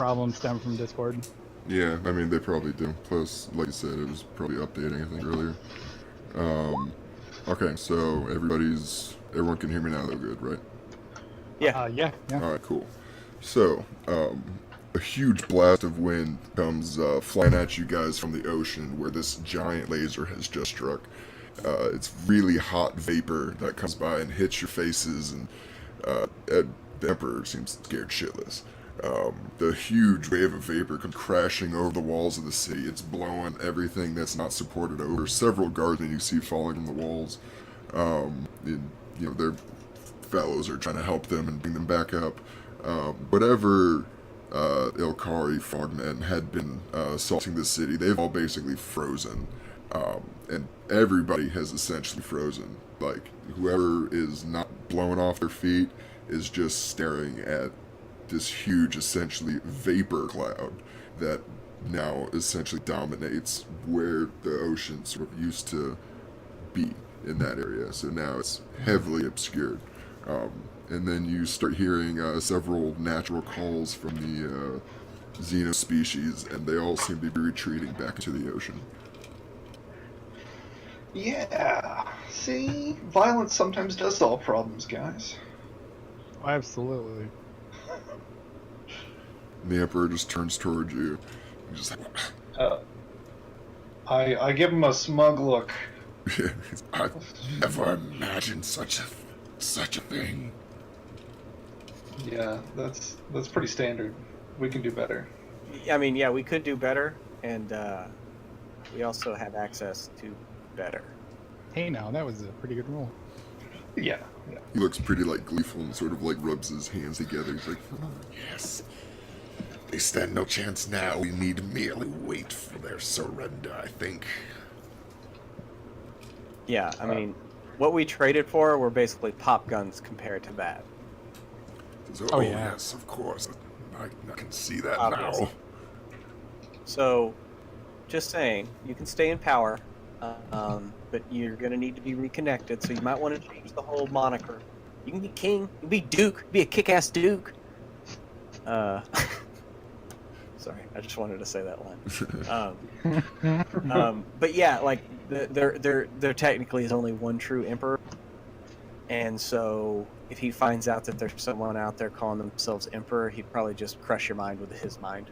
problem stem from Discord. Yeah, I mean, they probably do. Plus, like you said, it was probably updating, I think, earlier. Okay, so everyone can hear me now, though, good, right? Yeah. Yeah. Alright, cool. So, a huge blast of wind comes flying at you guys from the ocean where this giant laser has just struck. It's really hot vapor that comes by and hits your faces, and the Emperor seems scared shitless. The huge wave of vapor comes crashing over the walls of the city. It's blowing everything that's not supported over. Several guardsmen you see falling from the walls. Their fellows are trying to help them and bring them back up. Whatever Ilkari frogmen had been assaulting the city, they've all basically frozen. And everybody has essentially frozen. Like, whoever is not blown off their feet is just staring at this huge, essentially, vapor cloud that now essentially dominates where the ocean sort of used to be in that area. So now it's heavily obscured. And then you start hearing several natural calls from the Xeno species, and they all seem to be retreating back into the ocean. Yeah. See? Violence sometimes does solve problems, guys. Oh, absolutely. And the Emperor just turns towards you. And just I give him a smug look. I've never imagined such a thing. Yeah, that's pretty standard. We can do better. I mean, yeah, we could do better, and we also have access to better. Hey, now that was a pretty good roll. Yeah. He looks pretty gleeful and sort of rubs his hands together. He's like, yes. They stand no chance now. We need merely wait for their surrender, I think. Yeah, I mean, what we traded for were basically pop guns compared to that. So, yes, of course. I can see that Obviously. now. So, just saying, you can stay in power, but you're going to need to be reconnected, so you might want to change the whole moniker. You can be king, you can be duke, you can be a kick-ass duke. Sorry, I just wanted to say that line. But yeah, like, there technically is only one true emperor, and so if he finds out that there's someone out there calling themselves emperor, he'd probably just crush your mind with his mind.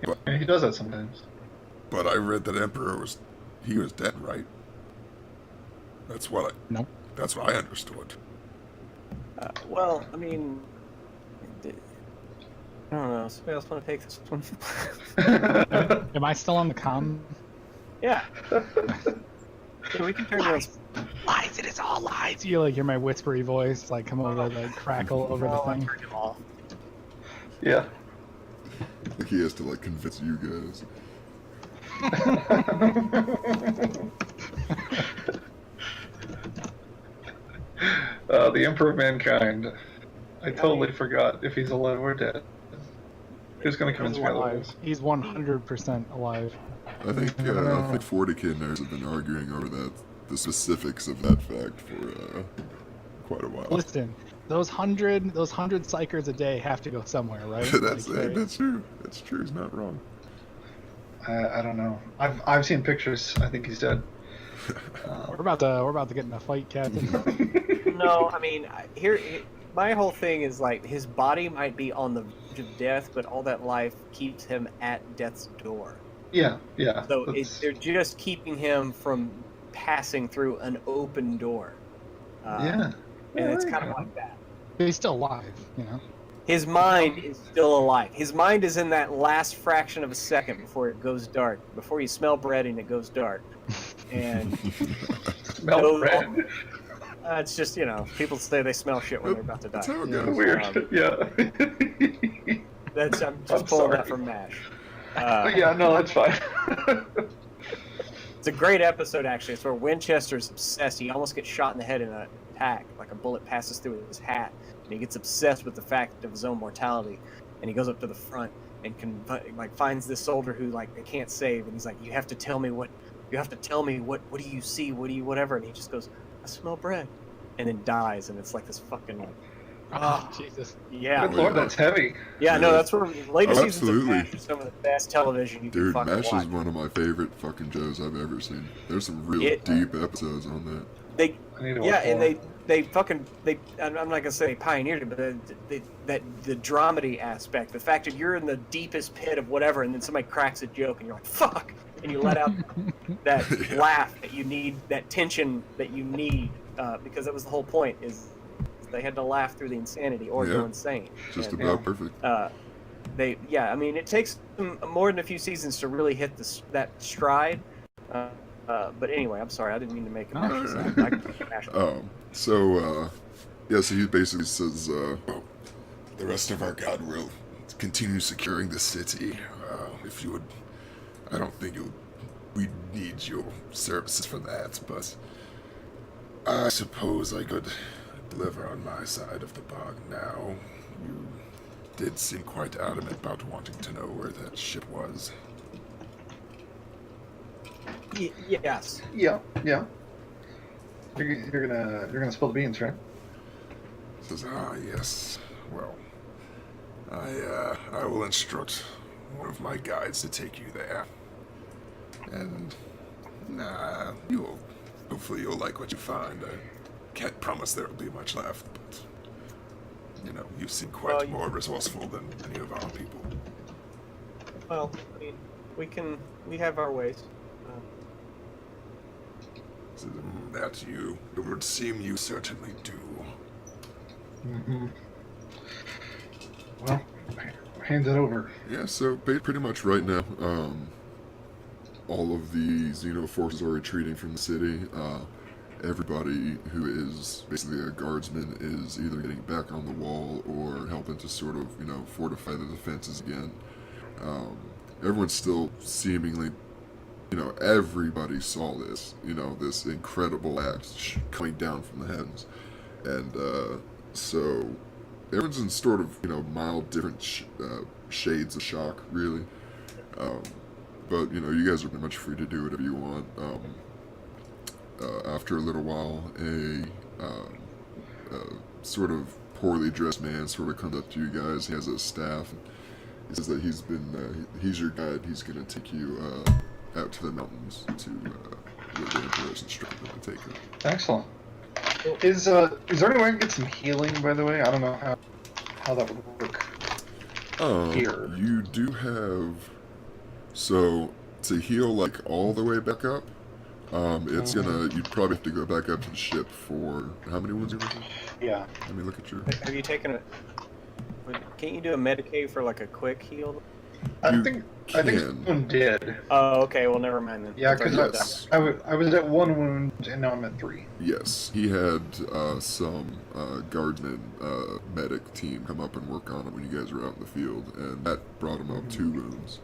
Yeah, he does that sometimes. But I read that Emperor was dead, right? That's what I understood. Well, I mean, I don't know. Somebody else want to take this one? Am I still on the comm? Yeah. Yeah, we can turn this. Lies, it is all lies. You hear my whispery voice come over crackle over the thing. Turn it off. Yeah. Like he has to convince you guys. The Emperor of Mankind. I totally forgot if he's alive or dead. Who's going to convince me otherwise? He's 100% alive. I think 40k nerds have been arguing over the specifics of that fact for quite a while. Listen, those hundred psychers a day have to go somewhere, right? That's true. That's true. He's not wrong. I don't know. I've seen pictures. I think he's dead. We're about to get in a fight, Captain. No, I mean, my whole thing is his body might be on the verge of death, but all that life keeps him at death's door. Yeah. So they're just keeping him from passing through an open door. And it's kind of like that. But he's still alive, His mind is still alive. His mind is in that last fraction of a second before it goes dark. Before you smell bread and it goes dark. And smell bread. It's just, people say they smell shit when they're about to die. That's how it goes. Weird. Yeah. I'm just pulling that from MASH. Yeah, no, that's fine. It's a great episode, actually. It's where Winchester's obsessed. He almost gets shot in the head in an attack. A bullet passes through his hat. And he gets obsessed with the fact of his own mortality. And he goes up to the front and finds this soldier who they can't save. And he's like, you have to tell me what do you see? What do you whatever? And he just goes, I smell bread. And then dies. And it's this fucking Oh, Jesus. Yeah. Good lord, that's heavy. Yeah, no, Yeah. that's where later Oh, seasons of absolutely. MASH are some of the best television you can Dude, fucking MASH watch. is one of my favorite fucking shows I've ever seen. There's some real It- deep episodes on that. They, I need to yeah, watch and more. I'm not gonna say pioneered it, but the dramedy aspect, the fact that you're in the deepest pit of whatever, and then somebody cracks a joke, and you're like, "Fuck," and you let out that Yeah. laugh that you need, that tension that you need, because that was the whole point. Is they had to laugh through the insanity or Yeah. go insane. Just And, about perfect. I mean, it takes them more than a few seasons to really hit that stride. But anyway, I'm sorry, I didn't mean to make it. No. So he basically says, the rest of our god will continue securing the city. If you would, I don't think we need your services for that, but I suppose I could deliver on my side of the bargain now. You did seem quite adamant about wanting to know where that ship was. Yes. Yeah. You're gonna spill the beans, right? Says, yes. Well, I will instruct one of my guides to take you there. And, hopefully you'll like what you find. I can't promise there'll be much left, but, you seem quite more resourceful than any of our people. Well, I mean, we have our ways. That it would seem you certainly do. Mm-hmm. Well, hand it over. Yeah, so pretty much right now, all of the Xeno forces are retreating from the city. Everybody who is basically a guardsman is either getting back on the wall or helping to sort of, fortify the defenses again. Everyone's still seemingly, everybody saw this, this incredible axe coming down from the heavens. And so everyone's in sort of, mild different shades of shock, really. But, you guys are pretty much free to do whatever you want. After a little while, a sort of poorly dressed man sort of comes up to you guys. He has a staff. He says that he's your guide. He's going to take you out to the mountains to where the Emperor's instructed him to take you. Excellent. Is there any way I can get some healing, by the way? I don't know how that would work. Here. You do have... So, to heal, like, all the way back up, it's you'd probably have to go back up to the ship for... How many wounds are you looking? Yeah. Let me look at your... Have you taken can't you do a Medicaid for like a quick heal? I think someone did. Oh, okay. Well, never mind then. Yeah, because Yes. I was at 1 wound and now I'm at 3. Yes, he had some guardsman medic team come up and work on him when you guys were out in the field, and that brought him up 2 wounds.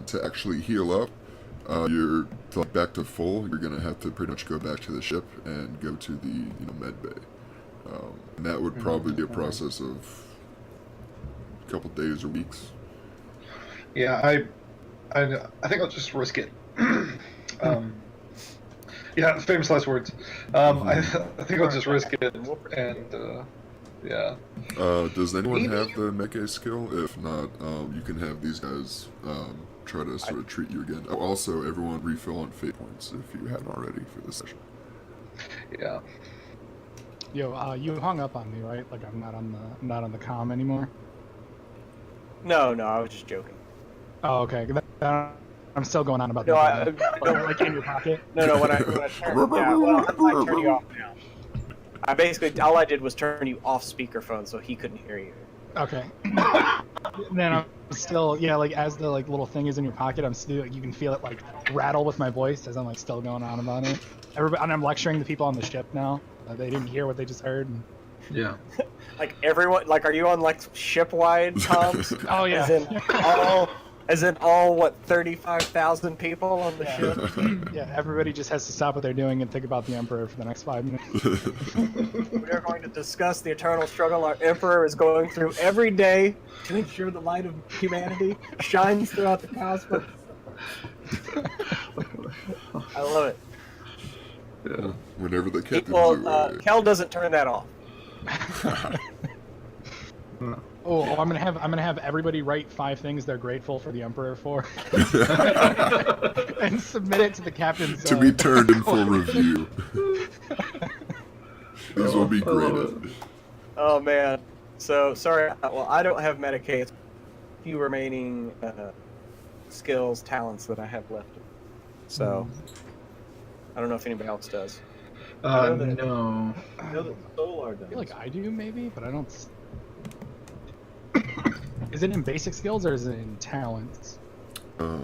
To actually heal up, back to full, you're gonna have to pretty much go back to the ship and go to the med bay, and that would probably be a process of a couple days or weeks. Yeah, I think I'll just risk it. Yeah, famous last words. I think I'll just risk it, and yeah. Does anyone have the mecha skill? If not, you can have these guys try to sort of treat you again. Oh, also, everyone refill on fate points if you hadn't already for this session. Yeah. Yo, you hung up on me, right? Like I'm not on the comm anymore. No, I was just joking. Oh, okay. I'm still going on about No, like in your pocket. No. When I turned, I turned you off now. I basically all I did was turn you off speakerphone so he couldn't hear you. Okay. Then I'm still, like as the little thing is in your pocket, I'm still, you can feel it like rattle with my voice as I'm still going on about it. Everybody, and I'm lecturing the people on the ship now. They didn't hear what they just heard. Yeah. Like everyone, are you on ship-wide comms? Oh yeah. As in all what 35,000 people on the ship? Yeah, everybody just has to stop what they're doing and think about the Emperor for the next 5 minutes. We are going to discuss the eternal struggle our Emperor is going through every day to ensure the light of humanity shines throughout the cosmos. I love it. Yeah. Whenever the captain's away. Kel doesn't turn that off. No. Oh, I'm gonna have everybody write 5 things they're grateful for the Emperor for, and submit it to the captain's. To be turned in for review. These will be I love graded. it. Oh man. So sorry. Well, I don't have Medicaid. Few remaining skills, talents that I have left. So I don't know if anybody else does. No. I know that Solar I does. feel like I do maybe, but I don't. Is it in basic skills or is it in talents? I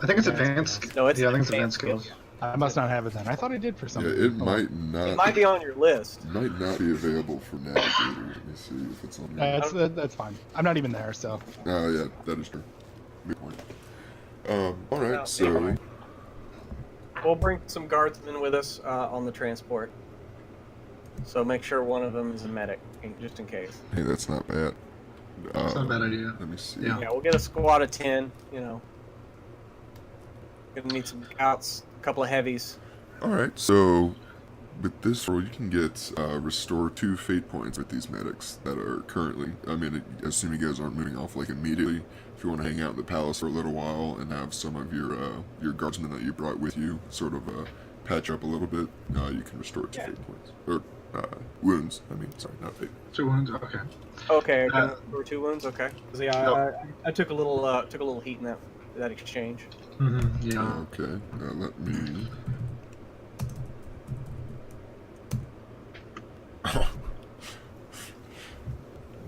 think it's advanced. No, it's yeah, I think it's advanced advanced skills. I must not have it then. I thought I did for some Yeah, reason. it Hold on. might not. It might be on your list. Might not be available for Navigator. Let me see if it's on there. That's fine. I'm not even there, so. Oh, yeah, that is true. Good point. Alright, No, so. anyway. We'll bring some guardsmen with us on the transport. So make sure one of them is a medic, just in case. Hey, that's not bad. It's not a bad idea. Let me see. Yeah. Yeah, we'll get a squad of 10, you know. Gonna need some scouts, a couple of heavies. Alright, so with this roll, you can get restore 2 fate points with these medics that are currently, I mean, assuming you guys aren't moving off like immediately. If you want to hang out in the palace for a little while and have some of your guardsmen that you brought with you sort of patch up a little bit, you can restore 2 fate points. Or wounds, I mean, sorry, not fate. 2 wounds. Okay. Okay, or 2 wounds. Okay. 'Cause, yeah, Nope. I took a little heat in that exchange. Yeah. Okay, now let me...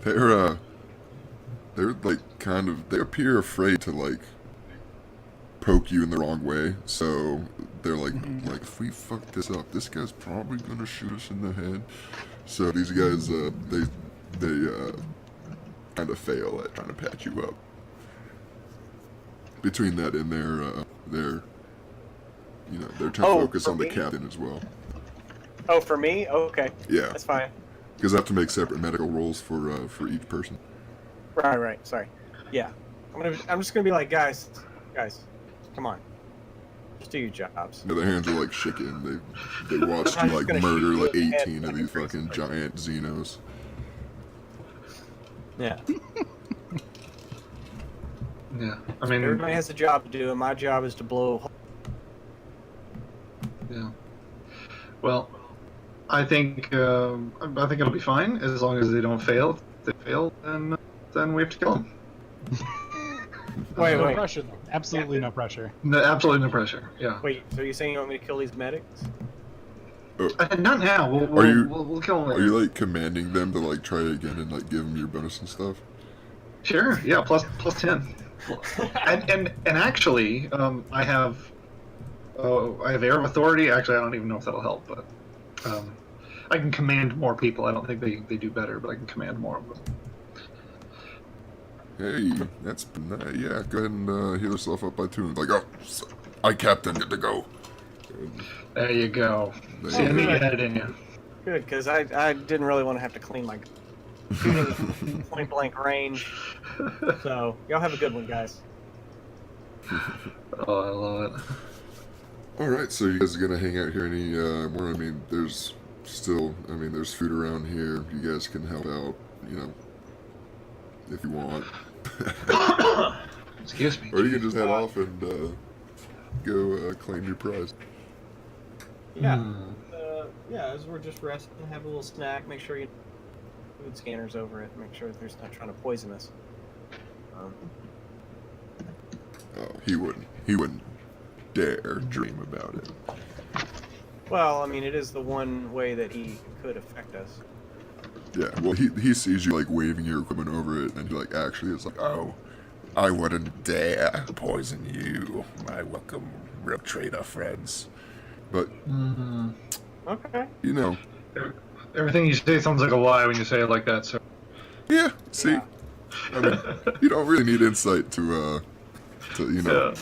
They're like kind of, they appear afraid to like poke you in the wrong way, so they're like if we fuck this up, this guy's probably gonna shoot us in the head. So these guys, they kind of fail at trying to patch you up. Between that and their trying to focus for on the me? captain as well. Oh, for me? Okay. Yeah, That's fine. because I have to make separate medical rolls for each person. Right. Sorry. Yeah. I'm just gonna be like, guys, come on. Just do your jobs. Yeah, their hands are like shaking. They watched I'm you just like gonna murder shoot like you in the head 18 of like a these crazy fucking person. giant Xenos. Yeah. Yeah. I mean, Everybody has a job to do, and my job is to blow. yeah. Well, I think it'll be fine as long as they don't fail. If they fail, then we have to kill them. Wait. No pressure though. Absolutely no pressure. No, absolutely no pressure. Yeah. Wait. So you're saying you want me to kill these medics? Not now. We'll kill them Are later. you like commanding them to like try again and like give them your bonus and stuff? Sure. Yeah. Plus 10. and actually, I have air of authority. Actually, I don't even know if that'll help, but I can command more people. I don't think they do better, but I can command more of them. Hey, that's yeah. Go ahead and heal yourself up by 2. Like, oh, I captain, get to go. And There you go. there See, you I knew go. you had it in you. Good, because I didn't really want to have to clean my shooting point blank range. So y'all have a good one, guys. Oh, I love it. All right, so you guys are gonna hang out here any more? I mean, there's food around here. You guys can help out, if you want. Excuse me. Or you can just head off and go claim your prize. Yeah. As we're just resting, have a little snack. Make sure you food scanners over it. Make sure that there's not trying to poison us. Oh, he wouldn't dare dream about it. Well, I mean, it is the one way that he could affect us. Yeah, well, he sees you like waving your equipment over it, and he like actually is like, oh, I wouldn't dare poison you, my welcome rogue trader friends. But Okay. Everything you say sounds like a lie when you say it like that. So. yeah, see, Yeah. I mean, you don't really need insight to Yeah.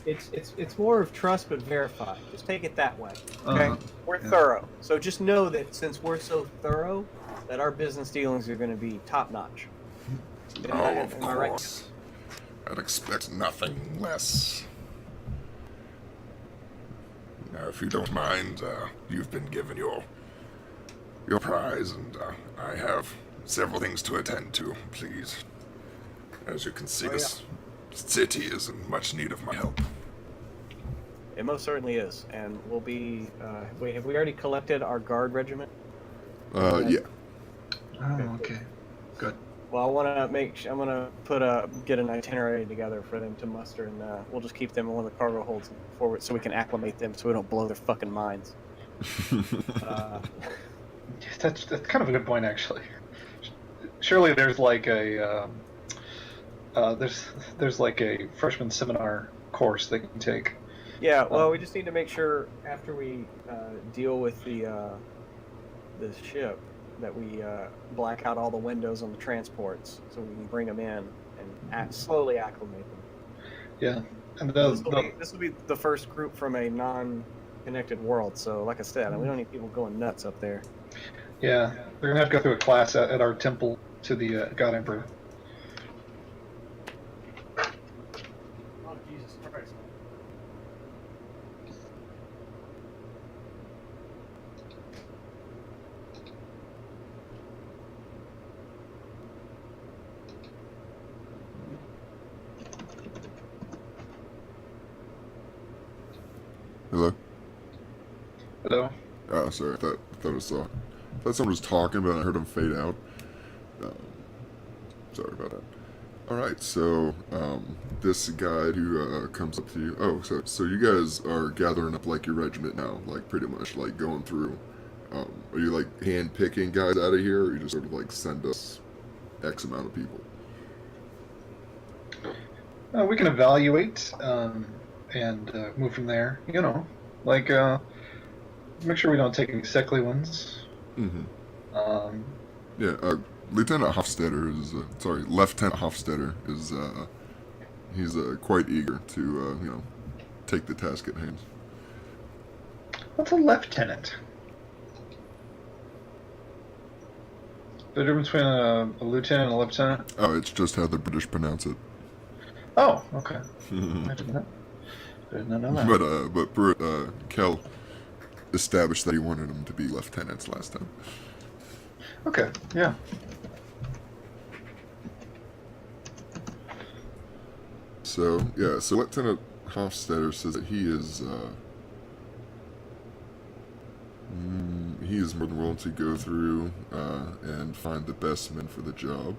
It's more of trust but verify. Just take it that way. Okay. Uh-huh. We're thorough. So just know that since we're so thorough, that our business dealings are going to be top notch. Oh, of Am I right? course. I'd expect nothing less. Now, if you don't mind, you've been given your prize, and I have several things to attend to, please. As you can see, Oh, this city is in much need of my help. It most certainly is, and we'll be. Have we already collected our guard regiment? Yeah. Oh, okay. Good. Well, I want to I'm gonna get an itinerary together for them to muster, and we'll just keep them in one of the cargo holds forward, so we can acclimate them, so we don't blow their fucking minds. That's kind of a good point, actually. Surely there's like a there's like a freshman seminar course they can take. Yeah, well, we just need to make sure after we deal with the ship that we black out all the windows on the transports so we can bring them in and slowly acclimate them. Yeah, and this will be the first group from a non-connected world. So, like I said, we don't need people going nuts up there. yeah, they're gonna have to go through a class at our temple to the God Emperor. Oh, Jesus Christ. Hello? Hello. Oh, sorry. I thought someone was talking, but I heard him fade out. Sorry about that. Alright, so, this guy who, comes up to you... Oh, so you guys are gathering up, like, your regiment now, like, pretty much, like, going through. Are you, like, hand-picking guys out of here, or you just sort of, like, send us X amount of people? We can evaluate and move from there. You know, like make sure we don't take any sickly ones. Mm-hmm. Yeah, Lieutenant Hofstetter is, Lieutenant Hofstetter is, he's quite eager to, you know, take the task at hand. What's a lieutenant? The difference between a lieutenant and a lieutenant? Oh, it's just how the British pronounce it. Oh, okay. I didn't know that. But Kel established that he wanted him to be lieutenants last time. Okay, yeah. So, yeah, so Lieutenant Hofstetter says that he is more than willing to go through and find the best men for the job.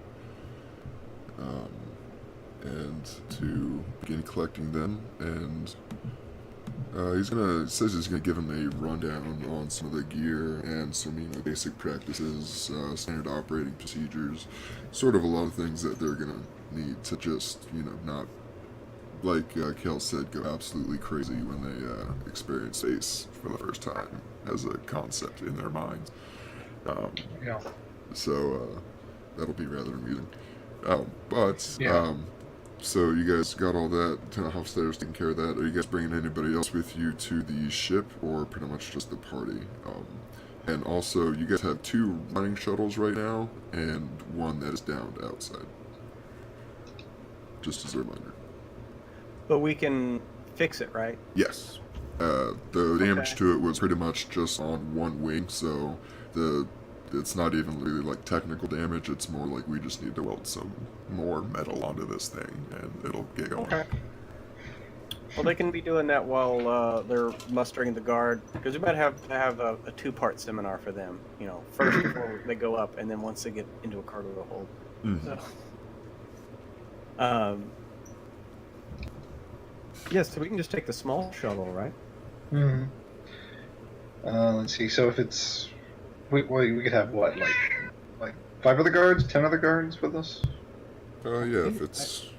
And to begin collecting them, and says he's gonna give him a rundown on some of the gear and some, you know, basic practices, standard operating procedures, sort of a lot of things that they're gonna need to just, you know, not, like Kel said, go absolutely crazy when they experience space for the first time as a concept in their minds. Yeah. So that'll be rather amusing. So you guys got all that. Lieutenant Hofstetter's taking care of that. Are you guys bringing anybody else with you to the ship, or pretty much just the party? And also, you guys have 2 running shuttles right now, and 1 that is downed outside. Just as a reminder. But we can fix it, right? Yes. The damage to it was pretty much just on 1 wing, so it's not even really like technical damage, it's more like we just need to weld some more metal onto this thing and it'll get going. Okay. Well, they can be doing that while they're mustering the guard, because we might have to have a 2-part seminar for them, you know, first before they go up, and then once they get into a cargo hold. Mm-hmm. So, yes, so we can just take the small shuttle, right? Hmm. Let's see. So if it's we could have what, like 5 other guards, 10 other guards with us? Yeah, if it's...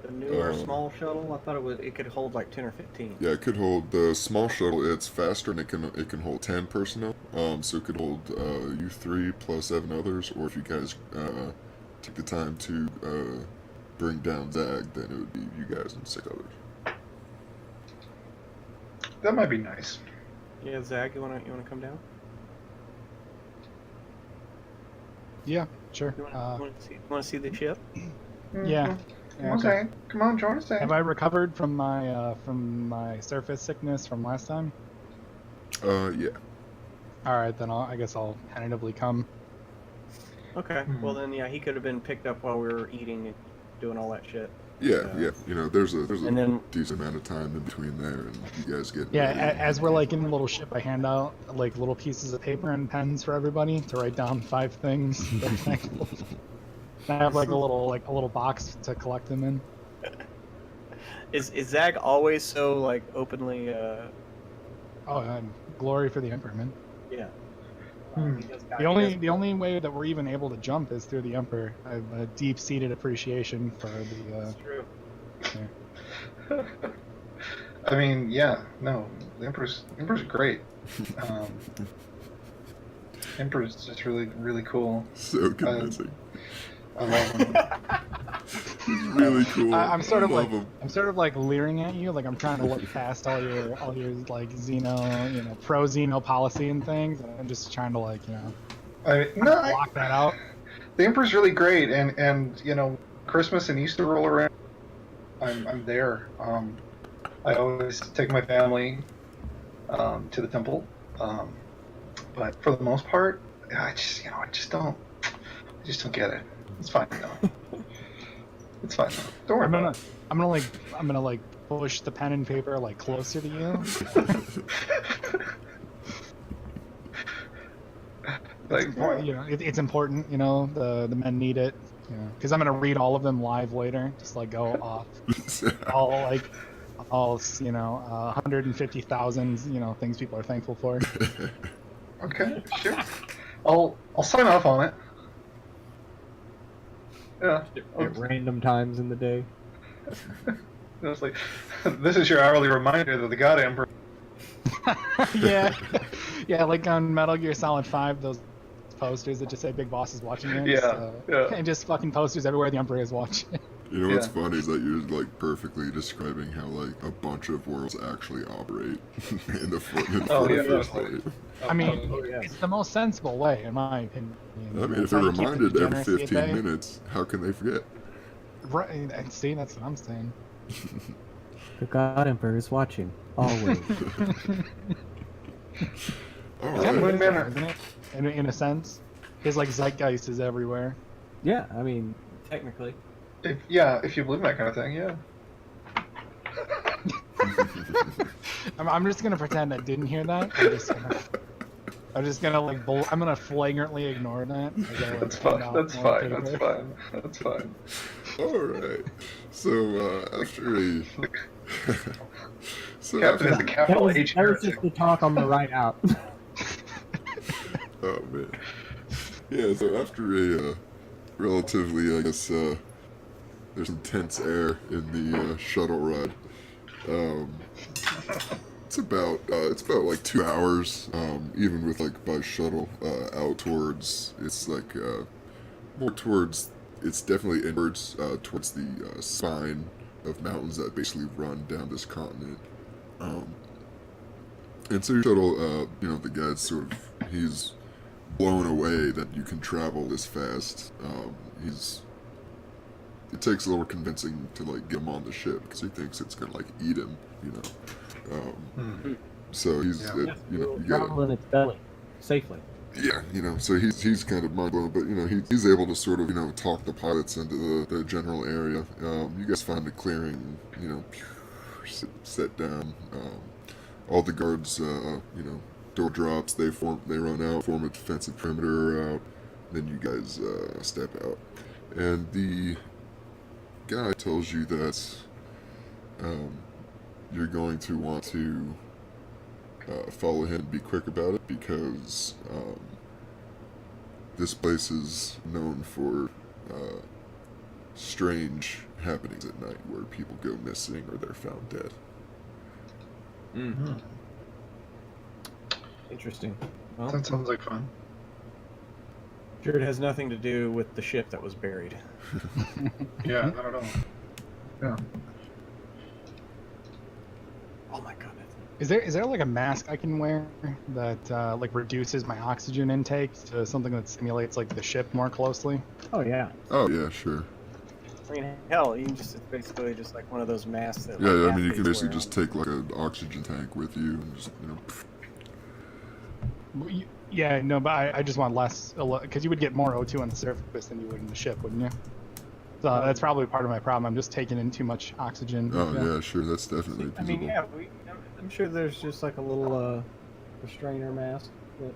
The newer small shuttle, I thought it could hold like 10 or 15. Yeah, it could hold... The small shuttle, it's faster and it can hold 10 personnel. So it could hold you 3 plus 7 others, or if you guys take the time to bring down Zag, then it would be you guys and 6 others. That might be nice. Yeah, Zag, you wanna come down? Yeah, sure. You wanna see the ship? Yeah. Okay, come on, join us. Have I recovered from my surface sickness from last time? Yeah. All right, then I guess I'll tentatively come. Okay. Well then, yeah, he could have been picked up while we were eating and doing all that shit. Yeah, yeah. You know, there's a And then- decent amount of time in between there, and you guys get Yeah, ready. as we're like in the little ship, I hand out like little pieces of paper and pens for everybody to write down 5 things they're thankful for. And I have like a little box to collect them in. Is Zag always so like openly? Oh, glory for the Emperor, man. Yeah. Hmm. The only way that we're even able to jump is through the Emperor. I have a deep-seated appreciation for the. That's true. Yeah. I mean, yeah, no, the Emperor's great. Emperor's just really cool. So convincing. I love him. He's really cool. I'm sort of Love like him. I'm sort of like leering at you, like I'm trying to look past all your like Xeno, pro Xeno policy and things. And I'm just trying to like block that out. The Emperor's really great, and Christmas and Easter roll around, I'm there. I always take my family to the temple, but for the most part, I just don't get it. It's fine though. It's fine though. Don't worry about it. I'm gonna like push the pen and paper like closer to you. Like, It's important, the men need it, because I'm gonna read all of them live later, just like go off all 150,000 things people are thankful for. okay, sure. I'll sign off on it. Yeah. At random times in the day. It's like, this is your hourly reminder that the God Emperor. yeah, like on Metal Gear Solid 5, those posters that just say "Big Boss is watching you." Yeah, yeah. And just fucking posters everywhere the Emperor is watching. You know what's funny is that you're like perfectly describing how like a bunch of worlds actually operate in the first place. I mean, it's the most sensible way, in my opinion. I mean, if they're reminded every 15 minutes, how can they forget? Right. See, that's what I'm saying. The God Emperor is watching, always. All Is that right. Moon Man, isn't it? In a sense, his like zeitgeist is everywhere. Yeah, I mean, technically. If you believe in that kind of thing, yeah. I'm just gonna pretend I didn't hear that. I'm just gonna like I'm gonna flagrantly ignore that. That's fine. That's fine. All right. So after a Captain is a capital H. That was just the talk on the right out. Oh man. Yeah. So after a relatively, I guess, there's some tense air in the shuttle ride. It's about like 2 hours, even with like by shuttle out towards, it's like more towards, it's definitely inwards towards the spine of mountains that basically run down this continent. And so your shuttle, the guy's sort of, he's blown away that you can travel this fast. It takes a little convincing to like get him on the ship because he thinks it's gonna like eat him, So he's, you Travel gotta, in its belly, safely. yeah, so he's kind of mind blown, but he's able to sort of talk the pilots into the general area. You guys find a clearing, sit down. All the guards, door drops. They run out, form a defensive perimeter out. Then you guys step out, and the guy tells you that you're going to want to follow him and be quick about it because this place is known for strange happenings at night where people go missing or they're found dead. Mm-hmm. Interesting. Well, That sounds like fun. Sure, it has nothing to do with the ship that was buried. Yeah, not at all. Yeah. Oh my goodness. Is there like a mask I can wear that like reduces my oxygen intake to something that simulates like the ship more closely? oh yeah. Oh yeah, sure. I mean, hell, you can just, it's basically just like one of those masks that. Yeah, like, I mean you can athletes basically wear just take like an oxygen tank with you and just Yeah, no, but I just want less, because you would get more O2 on the surface than you would in the ship, wouldn't you? So that's probably part of my problem. I'm just taking in too much oxygen. Oh you know? yeah, sure. That's definitely I mean, feasible. yeah, I'm sure there's just like a little restrainer mask.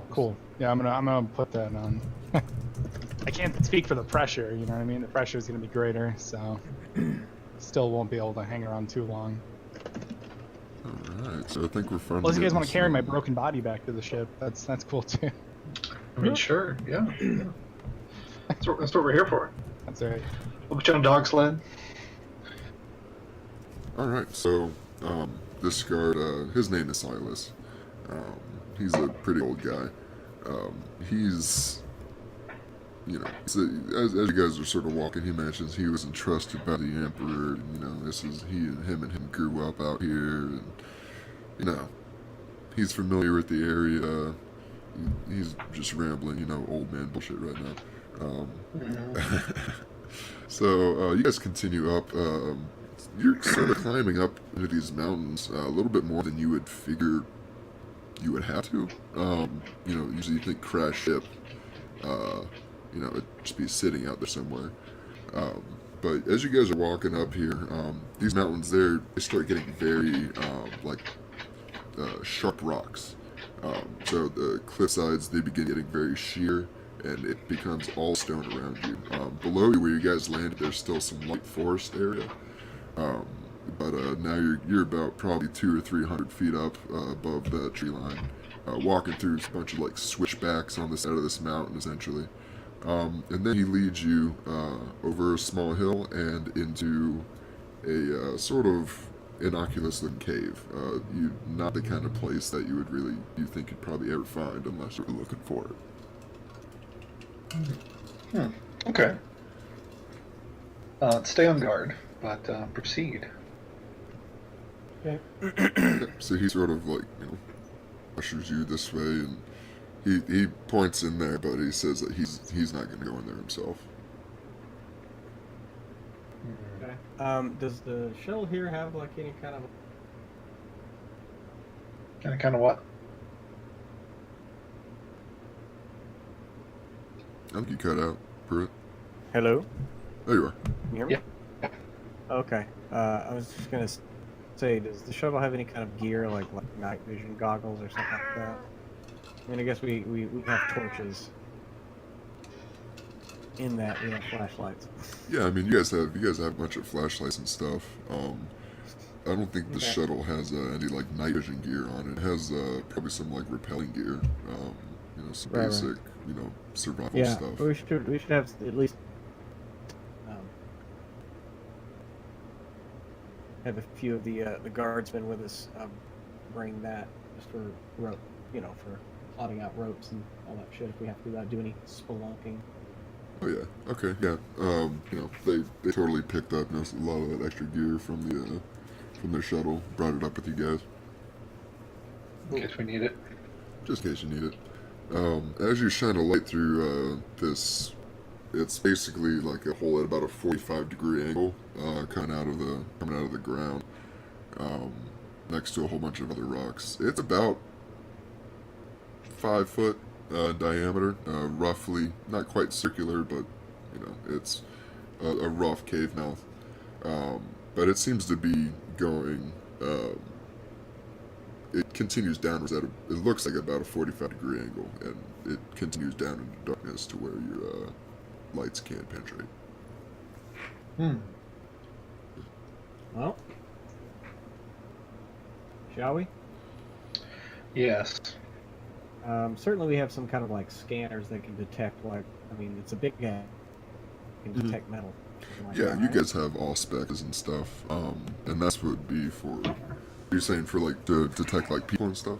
Cool. Yeah, I'm gonna put that on. I can't speak for the pressure. You know what I mean? The pressure is gonna be greater, so still won't be able to hang around too long. All right, so I think we're finally. Unless you guys want to carry my getting broken body back to the ship, that's cool too. I mean, sure, yeah. That's what we're here for. That's alright. We'll put you on a dog sled. All right, so this guard, his name is Silas. He's a pretty old guy. He's, you know, as you guys are sort of walking, he mentions he was entrusted by the Emperor. You know, this is him and him grew up out here, and you know, he's familiar with the area. He's just rambling, you know, old man bullshit right now. So you guys continue up. You're sort of climbing up into these mountains a little bit more than you would figure you would have to. You know, usually you think crash ship, you know, it'd just be sitting out there somewhere. But as you guys are walking up here, these mountains they start getting very sharp rocks. So the cliff sides they begin getting very sheer, and it becomes all stone around you. Below you, where you guys landed, there's still some light forest area. But now you're about probably 200 or 300 feet up above the tree line, walking through a bunch of like switchbacks on the side of this mountain, essentially. And then he leads you over a small hill and into a sort of innocuous-looking cave. Not the kind of place that you think you'd probably ever find unless you were looking for it. Okay. Stay on guard, but proceed. Okay. So he sort of like, you know, ushers you this way, and he points in there, but he says that he's not going to go in there himself. Okay. Does the shuttle here have like any kind of? Kind of what? I think you cut out, Pruitt. Hello? There you are. Can you hear me? Yeah. Okay. I was just gonna say, does the shuttle have any kind of gear, like night vision goggles or something like that? I mean, I guess we have torches. In that, we have flashlights. Yeah, I mean, you guys have a bunch of flashlights and stuff. I don't think the Okay. shuttle has any like night vision gear on it. It has probably some like repelling gear. You know, some Right. basic, you know, survival Yeah, stuff. we should have at least have a few of the guardsmen with us bring that just for rope, you know, for plotting out ropes and all that shit if we have to do any spelunking. Oh yeah. Okay. Yeah. You know, they totally picked up, you know, a lot of that extra gear from their shuttle. Brought it up with you guys, In case we need it. just in case you need it. As you shine a light through this, it's basically like a hole at about a 45-degree angle, coming out of the ground, next to a whole bunch of other rocks. It's about 5 foot diameter, roughly, not quite circular, but you know, it's a rough cave mouth. But it seems to be going. It continues downwards at it looks like about a 45-degree angle, and it continues down into darkness to where your lights can't penetrate. Well, shall we? Yes. Certainly, we have some kind of like scanners that can detect. Like, I mean, it's a big guy. Can detect metal. something like Yeah, that, you right? guys have all specs and stuff, and that's what would be for. You're saying for like to detect like people and stuff.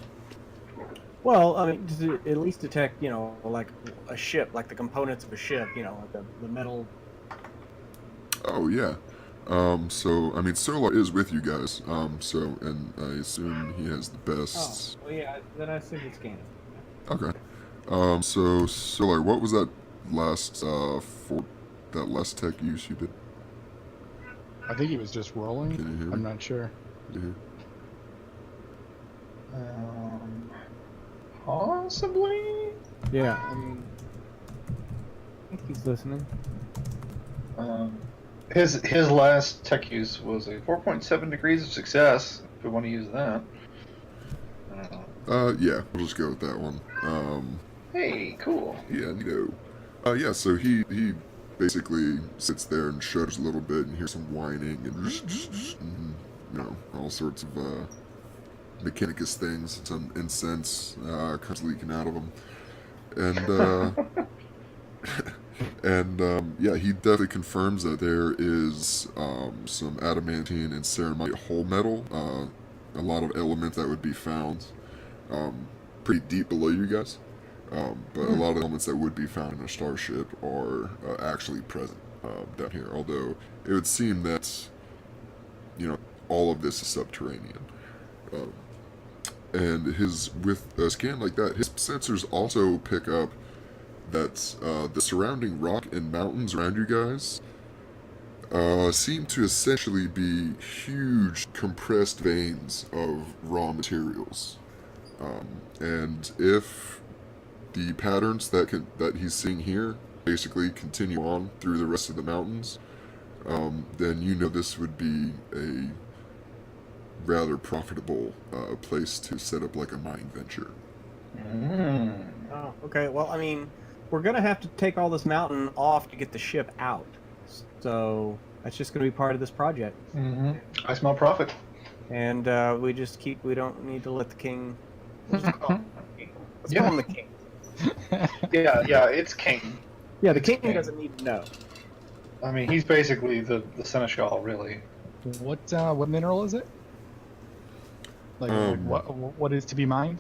Well, I mean, to at least detect, you know, like a ship, like the components of a ship, you know, like the metal. Oh yeah. So I mean, Solar is with you guys. So and I assume he has the Oh, best. well, yeah. Then I assume it's scanning. Okay. So Solar, what was that last tech use you did? I think he was just rolling. Can you hear me? I'm not sure. Yeah. Possibly. Yeah, I mean, I think he's listening. His last tech use was a 4.7 degrees of success. If we want to use that. Yeah, we'll just go with that one. Hey, cool. Yeah, yeah, so he basically sits there and shudders a little bit and hears some whining and all sorts of mechanicus things. Some incense comes leaking out of him, and yeah, he definitely confirms that there is some adamantine and ceramite whole metal, a lot of elements that would be found pretty deep below you guys. But a lot of the elements that would be found in a starship are actually present down here. Although it would seem that, all of this is subterranean. And with a scan like that, his sensors also pick up that the surrounding rock and mountains around you guys seem to essentially be huge compressed veins of raw materials. And if the patterns that he's seeing here basically continue on through the rest of the mountains, then this would be a rather profitable place to set up like a mining venture. Oh, okay. Well, I mean, we're gonna have to take all this mountain off to get the ship out, so that's just gonna be part of this project. I smell profit. And we don't need to let the king. Let's call him the king. Yeah, it's king. Yeah, the king doesn't need to know. I mean, he's basically the seneschal, really. What mineral is it? Like what is to be mined?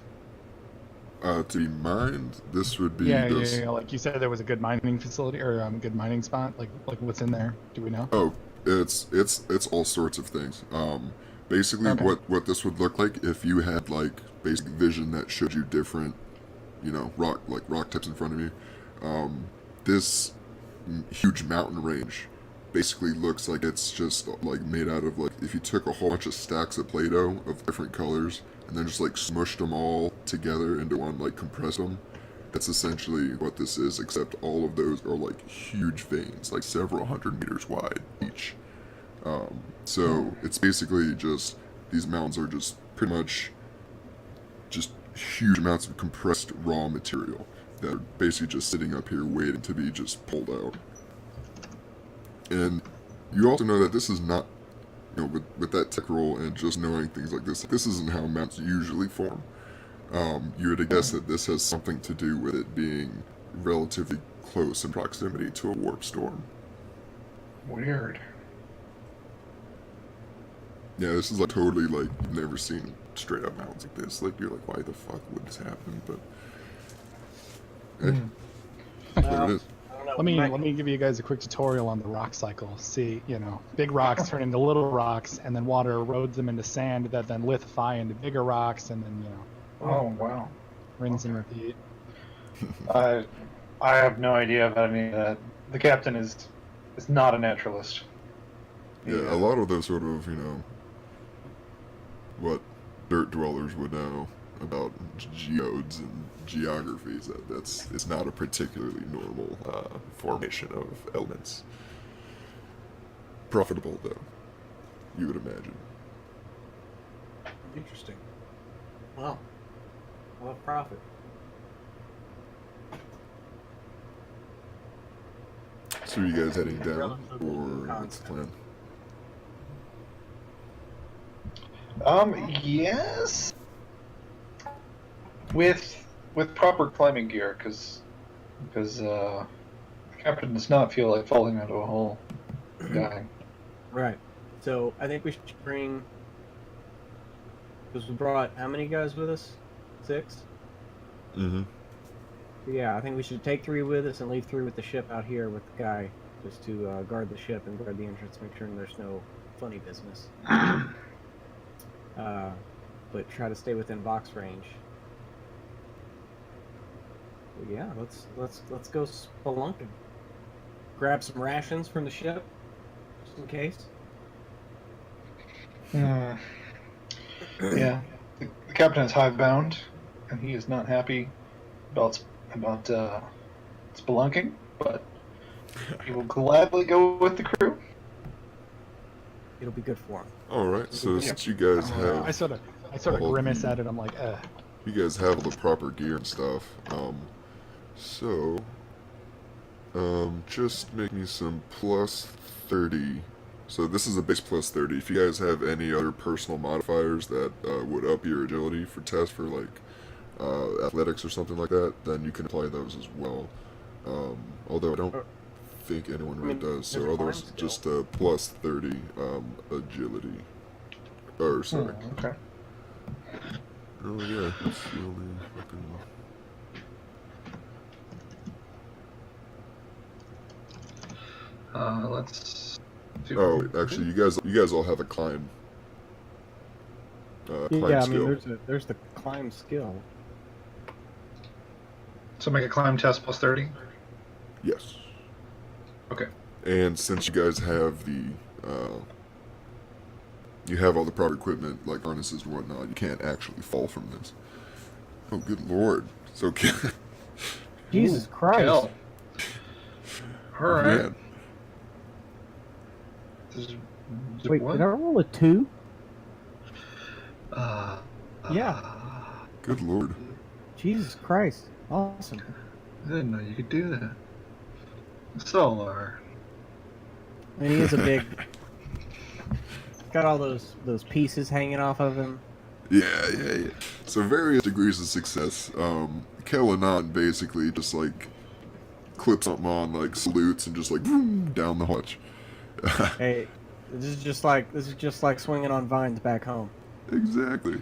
To be mined, this would be Yeah, like you said, there was a good mining facility or a good mining spot. Like what's in there? Do we know? Oh, it's all sorts of things. Basically, Okay. what this would look like if you had like basic vision that showed you different, rock types in front of you. This huge mountain range basically looks like it's just like made out of like if you took a whole bunch of stacks of Play-Doh of different colors and then just like smushed them all together into one, like compressed them. That's essentially what this is, except all of those are like huge veins, like several hundred meters wide each. So it's basically just, these mountains are just pretty much just huge amounts of compressed raw material that are basically just sitting up here waiting to be just pulled out. And you also know that this is not, with that tech roll and just knowing things like this isn't how mountains usually form. You would guess that this has something to do with it being relatively close in proximity to a warp storm. Weird. Yeah, this is like totally like you've never seen straight up mountains like this. Like you're like, why the fuck would this happen? But hey, that's what it is. Let me give you guys a quick tutorial on the rock cycle. See, big rocks turn into little rocks, and then water erodes them into sand that then lithify into bigger rocks, and then Oh wow. rinse and repeat. I have no idea about any of that. The captain is not a naturalist. Yeah, a lot of those sort of, what dirt dwellers would know about geodes and geographies. It's not a particularly normal formation of elements. Profitable, though, you would imagine. Interesting. Wow. I love profit. So are you guys heading down, or what's the plan? Yes. With proper climbing gear, because the captain does not feel like falling into a hole, and dying. Right. So I think we should bring. Because we brought how many guys with us? 6. Mm-hmm. Yeah, I think we should take 3 with us and leave 3 with the ship out here with the guy, just to guard the ship and guard the entrance, make sure there's no funny business. But try to stay within Vox range. But yeah, let's go spelunking. Grab some rations from the ship, just in case. Yeah, the captain is hivebound, and he is not happy about about spelunking, but he will gladly go with the crew. It'll be good for him. All right. So since you guys have, I sort of all grimace the- at it. I'm like, you guys have all the proper gear and stuff. So, just make me some plus 30. So this is a base plus 30. If you guys have any other personal modifiers that would up your agility for tests for like athletics or something like that, then you can apply those as well. Although I don't think anyone really does. So there's a otherwise, climb just plus 30 agility. Or sorry. Okay. Oh yeah, that's the only fucking. Let's. See Oh, wait, actually, you guys all have a climb. Climb Yeah, I skill. mean, there's the climb skill. So make a climb test plus 30. Yes. Okay. And since you guys have the, you have all the proper equipment like harnesses and whatnot, you can't actually fall from this. Oh, good lord! It's okay. Jesus Christ! Hell. All right. Man. This is- Wait, what? did I roll a 2? Yeah. Good lord. Jesus Christ! Awesome. I didn't know you could do that. Solar. I mean, he is a big. Got all those pieces hanging off of him. Yeah. So various degrees of success. Kelanon basically just like clips something on, like salutes, and just like boom, down the hatch. Hey, this is just like swinging on vines back home. Exactly.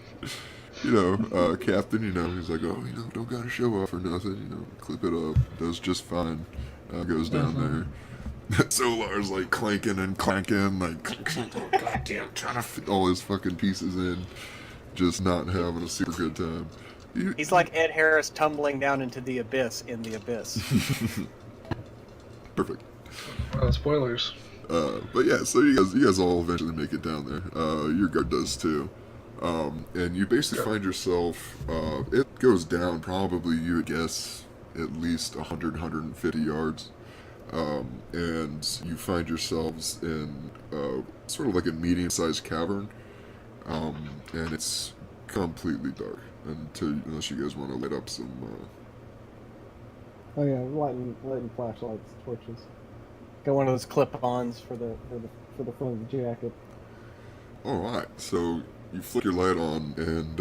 You know, Captain, you know, he's like, oh, you know, don't gotta show off or nothing, you know, clip it up, does just fine, goes down there. Solar's like clanking and clanking, like, goddamn, trying to fit all his fucking pieces in, just not having a super good time. He's like Ed Harris tumbling down into the abyss in the abyss. Perfect. Spoilers. But yeah, so you guys all eventually make it down there. Your guard does too. And you basically find yourself, it goes down probably, you would guess, at least 100, 150 yards. And you find yourselves in sort of like a medium-sized cavern. And it's completely dark unless you guys want to light up some. Oh yeah, lighting flashlights, torches. Got one of those clip-ons for the front of the jacket. All right, so you flick your light on, and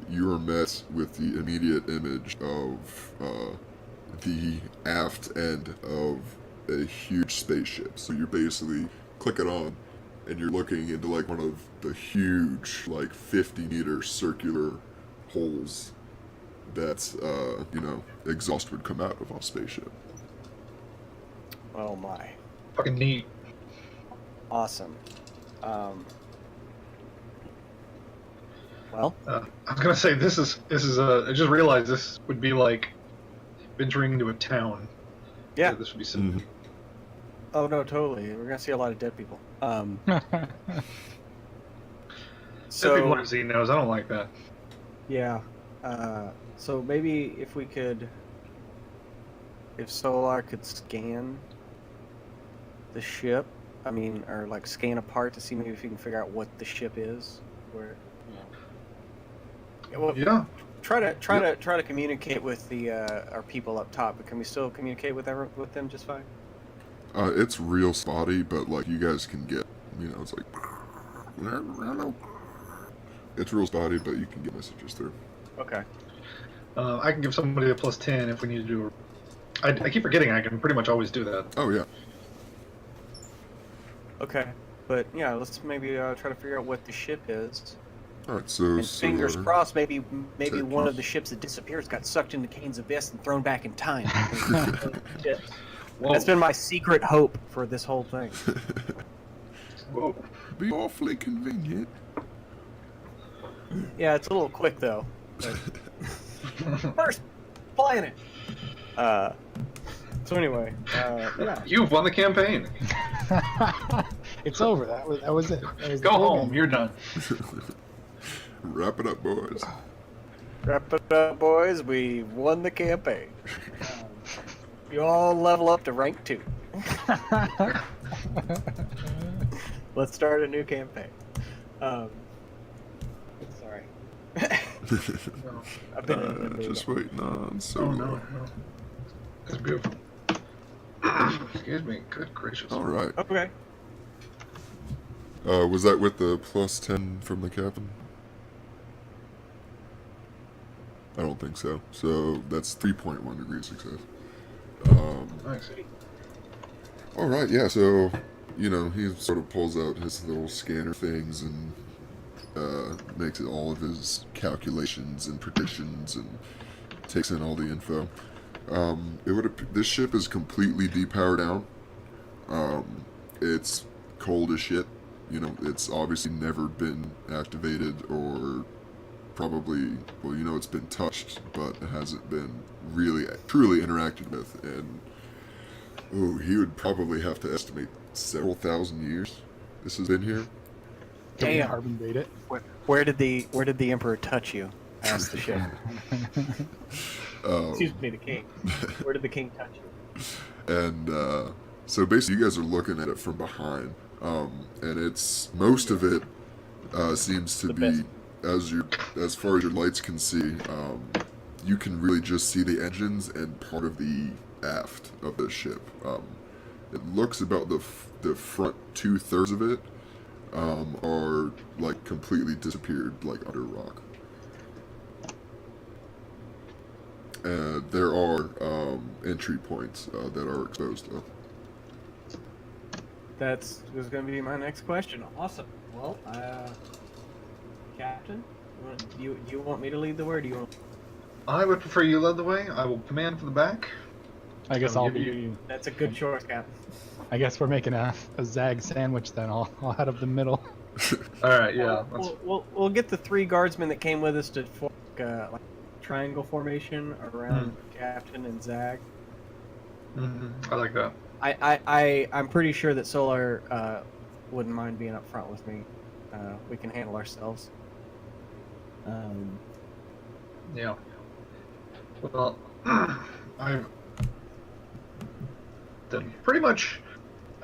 you are met with the immediate image of the aft end of a huge spaceship. So you're basically clicking on, and you're looking into like one of the huge, like 50-meter circular holes that exhaust would come out of a spaceship. Oh my. Fucking neat. Awesome. Well, I was gonna say this is I just realized this would be like venturing into a town. yeah. This would be some. Oh no, totally. We're gonna see a lot of dead people. So people So want Xenos. I don't like that. Yeah. So maybe if Solar could scan the ship, I mean, or like scan a part to see maybe if you can figure out what the ship is, where. Yeah, well, Yeah. try to communicate with the our people up top. But can we still communicate with them just fine? It's real spotty, but like you guys can get, it's like, it's real spotty, but you can get messages through. Okay. I can give somebody a plus 10 if we need to do. I keep forgetting I can pretty much always do that. Oh yeah. Okay. But yeah, let's maybe try to figure out what the ship is. All right, so And fingers Solar- crossed, maybe Take one us. of the ships that disappears got sucked into Kane's abyss and thrown back in time. Whoa. That's been my secret hope for this whole thing. Whoa. Be awfully convenient. Yeah, it's a little quick though. But... First planet. So anyway, yeah. You've won the campaign. It's over. That was it. That was the Go whole home. game. You're done. Wrap it up, boys. Wrap it up, boys. We won the campaign. You all level up to rank 2. Let's start a new campaign. Sorry. I've been in the mood. Just waiting on so Oh no, no. That's beautiful. Excuse me. Good gracious. All right. Okay. Was that with the +10 from the captain? I don't think so. So that's 3.1 degrees success. I see. All right, yeah. So, you know, he sort of pulls out his little scanner things and makes all of his calculations and predictions and takes in all the info. This ship is completely depowered down. It's cold as shit. You know, it's obviously never been activated or probably, well, you know, it's been touched, but it hasn't been really, truly interacted with. And, oh, he would probably have to estimate several thousand years this has been here. Damn. Carbon date it. Where did the Emperor touch you? Asked the ship. Excuse me, the king. Where did the king touch you? And so basically, you guys are looking at it from behind, and it's most of it seems to be as far as your lights can see. You can really just see the engines and part of the aft of the ship. It looks about the front 2/3 of it are like completely disappeared, like under rock. There are entry points that are exposed, though. That was going to be my next question. Awesome. Well, Captain, you want me to lead the way, or do you want? I would prefer you led the way. I will command for the back. I guess I'll I'll give be. That's a good choice, Captain. I guess we're making a zag sandwich then. I'll head up the middle. All right, yeah. We'll get the 3 guardsmen that came with us to form like triangle formation around Captain and Zag. I like that. I'm pretty sure that Solar wouldn't mind being up front with me. We can handle ourselves. Yeah. Well, I've done pretty much.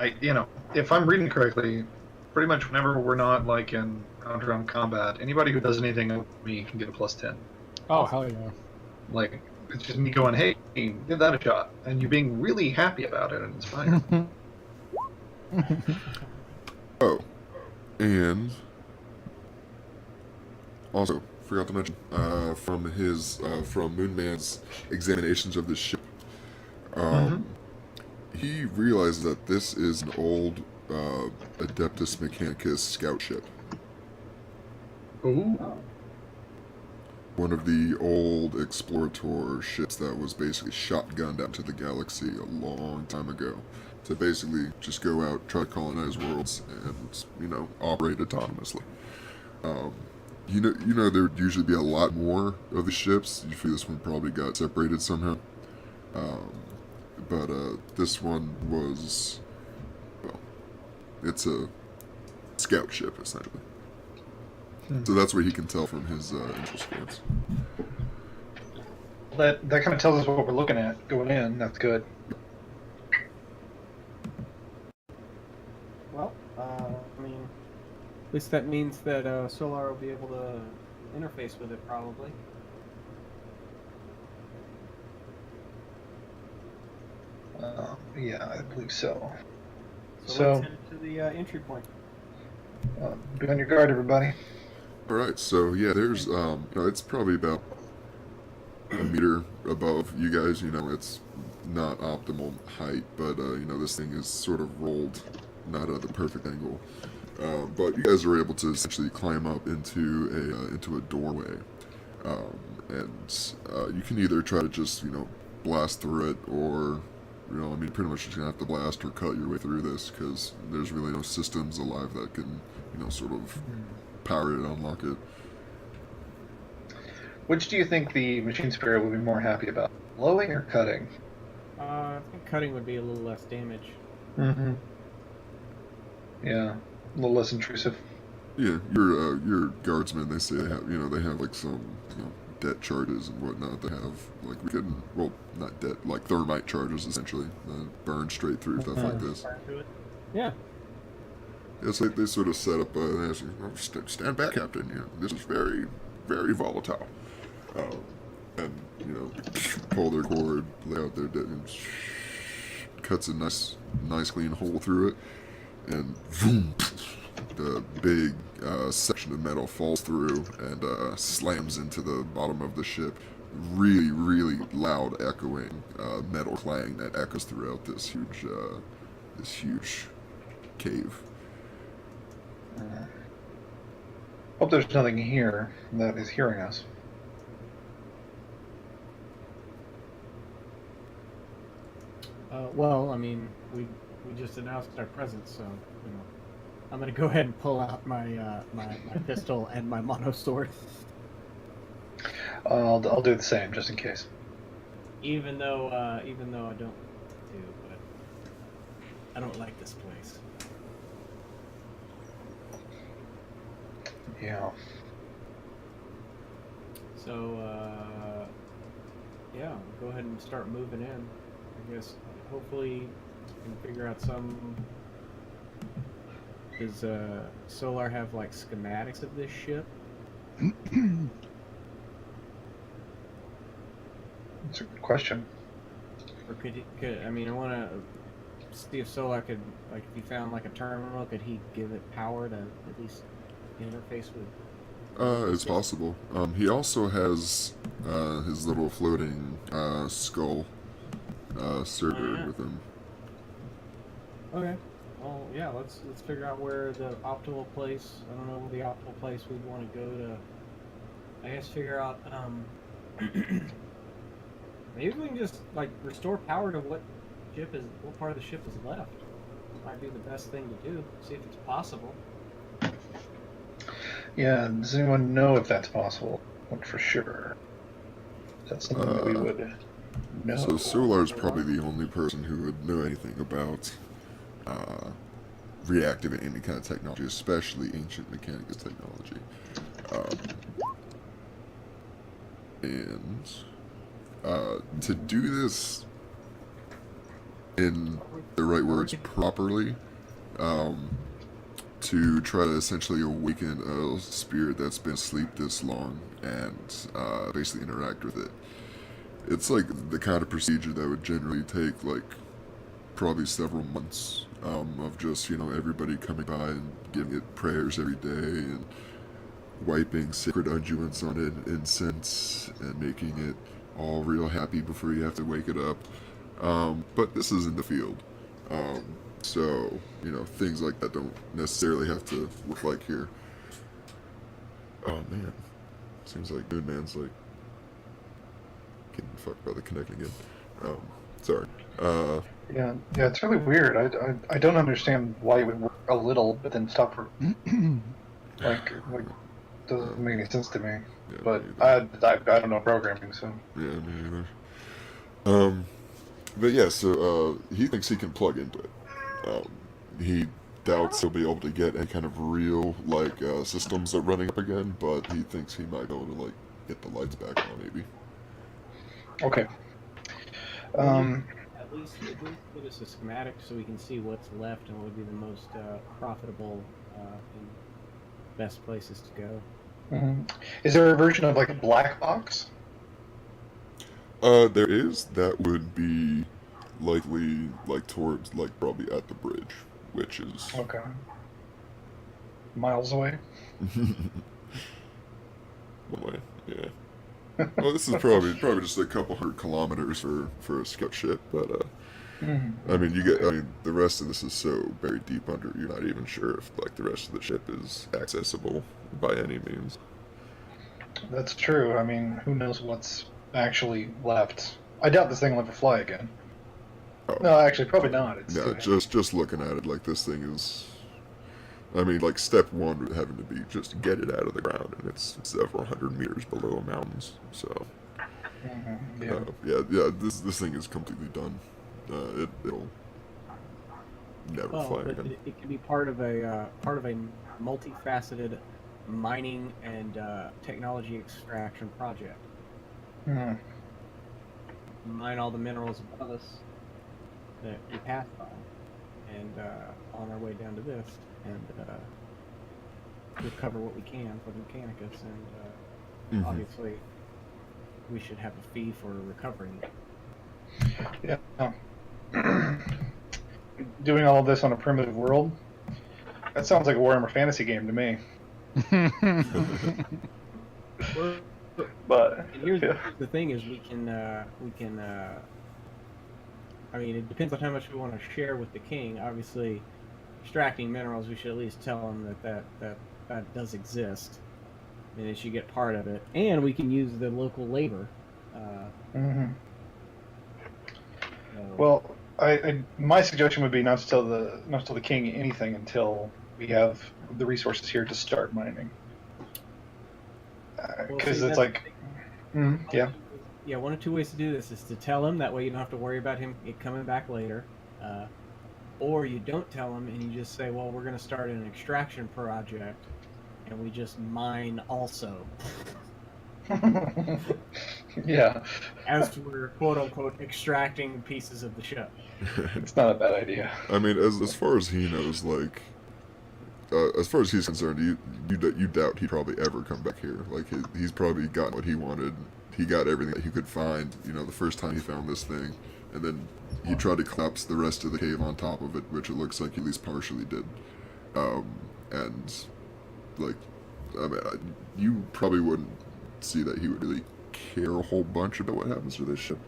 If I'm reading correctly, pretty much whenever we're not like in round combat, anybody who does anything with me can get a +10. Oh, hell yeah. Like, it's just me going, hey, give that a shot. And you being really happy about it, and it's fine. Oh, and also forgot to mention from Moonman's examinations of the ship, he realized that this is an old Adeptus Mechanicus scout ship. Ooh. One of the old explorator ships that was basically shotgunned out to the galaxy a long time ago to basically just go out, try to colonize worlds, and, you know, operate autonomously. You know, there would usually be a lot more of the ships. You feel this one probably got separated somehow. But this one was, well, it's a scout ship, essentially. So that's what he can tell from his intro scans. That kind of tells us what we're looking at going in. That's good. Well, I mean, at least that means that Solar will be able to interface with it, probably. Yeah, I believe so. So let's head to the entry point. Be on your guard, everybody. All right, so yeah, there's you know, it's probably about a meter above you guys. You know, it's not optimal height, but you know, this thing is sort of rolled, not at the perfect angle. But you guys are able to essentially climb up into a doorway, and you can either try to just, you know, blast through it, or, you know, I mean, pretty much just gonna have to blast or cut your way through this, because there's really no systems alive that can, you know, sort of power it and unlock it. Which do you think the machine spirit would be more happy about, blowing or cutting? I think cutting would be a little less damage. Mm-hmm. Yeah, a little less intrusive. Yeah, your guardsmen, they say they have, you know, they have like some, you know, debt charges and whatnot. They have, like, we can, well, not debt, like thermite charges, essentially. Burn straight through stuff like this. Yeah. Yeah, so they sort of set up, they ask you, "Oh, stand back, Captain, this is very, very volatile." And, pull their cord, lay out their debt, and cuts a nice clean hole through it, and boom, the big section of metal falls through and slams into the bottom of the ship. Really, really loud echoing metal clang that echoes throughout this huge cave. Hope there's nothing here that is hearing us. Well, I mean, we just announced our presence, so I'm gonna go ahead and pull out my my pistol and my mono sword. I'll do the same just in case. Even though I don't do, but I don't like this place. Yeah. So yeah, we'll go ahead and start moving in. I guess hopefully we can figure out some. Does Solar have like schematics of this ship? That's a good question. Or could I mean, I want to see if Solar could, like, if he found like a terminal, could he give it power to at least interface with? It's possible. He also has his little floating skull server with him. Okay. Well, yeah. Let's figure out where the optimal place. I don't know the optimal place we'd want to go to. I guess figure out. Maybe we can just like restore power to what part of the ship is left. Might be the best thing to do. See if it's possible. Yeah, does anyone know if that's possible? Not for sure. That's something that we would know. So Solar's probably the only person who would know anything about reactivating any kind of technology, especially ancient mechanics technology. And to do this in the right words properly, to try to essentially awaken a spirit that's been asleep this long and basically interact with it. It's like the kind of procedure that would generally take like probably several months of just, everybody coming by and giving it prayers every day and wiping sacred unguents on it, incense, and making it all real happy before you have to wake it up. But this is in the field. So, things like that don't necessarily have to look like here. Oh, man. Seems like Moon Man's, like, getting fucked by the connect again. Sorry. Yeah, it's really weird. I don't understand why it would work a little, but then stop for... like, doesn't make any sense to me. Yeah, But me I don't know programming, so... Yeah, me either. But yeah, so, he thinks he can plug into it. He doubts he'll be able to get any kind of real, like, systems are running up again, but he thinks he might be able to, like, get the lights back on, maybe. Okay. At least give us a schematic so we can see what's left and what would be the most profitable and best places to go. Is there a version of like a black box? There is. That would be likely, like, towards, like, probably at the bridge, which is... Okay. Miles away? One way, yeah. Well, this is probably just a couple hundred kilometers for a scout ship, but I mean, the rest of this is so buried deep under, you're not even sure if like the rest of the ship is accessible by any means. That's true. I mean, who knows what's actually left? I doubt this thing will ever fly again. Oh. No, actually, probably not. It's Yeah, just looking at it, like, this thing is... I mean, like, step one would having to be just get it out of the ground, and it's several hundred meters below mountains, so... Yeah, this thing is completely done. It'll never fly but again. it could be part of a multifaceted mining and technology extraction project. Hmm. Mine all the minerals above us that we passed by, and on our way down to this, and recover what we can for the Mechanicus, and obviously we should have a fee for recovering it. Yeah. Doing all of this on a primitive world? That sounds like a Warhammer Fantasy game to me. Well, But and here's yeah. the thing: is we can. I mean, it depends on how much we want to share with the king. Obviously, extracting minerals, we should at least tell him that does exist, and they should get part of it. And we can use the local labor. Mhm. So- Well, my suggestion would be not to tell the king anything until we have the resources here to start mining. Well, Because see, it's that's like, yeah. Yeah, one of two ways to do this is to tell him, that way you don't have to worry about him coming back later. Or you don't tell him and you just say, well, we're going to start an extraction project and we just mine also. Yeah, As we're quote unquote extracting pieces of the ship. it's not a bad idea. I mean, as far as he knows, like, as far as he's concerned, you doubt he'd probably ever come back here. Like, he's probably gotten what he wanted. He got everything that he could find, you know, the first time he found this thing. And then he tried to collapse the rest of the cave on top of it, which it looks like he at least partially did. And, like, I mean, you probably wouldn't see that he would really care a whole bunch about what happens to this ship.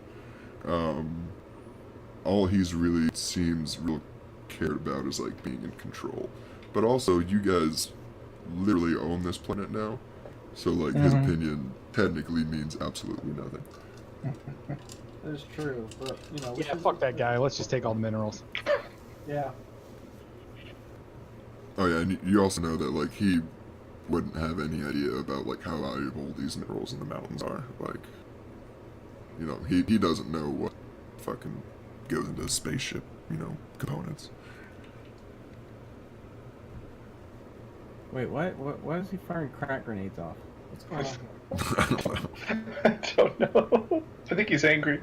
All he's really seems real cared about is, like, being in control. But also, you guys literally own this planet now, so, like, his opinion technically means absolutely nothing. That's true, but, you know... Yeah, fuck that guy. Let's just take all the minerals. Yeah. Oh yeah, and you also know that, like, he wouldn't have any idea about, like, how valuable these minerals in the mountains are. Like, you know, he doesn't know what fucking goes into spaceship, you know, components. Wait, what? Why is he firing crack grenades off? What's going on? I don't know. I don't know. I think he's angry.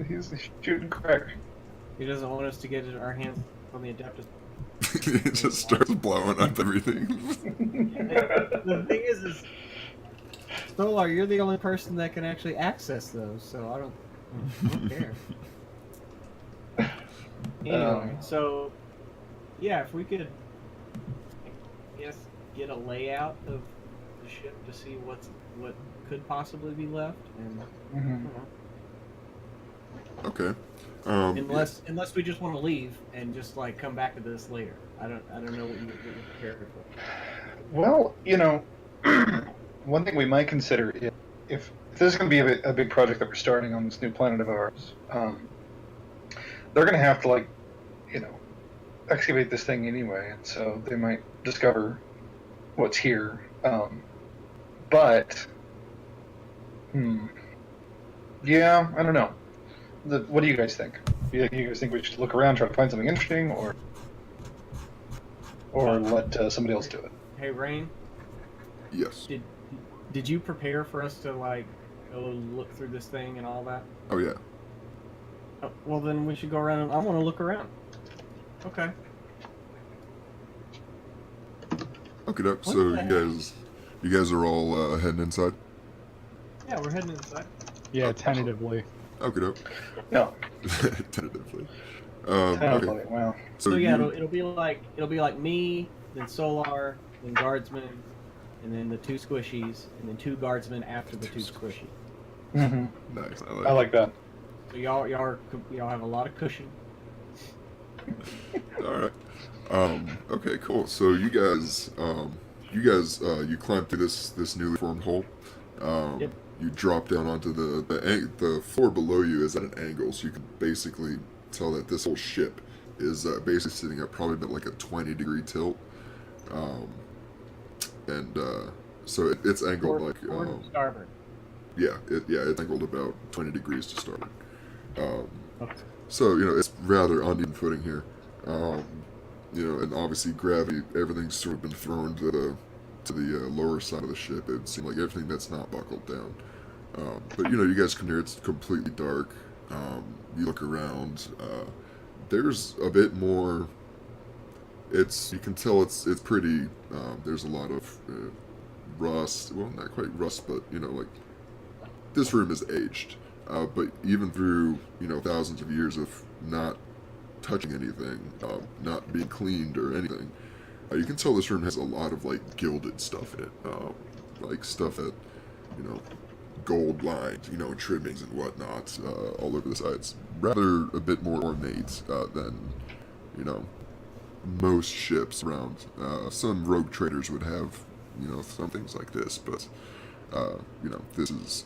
he's shooting crack. He doesn't want us to get our hands on the Adeptus. It just starts blowing up everything. The thing is Solar, you're the only person that can actually access those, so I don't care. Anyway, so yeah, if we could, I guess, get a layout of the ship to see what could possibly be left, and I don't know. Okay. Unless we just want to leave and just like come back to this later. I don't know what you're prepared for. Well, you know, one thing we might consider is if this is going to be a big project that we're starting on this new planet of ours, they're going to have to, like, you know, excavate this thing anyway, and so they might discover what's here. But, yeah, I don't know. What do you guys think? You guys think we should look around, try to find something interesting, or let somebody else do it? Hey, Rain, Yes. did you prepare for us to like go look through this thing and all that? Oh yeah. Oh, well, then we should go around. I want to look around. Okay. Okay, doke. So you guys are all heading inside. Yeah, we're heading inside. Yeah, tentatively. Okay, doke. No. Tentatively. Okay. Okay. Wow. So yeah, you- it'll be like me, then Solar, then Guardsman, and then the two squishies, and then two Guardsmen after the two squishies. Hmm. Nice. I like that. So y'all have a lot of cushion. All right. Okay, cool. So you guys climb through this newly formed hole. Yep. You drop down onto the floor below you is at an angle, so you can basically tell that this whole ship is basically sitting at probably about like a 20-degree tilt. So it's angled like Forward and starboard. it's angled about 20 degrees to starboard. Okay. So, you know, it's rather uneven footing here. You know, and obviously gravity, everything's sort of been thrown to to the lower side of the ship, it would seem like everything that's not buckled down. But you guys can hear it's completely dark. You look around. There's a bit more. You can tell it's pretty. There's a lot of rust. Well, not quite rust, but like this room is aged. But even through thousands of years of not touching anything, not being cleaned or anything, you can tell this room has a lot of like gilded stuff in it, like stuff that gold lined, trimmings and whatnot, all over the sides. Rather a bit more ornate than most ships around. Some rogue traders would have some things like this, but this is,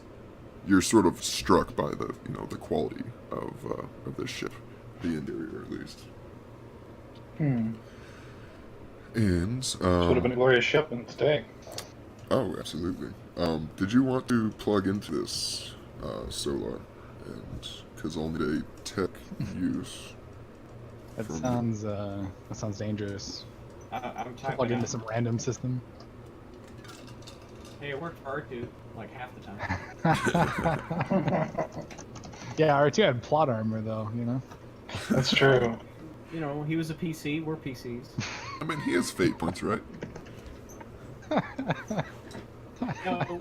you're sort of struck by the the quality of this ship, the interior at least. And would have been a glorious ship in its day. Oh, absolutely. Did you want to plug into this solar? And because I'll need a tech use. That sounds dangerous. I'm typing Plug into out. some random system. Hey, it worked for R2 like half the time. Yeah, R2 had plot armor though, That's true. He was a PC. We're PCs. I mean, he has fate points, right? No.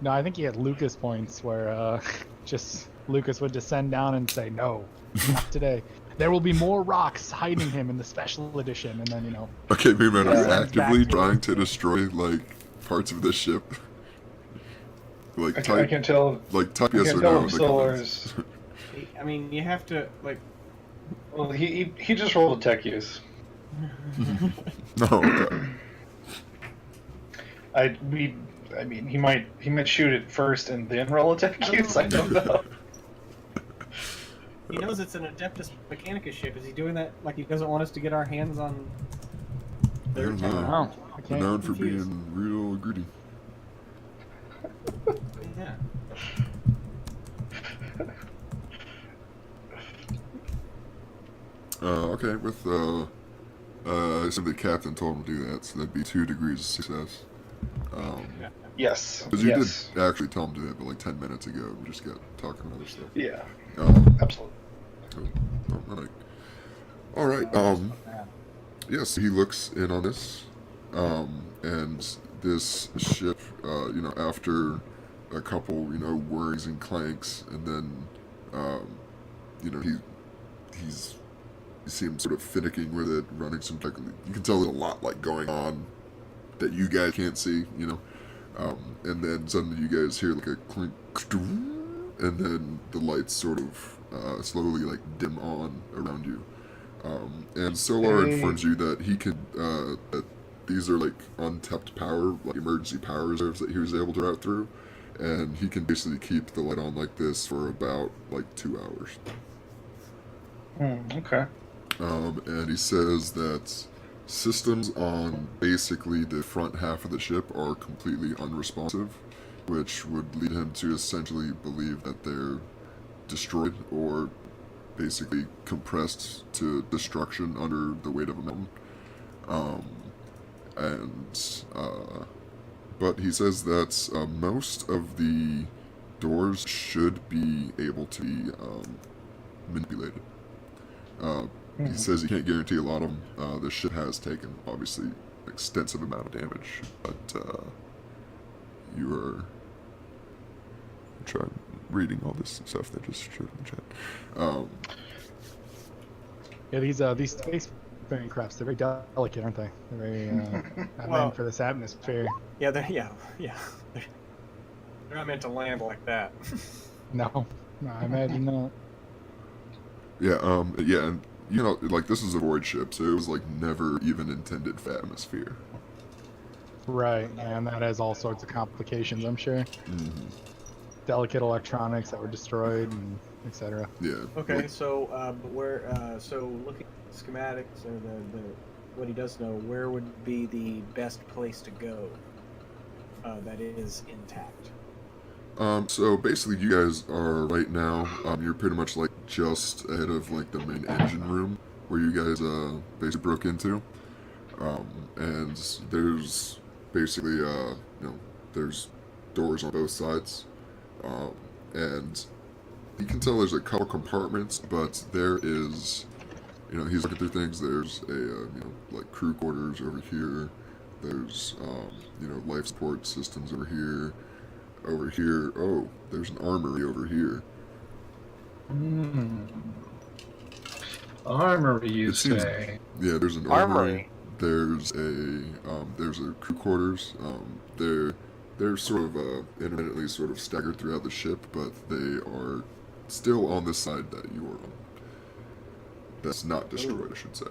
No, I think he had Lucas points where just Lucas would descend down and say, "No, not today. There will be more rocks hiding him in the special edition," and then Okay, me man, are you Yeah. actively trying to destroy like parts of this ship? Like I type, can tell. type I yes can or tell no him in the Solar's. comments. I mean, you have to like. Well, he just rolled a tech use. No, okay. I mean, he might shoot it first and then roll a tech use. I don't know. He knows it's an Adeptus Mechanicus ship. Is he doing that like he doesn't want us to get our hands on? I don't know. Oh, They're okay. known for confused. being real greedy. Yeah. Okay, with I said the captain told him to do that, so that'd be 2 degrees of success. Yes. Because you Yes. did actually tell him to do that, but like 10 minutes ago, we just got talking about other stuff. Yeah. Um, Absolutely. all right. Yes, he looks in on this, and this ship, after a couple, worries and clanks, and then, he seems sort of finicking with it, running some tech. You can tell there's a lot like going on that you guys can't see, and then suddenly you guys hear like a clink, and then the lights sort of slowly like dim on around you. And Solar informs you that he could, that these are like untapped power, like emergency power reserves that he was able to route through, and he can basically keep the light on like this for about like 2 hours. Okay. And he says that systems on basically the front half of the ship are completely unresponsive, which would lead him to essentially believe that they're destroyed or basically compressed to destruction under the weight of a mountain. But he says that most of the doors should be able to be manipulated. He says he can't guarantee a lot of them. The ship has taken, obviously, an extensive amount of damage, but you are... trying reading all this stuff that just showed in the chat. Yeah, these space faring crafts, they're very delicate, aren't they? They're very not Well- meant for this atmosphere. Yeah, they're not meant to land like that. No, I imagine not. Yeah, and like this is a void ship, so it was like never even intended for atmosphere. Right, and that has all sorts of complications, I'm sure. Mm-hmm. Delicate electronics that were destroyed, and etc. Yeah. Okay, like- so so looking at the schematics or the what he does know, where would be the best place to go that is intact? So basically you guys are right now, you're pretty much like just ahead of like the main engine room where you guys basically broke into. And there's basically, there's doors on both sides. And you can tell there's a couple compartments, but there is, he's looking through things. There's a, like crew quarters over here. There's, life support systems over here. Over here, oh, there's an armory over here. Armory, you say? Yeah, there's an armory. There's a crew quarters. They're sort of intermittently sort of staggered throughout the ship, but they are still on the side that you are on. That's not destroyed, I should say.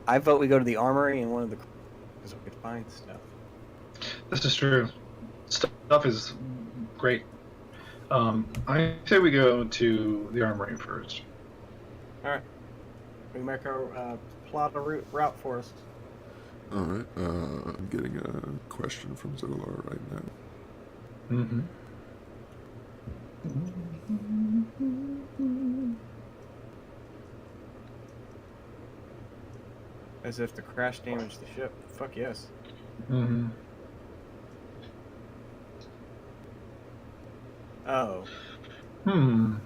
I vote we go to the armory and one of the because we could find stuff. This is true. Stuff is great. I say we go to the armory first. All right. We make our plot a route for us. All right. I'm getting a question from Zolar right now. Mm-hmm. As if the crash damaged the ship. Fuck yes. Mm-hmm. Oh. I'm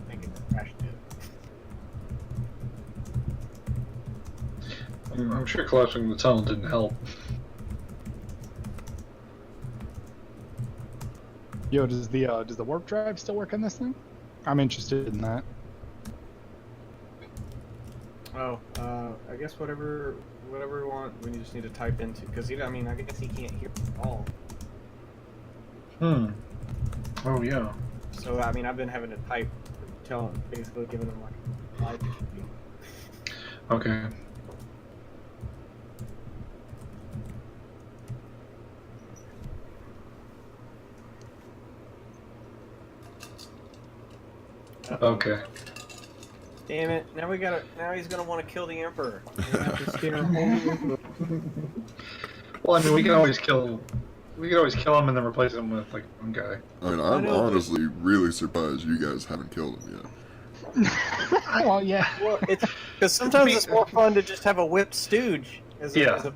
thinking the crash did. I'm sure collapsing the tunnel didn't help. Yo, does the warp drive still work on this thing? I'm interested in that. Oh, I guess whatever we want, we just need to type into because I guess he can't hear at all. Oh yeah. So I've been having to type, tell him, basically giving him like a live view. Okay. Okay. Damn it! Now he's gonna want to kill the emperor. Well, I mean, we can always kill him and then replace him with like one guy. I mean, I'm honestly really surprised you guys haven't killed him yet. Well, yeah. Well, it's because sometimes it's more fun to just have a whipped stooge. So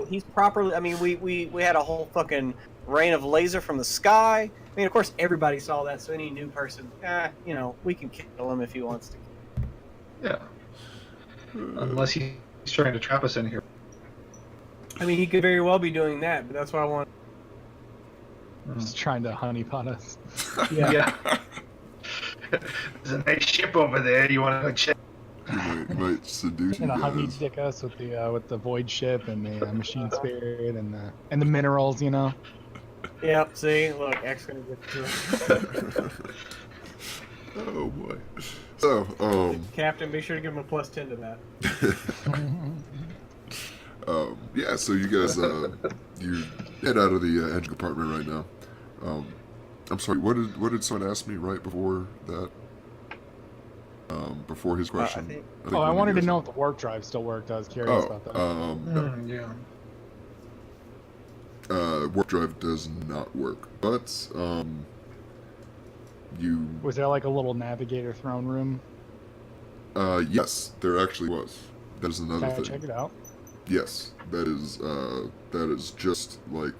he's properly. We had a whole fucking rain of laser from the sky. I mean, of course, everybody saw that, so any new person, we can kill him if he wants to. Yeah. Unless he's trying to trap us in here. I mean, he could very well be doing that, but that's why I want. Just trying to honeypot us. Yeah. There's a nice ship over there. You want to go check? You might seduce you And a honey guys. dick us with the void ship and the machine spirit and the minerals, Yep. See, look, X gonna get to it. Oh boy. So, Captain, be sure to give him a +10 to that. yeah. So you guys, you head out of the engine compartment right now. I'm sorry. What did someone ask me right before that? Before his question. I wanted to know if the warp drive still worked. I was curious about that. No. Yeah. Warp drive does not work, but you. Was there like a little navigator throne room? Yes, there actually was. That is another Can I thing. check it out? Yes, that is just like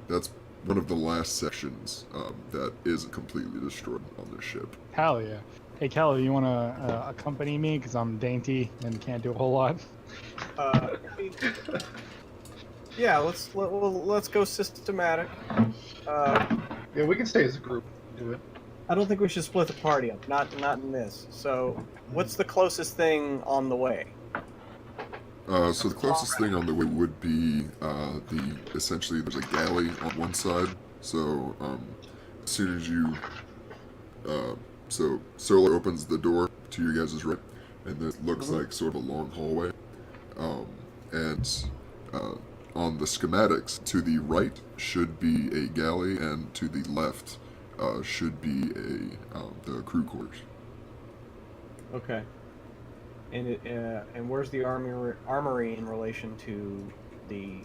that's one of the last sections that isn't completely destroyed on this ship. Hell yeah. Hey, Kelly, you want to accompany me? Because I'm dainty and can't do a whole lot. Yeah, let's go systematic. Yeah, we can stay as a group. Do it. I don't think we should split the party up. Not in this. So, what's the closest thing on the way? So the closest thing on the way would be essentially there's a galley on one side. So as soon as you so Solar opens the door to your guys' right, and it looks like sort of a long hallway. And on the schematics, to the right should be a galley, and to the left should be the crew quarters. Okay. And where's the armory in relation to the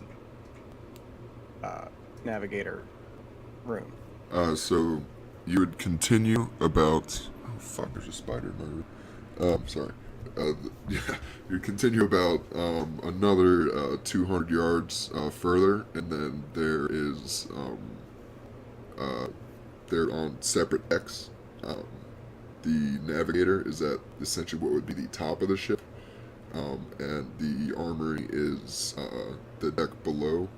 navigator room? So you would continue about. Oh fuck! There's a spider in my room. Sorry. Yeah, you continue about another 200 yards further, and then there is they're on separate decks. The navigator is at essentially what would be the top of the ship, and the armory is the deck below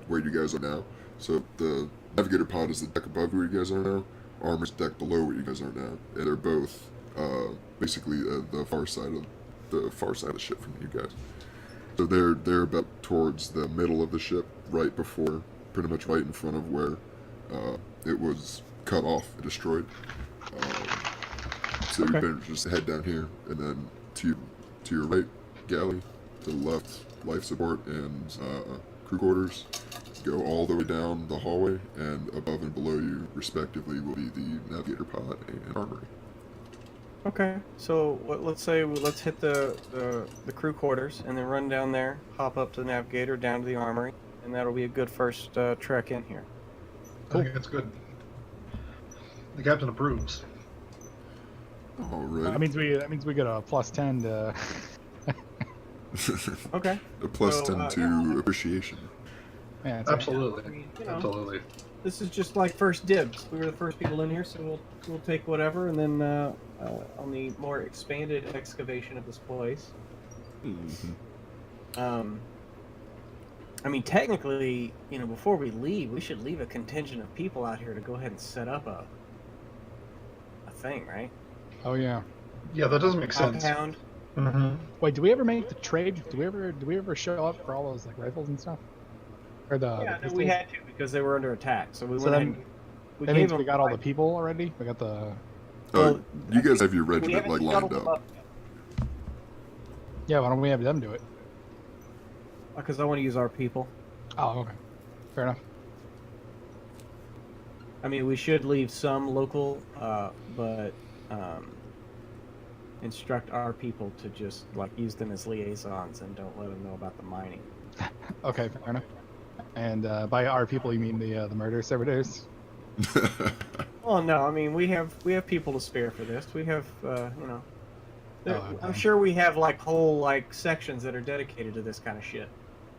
where you guys are now. So the navigator pod is the deck above where you guys are now. Armor's deck below where you guys are now, and they're both basically the far side of the ship from you guys. So they're about towards the middle of the ship, right before, pretty much right in front of where it was cut off and destroyed. So you better just head down here, and then to your right, galley. To the left, life support and crew quarters. Go all the way down the hallway, and above and below you, respectively, will be the navigator pod and armory. Okay, so let's hit the crew quarters, and then run down there, hop up to the navigator, down to the armory, and that'll be a good first trek in here. I think that's good. The captain approves. All right. That means we get a +10 to. Okay. A +10 to appreciation. Yeah, Absolutely. I mean, Absolutely. This is just like first dibs. We were the first people in here, so we'll take whatever, and then on the more expanded excavation of this place. Mm-hmm. I mean, technically, before we leave, we should leave a contingent of people out here to go ahead and set up a thing, right? Oh yeah. Yeah, that doesn't make sense. Compound. Mm-hmm. Wait, do we ever make the trade? Do we ever show up for all those like rifles and stuff? Or the Yeah, pistols? we had to because they were under attack. So we So went then- ahead and we That gave means them. we got all the people already. We got the. Well, You guys have your we regiment haven't like lined shuttled them up. Yeah, why don't we have them do it? Because I want to use our people. Oh, okay. Fair enough. I mean, we should leave some local, but instruct our people to just use them as liaisons and don't let them know about the mining. Okay, fair enough. And by our people, you mean the murder servitors? Well, no, I mean we have people to spare for this. We have okay. I'm sure we have whole sections that are dedicated to this kind of shit.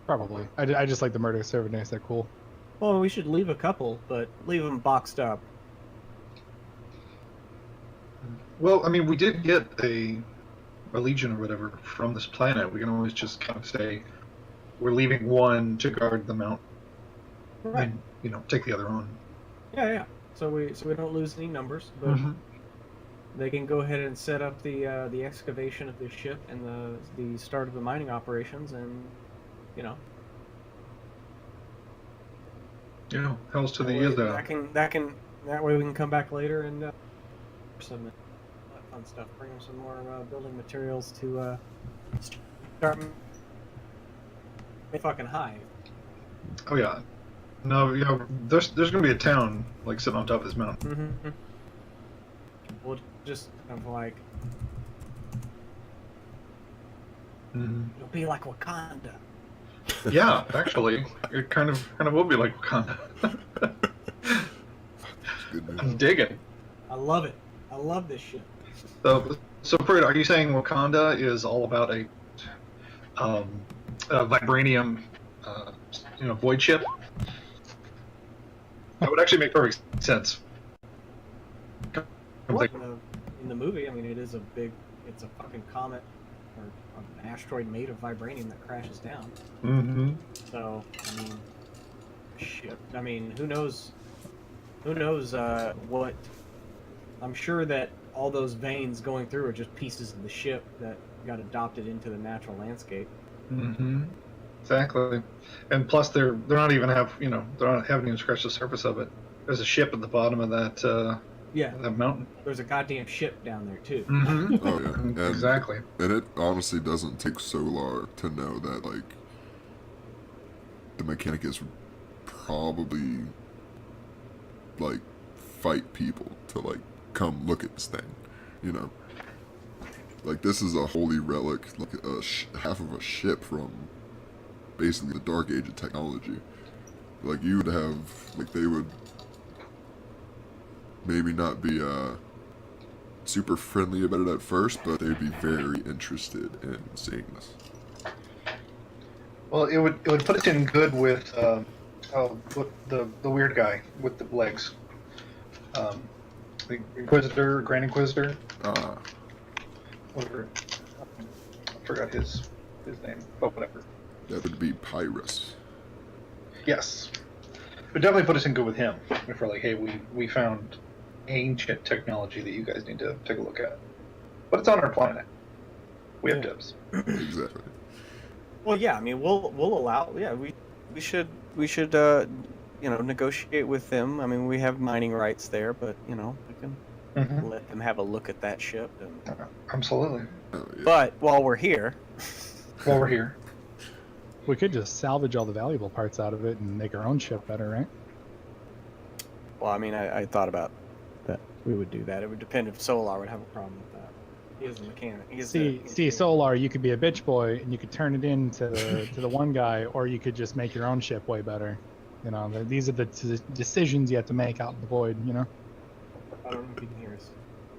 Probably. I just like the murder servitors. They're cool. Well, we should leave a couple, but leave them boxed up. Well, I mean, we did get a legion or whatever from this planet. We can always just kind of say we're leaving one to guard the mountain, Right. and take the other on. Yeah. So we don't lose any numbers, but they can go ahead and set up the excavation of the ship and the start of the mining operations, and Hell's to the that way we can come back later and some fun stuff. Bring them some more building materials to start a fucking hive. Oh yeah. No, there's gonna be a town sitting on top of this mountain. Mm-hmm. We'll just kind of it'll be like Wakanda. Yeah, actually, it kind of will be like Wakanda. I'm digging. I love it. I love this shit. So Pruitt, are you saying Wakanda is all about a vibranium, void ship? That would actually make perfect sense. Well, in the movie, I mean, it's a fucking comet or an asteroid made of vibranium that crashes down. Mm-hmm. So, I mean, shit. I mean, who knows what... I'm sure that all those veins going through are just pieces of the ship that got adopted into the natural landscape. Mm-hmm. Exactly. And plus, they're not even haven't even scratched the surface of it. There's a ship at the bottom of that that mountain. There's a goddamn ship down there too. Mm-hmm. Oh yeah, and, Exactly. And it honestly doesn't take Solar to know that the Mechanicus would probably fight people to come look at this thing, this is a holy relic, half of a ship from basically the Dark Age of technology. like you would have, like they would maybe not be super friendly about it at first, but they'd be very interested in seeing this. Well, it would put us in good with the weird guy with the legs, the Inquisitor, Grand Inquisitor, whatever. I forgot his name, but whatever. That would be Pyrus. Yes, it would definitely put us in good with him if we're like, hey, we found ancient technology that you guys need to take a look at, but it's on our planet. We have dibs. Exactly. Well, yeah, I mean, we'll allow. Yeah, we should negotiate with them. I mean, we have mining rights there, but we can let them have a look at that ship. And... Absolutely. Oh, yeah. But while we're here, We could just salvage all the valuable parts out of it and make our own ship better, right? well, I mean, I thought about that. We would do that. It would depend if Solar would have a problem with that. He is a mechanic. See, Solar, you could be a bitch boy and you could turn it into the one guy, or you could just make your own ship way better. These are the decisions you have to make out in the void. I don't know if you can hear us.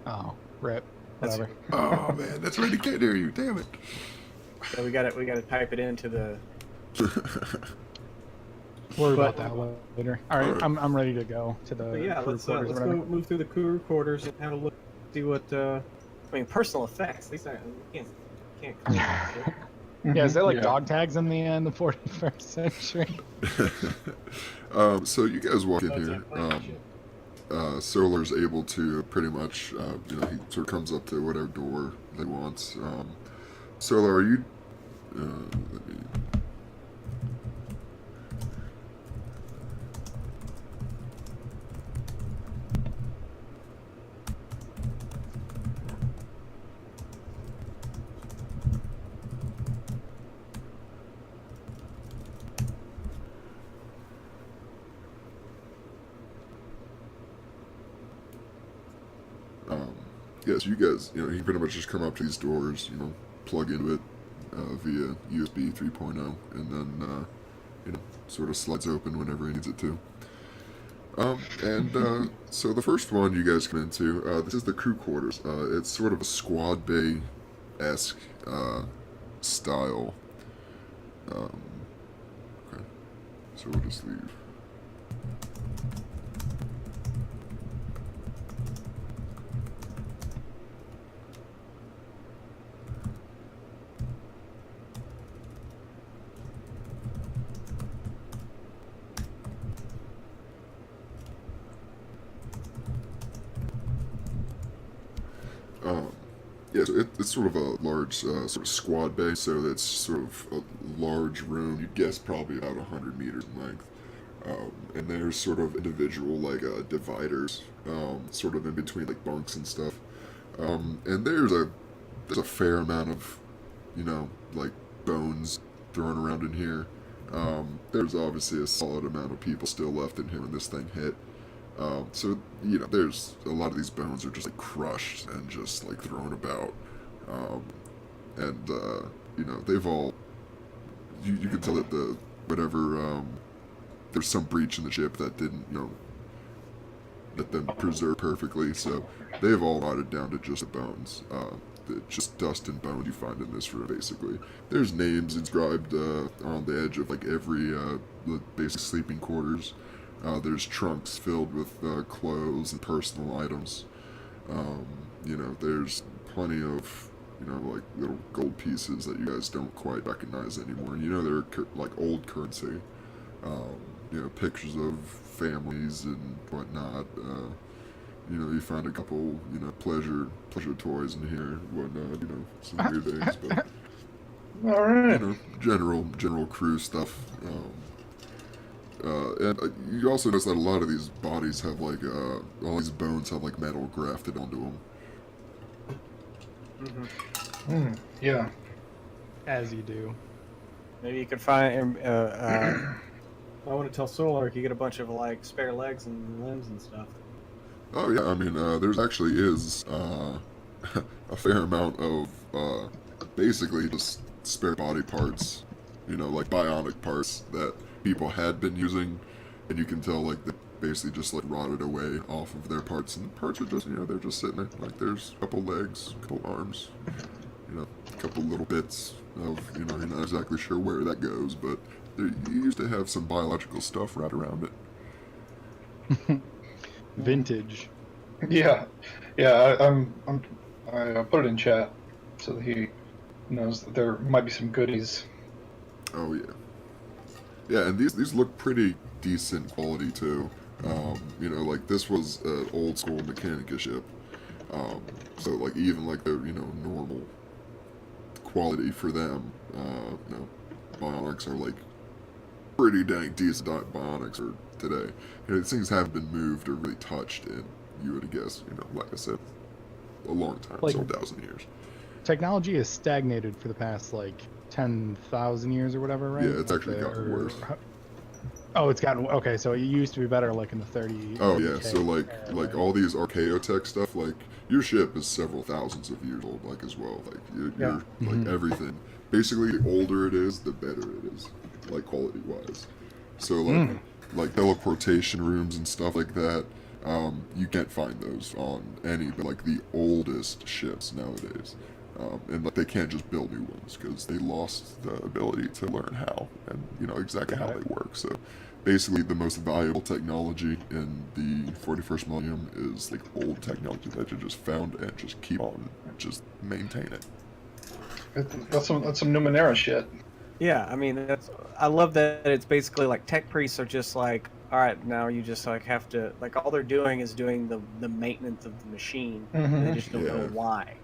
Oh, rip. Whatever. Oh man, that's right. He can't hear you. Damn it. So we got to type it into the. Worry about that later. All right, Alright. I'm ready to go to the But yeah, crew let's quarters, go whatever. move through the crew quarters and have a look, see what. I mean, personal effects. At least we can't claim that shit. Yeah, is there like Yeah. dog tags in the 41st century? So you guys walk in Oh, it's here. that planet ship. Solar's able to pretty much, he sort of comes up to whatever door they want. Solar, are you? Let me. Yeah, so you guys, he pretty much just come up to these doors, plug into it via USB 3.0, and then, sort of slides open whenever he needs it to. So the first one you guys come into, this is the crew quarters. It's sort of a squad bay-esque style. Okay, so we'll just leave. Yeah, so it's sort of a large sort of squad bay, so that's sort of a large room. You'd guess probably about 100 meters in length. And there's sort of individual dividers, sort of in between like bunks and stuff. And there's a fair amount of, like bones thrown around in here. There's obviously a solid amount of people still left in here when this thing hit. So, there's a lot of these bones are just like crushed and just like thrown about. They've all, you can tell that there's some breach in the ship that didn't, let them preserve perfectly. So they've all rotted down to just the bones. Just dust and bones you find in this room, basically. There's names inscribed on the edge of like every basic sleeping quarters. There's trunks filled with clothes and personal items. There's plenty of, like little gold pieces that you guys don't quite recognize anymore. They're like old currency. Pictures of families and whatnot. You find a couple, pleasure toys in here, whatnot. Some weird things, but All right. general crew stuff. And you also notice that a lot of these bodies have like all these bones have like metal grafted onto them. Yeah. As you do. Maybe you could find. I want to tell Solar you get a bunch of like spare legs and limbs and stuff. Oh yeah, I mean, there's actually is a fair amount of basically just spare body parts you know, like bionic parts that people had been using, and you can tell like they basically just like rotted away off of their parts, and the parts are just, you know, they're just sitting there. Like there's a couple legs, a couple arms, you know, a couple little bits of, you know, you're not exactly sure where that goes, but you used to have some biological stuff right around it. Vintage. Yeah, I put it in chat so that he knows that there might be some goodies. Oh yeah, yeah, and these look pretty decent quality too. You know, like this was an old school Mechanica ship, so like even like the, you know, normal quality for them, you know, bionics are like pretty dang decent bionics for today. You know, these things haven't been moved or really touched in, you would guess, you know, like I said, a long time, Like- so 1,000 years. Technology has stagnated for the past like 10,000 years or whatever, right? Yeah, it's actually gotten worse. Oh, it's gotten okay. So it used to be better, like in the 30. Oh yeah, 30K so like era. all these archaeotech stuff, like your ship is several thousands of years old, like as well. Like you're like everything. Basically, the older it is, the better it is, like quality wise. So like teleportation rooms and stuff like that, you can't find those on any but like the oldest ships nowadays. And like they can't just build new ones because they lost the ability to learn how and, you know, exactly how they work. So basically the most valuable technology in the 41st millennium is like old technology that you just found and just keep on, just maintain it. That's some Numenera shit. Yeah, I mean, I love that it's basically like tech priests are just like, all right, now you just like have to, like all they're doing is doing the maintenance of the machine, and they just don't know why.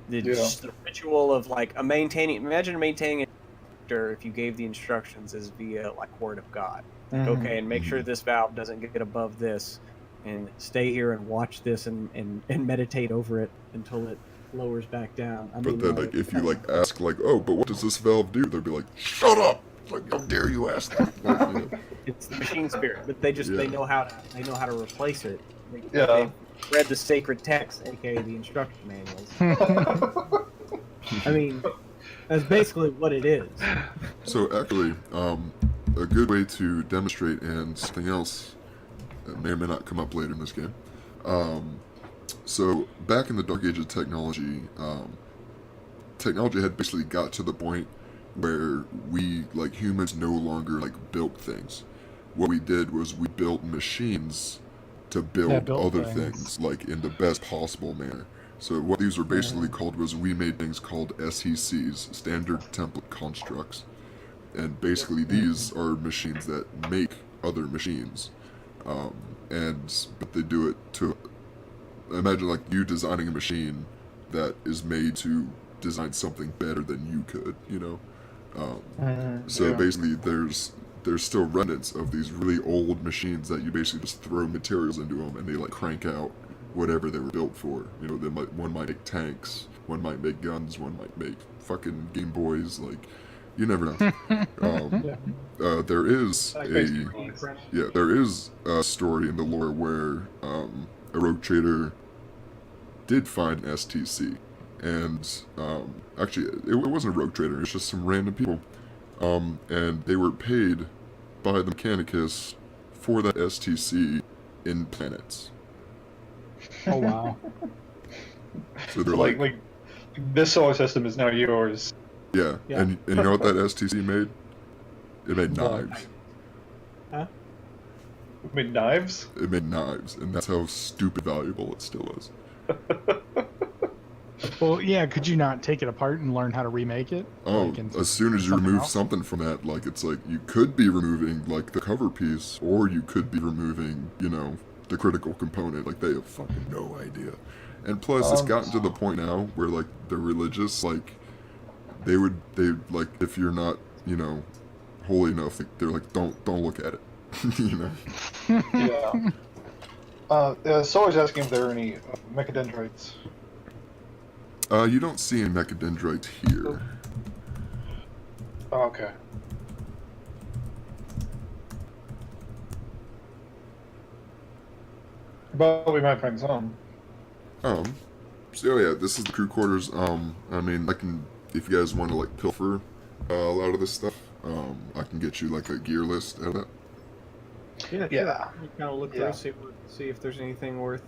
Just the ritual of like imagine maintaining a character if you gave the instructions is via like word of God. Like, okay, and make sure this valve doesn't get above this, and stay here and watch this and meditate over it until it lowers back down. I mean, But then like if you like ask like, oh, but what does this valve do? They'd be like, shut up! Like, how dare you ask that? Like, you know. it's the machine spirit, but they just they know how to replace it. Yeah. They've read the sacred text, aka the instruction manuals. I mean, that's basically what it is. So actually, a good way to demonstrate and something else that may or may not come up later in this game. So back in the Dark Age of technology, technology had basically got to the point where we, like humans, no longer like built things. What we did was we built machines to build other things like in the best possible manner. So what these were basically called was we made things called SECs, Standard Template Constructs. And basically these are machines that make other machines. But they do it to... Imagine like you designing a machine that is made to design something better than you could, you know? So basically there's still remnants of these really old machines that you basically just throw materials into them and they like crank out whatever they were built for. You know, one might make tanks, one might make guns, one might make fucking Game Boys, like, you never know. There is a story in the lore where a rogue trader did find an STC. And actually, it wasn't a rogue trader, it's just some random people. And they were paid by the Mechanicus for that STC in planets. Oh wow. So they're like this solar system is now yours. Yeah. And you know what that STC made? It made knives. Huh? It made knives? It made knives, and that's how stupid valuable it still is. Well, yeah. Could you not take it apart and learn how to remake it? Oh, Like, into as soon as you something remove else? something from that, like, it's like, you could be removing, like, the cover piece, or you could be removing, you know, the critical component. Like, they have fucking no idea. And plus, it's gotten to the point now where, like, the religious, like, they like, if you're not, you know, holy enough, like, they're like, don't look at it. You know? Yeah. Solar's asking if there are any mechadendrites. You don't see any mechadendrites here. Oh, okay. But we might find some. So yeah, this is the crew quarters. I mean, if you guys want to like pilfer a lot of this stuff, I can get you like a gear list out of that. Yeah, Yeah. You kind of look Yeah. through, see if there's anything worth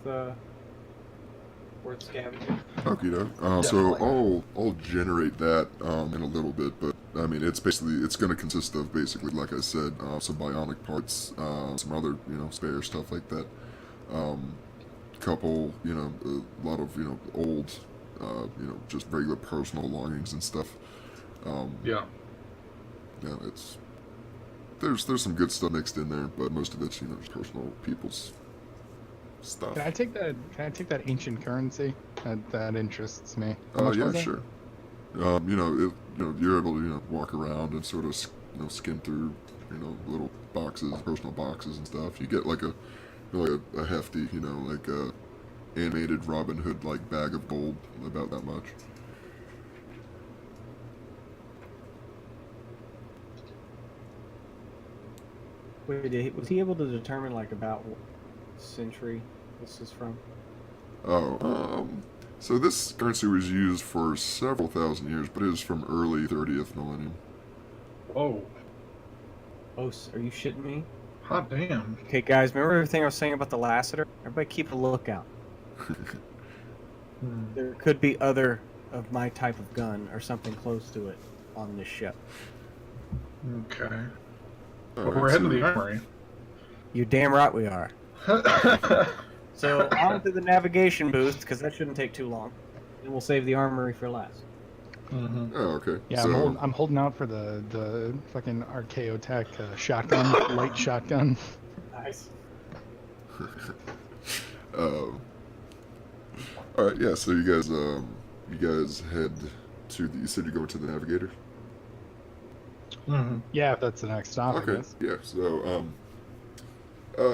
scavenging. Okie doke. Definitely. So I'll generate that in a little bit, but I mean it's going to consist of basically, like I said, some bionic parts, some other spare stuff like that, couple a lot of old just regular personal belongings and stuff. Yeah. Yeah, there's some good stuff mixed in there, but most of it's just personal people's stuff. Can I take that? Can I take that ancient currency? That interests me. How Oh much yeah, was it? sure. You're able to walk around and sort of skim through little boxes, personal boxes and stuff. You get like a hefty like a animated Robin Hood like bag of gold, about that much. Wait, was he able to determine like about what century this is from? Oh, so this currency was used for several thousand years, but it is from early 30th millennium. Whoa. Oh, are you shitting me? Hot damn. Okay, guys, remember everything I was saying about the Lassiter? Everybody keep a lookout. There could be other of my type of gun or something close to it on this ship. Okay. Alright, We're heading so- to the armory. You damn right we are. So on to the navigation booth, because that shouldn't take too long. And we'll save the armory for last. Mhm. Oh, okay. Yeah, so, I'm holding out for the fucking Archaeotech shotgun, light shotgun. Nice. Alright, yeah, so you guys head to you said you're going to the navigator? Mhm. Yeah, if that's the next stop. I Okay, guess. yeah, so,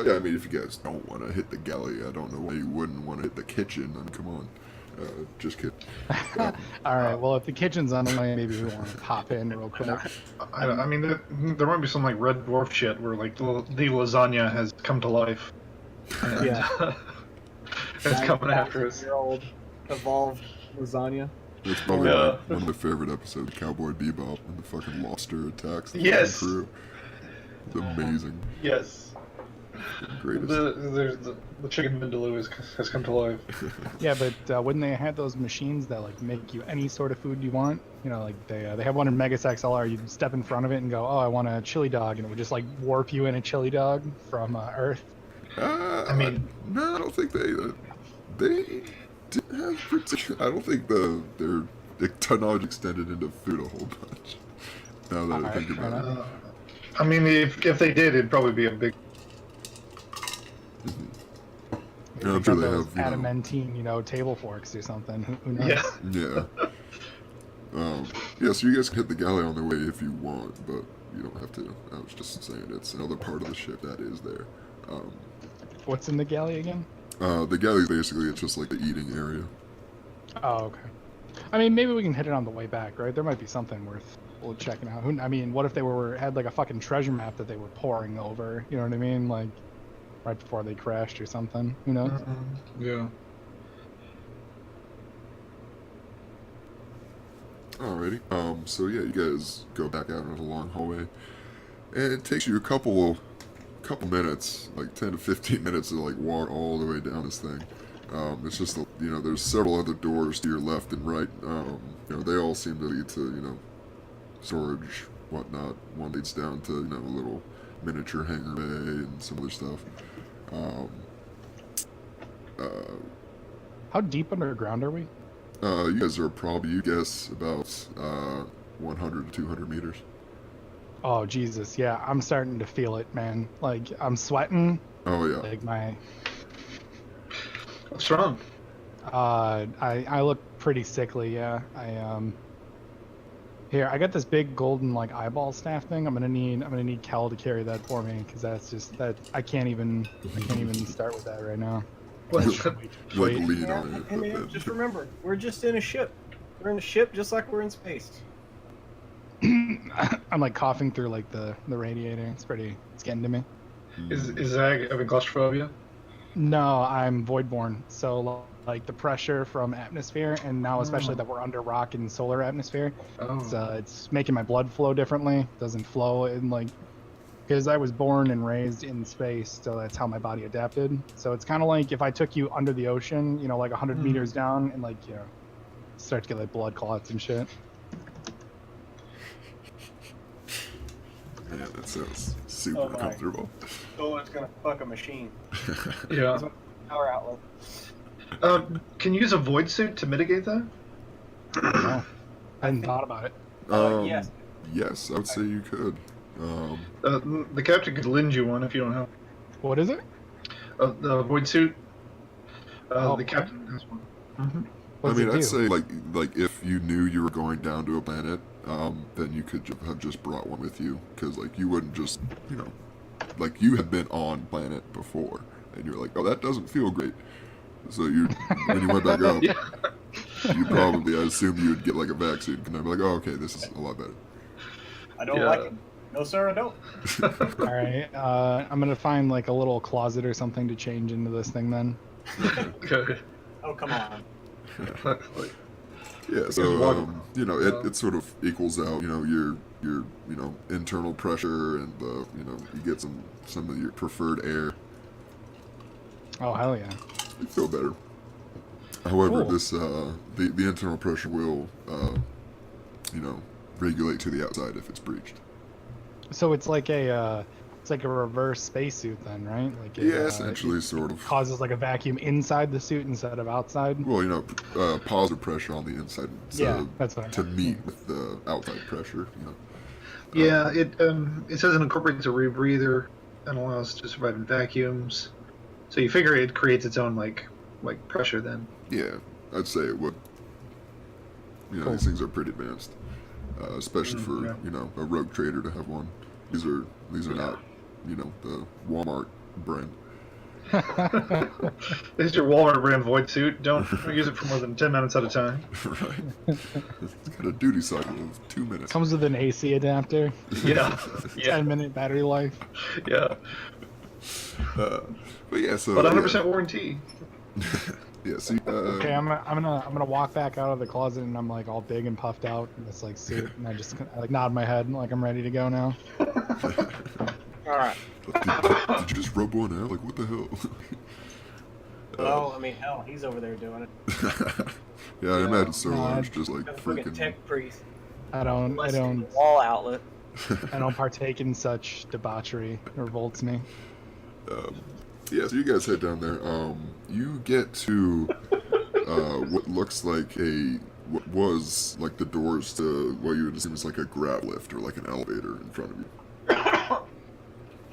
yeah, I mean, if you guys don't want to hit the galley, I don't know why you wouldn't want to hit the kitchen. I mean, come on. Just kidding. All right. Well, if the kitchen's on the way, maybe we want to pop in real quick. I mean, there might be some like red dwarf shit where like the lasagna has come to life. And, Yeah. it's coming after us. Year-old evolved lasagna. It's probably Yeah. one of my favorite episodes, Cowboy Bebop, when the fucking lobster attacks the Yes. crew. It's amazing. Yes. Greatest. The chicken vindaloo has come to life. Yeah, but wouldn't they have those machines that like make you any sort of food you want? You know, like they have one in Megas XLR. You step in front of it and go, "Oh, I want a chili dog," and it would just like warp you in a chili dog from Earth. I mean- no, I don't think they didn't have particular. I don't think their technology extended into food a whole bunch. Now that I Alright, think fair about it. enough. I mean, if they did, it'd probably be a big. Maybe I'm they sure got they those have, adamantine, table forks or something. Who knows? Yeah. Yeah. Yeah, so you guys can hit the galley on the way if you want, but you don't have to. I was just saying it's another part of the ship that is there. What's in the galley again? The galley basically it's just like the eating area. Oh, okay. I mean, maybe we can hit it on the way back, right? There might be something worth checking out. I mean, what if they had like a fucking treasure map that they were pouring over? You know what I mean? Like right before they crashed or something. Who knows? Yeah. Alrighty. So yeah, you guys go back out into the long hallway, and it takes you a couple minutes, like 10 to 15 minutes to like walk all the way down this thing. It's just there's several other doors to your left and right. They all seem to lead to storage, whatnot. One leads down to a little miniature hangar bay and some other stuff. How deep underground are we? You guys are probably, you guess, about 100 to 200 meters. Oh Jesus, yeah, I'm starting to feel it, man. Like I'm sweating. Oh yeah. Like my What's wrong? I look pretty sickly, yeah. Here, I got this big golden like eyeball staff thing. I'm gonna need Cal to carry that for me, because that's just that I can't even start with that right now. What? Like Wait. lean on it. Hey man, just remember, we're just in a ship. We're in a ship just like we're in space. I'm like coughing through like the radiator. It's getting to me. Is Zag having claustrophobia? No, I'm voidborn. So like the pressure from atmosphere, and now especially that we're under rock and solar atmosphere, it's making my blood flow differently. Doesn't flow in like because I was born and raised in space, so that's how my body adapted. So it's kind of like if I took you under the ocean, you know, like 100 meters down, and like you know, start to get like blood clots and shit. Yeah, that sounds super Oh my. comfortable. Solar's gonna fuck a machine. Yeah. Power outlet. Can you use a void suit to mitigate that? No, I hadn't thought about it. Yes. Yes, I would say you could. The captain could lend you one if you don't have What is it? the void suit. Oh. The captain has one. Mm-hmm. What I does mean, it I'd do? say like if you knew you were going down to a planet, then you could have just brought one with you, because like you wouldn't just, you know, like you had been on planet before, and you're like, oh, that doesn't feel great. So you, when you went back up, you probably, I assume you would get like a vaccine, and I'd be like, oh, okay, this is a lot better. I don't like it. No, sir, I don't. All right, I'm gonna find like a little closet or something to change into this thing then. Okay. Oh, come on. Yeah, so you know, it sort of equals out, you know, your you know, internal pressure, and you know, you get some of your preferred air. Oh hell yeah! You feel better. However, Cool. this the internal pressure will you know, regulate to the outside if it's breached. So it's like a reverse spacesuit then, right? Like it, Yeah, essentially, sort of. causes like a vacuum inside the suit instead of outside. Well, you know, positive pressure on the inside, so Yeah, that's what I to meant. meet with the outside pressure. You know. Yeah, it says it incorporates a rebreather and allows to survive in vacuums. So you figure it creates its own like pressure then. Yeah, I'd say it would. You know, Cool. these things are pretty advanced, especially for yeah. you know, a rogue trader to have one. These are not, you know, the Walmart brand. This is your Walmart brand void suit. Don't use it for more than 10 minutes at a time. Right. It's got a duty cycle of 2 minutes. Comes with an AC adapter, Yeah. 10-minute battery life. Yeah. But yeah, so But 100% warranty. Yeah, see, Okay, I'm gonna walk back out of the closet and I'm like all big and puffed out in this like suit, and I just like nod my head like I'm ready to go now. All right. did you just rub one out? Like, what the hell? Well, I mean, hell, he's over there doing it. Yeah, I imagine Solar's I'd- just like Got a fucking freaking. tech priest. I don't Wall outlet. partake in such debauchery. It revolts me. Yeah, so you guys head down there. You get to what looks like what was like the doors to what you would assume is like a grab lift or like an elevator in front of you.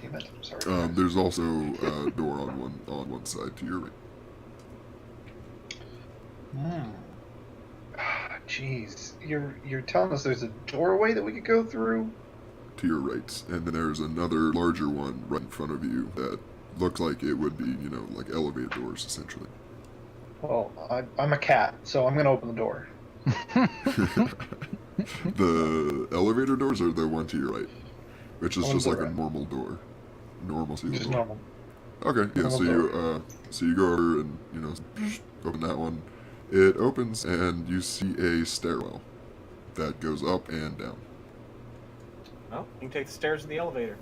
Damn it. Sorry. There's also a door on one side to your right. Jeez, you're telling us there's a doorway that we could go through? To your right, and then there's another larger one right in front of you that looks like it would be, you know, like elevator doors essentially. Well, I'm a cat, so I'm gonna open the door. The elevator doors are the one to your right, which is On just the like a right. normal door, normal sealed Just door. normal. Okay, yeah. Normal So you go over and, you know, open that one. It opens and you see a stairwell that goes up and down. Well, you can take the stairs or the elevator.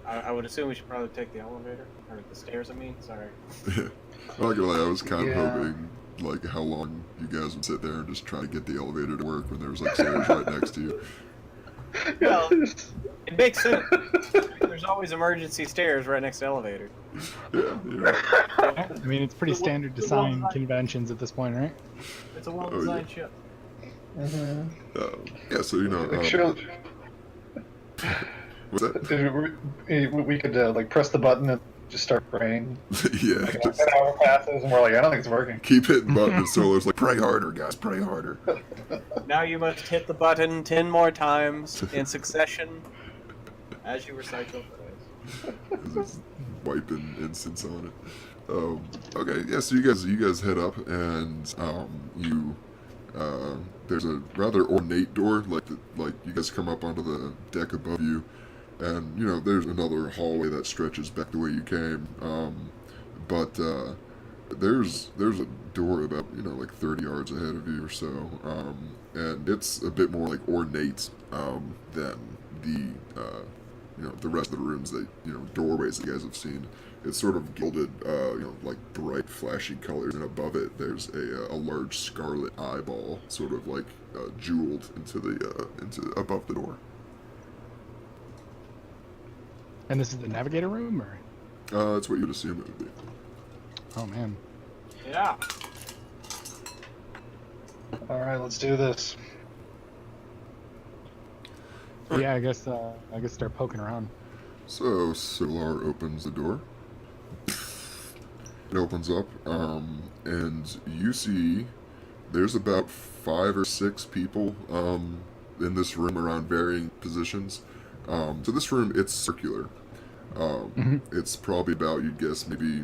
I would assume we should probably take the elevator. Or the stairs, I mean. Sorry. I'm not gonna lie, I was kind of Yeah. hoping like how long you guys would sit there and just try to get the elevator to work when there was like stairs right next to you. Well, it makes sense. There's always emergency stairs right next to elevator. Yeah. I mean, it's pretty standard design conventions at this point, right? It's a well-designed ship. Yeah. So you know. Surely, What's that? we could like press the button and just start praying. Yeah. Like, Just an hour passes and we're like, I don't think it's working. keep hitting buttons. Solar's like, pray harder, guys, pray harder. Now you must hit the button 10 more times in succession as you recite your prayers. Just wiping incense on it. Okay, yeah. So you guys head up and there's a rather ornate door, like you guys come up onto the deck above you, And, you know, there's another hallway that stretches back the way you came. But there's a door about, you know, like 30 yards ahead of you or so. And it's a bit more like ornate than the, you know, the rest of the rooms that, you know, doorways that you guys have seen. It's sort of gilded, you know, like bright, flashy colors, and above it there's a large scarlet eyeball, sort of like jeweled into above the door. And this is the navigator room, or? That's what you'd assume it would be. Oh man. Yeah. All right, let's do this. Yeah, I guess start poking around. So Solar opens the door. It opens up, and you see there's about 5 or 6 people in this room around varying positions. So this room, it's circular. It's probably about, you'd guess, maybe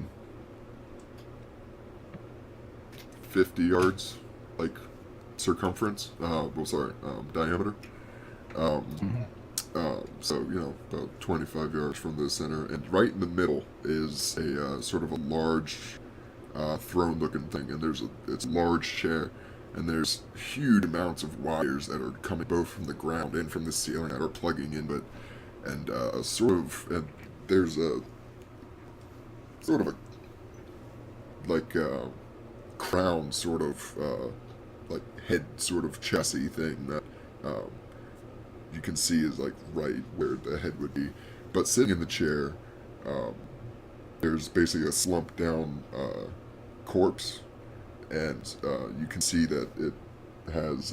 50 yards, like, circumference. Diameter. So, you know, about 25 yards from the center. And right in the middle is a sort of a large throne-looking thing. And it's a large chair. And there's huge amounts of wires that are coming both from the ground and from the ceiling that are plugging into it. And there's a sort of a, like, crown sort of, like, head sort of chessy thing that you can see is, like, right where the head would be. But sitting in the chair, there's basically a slumped down corpse, and you can see that it has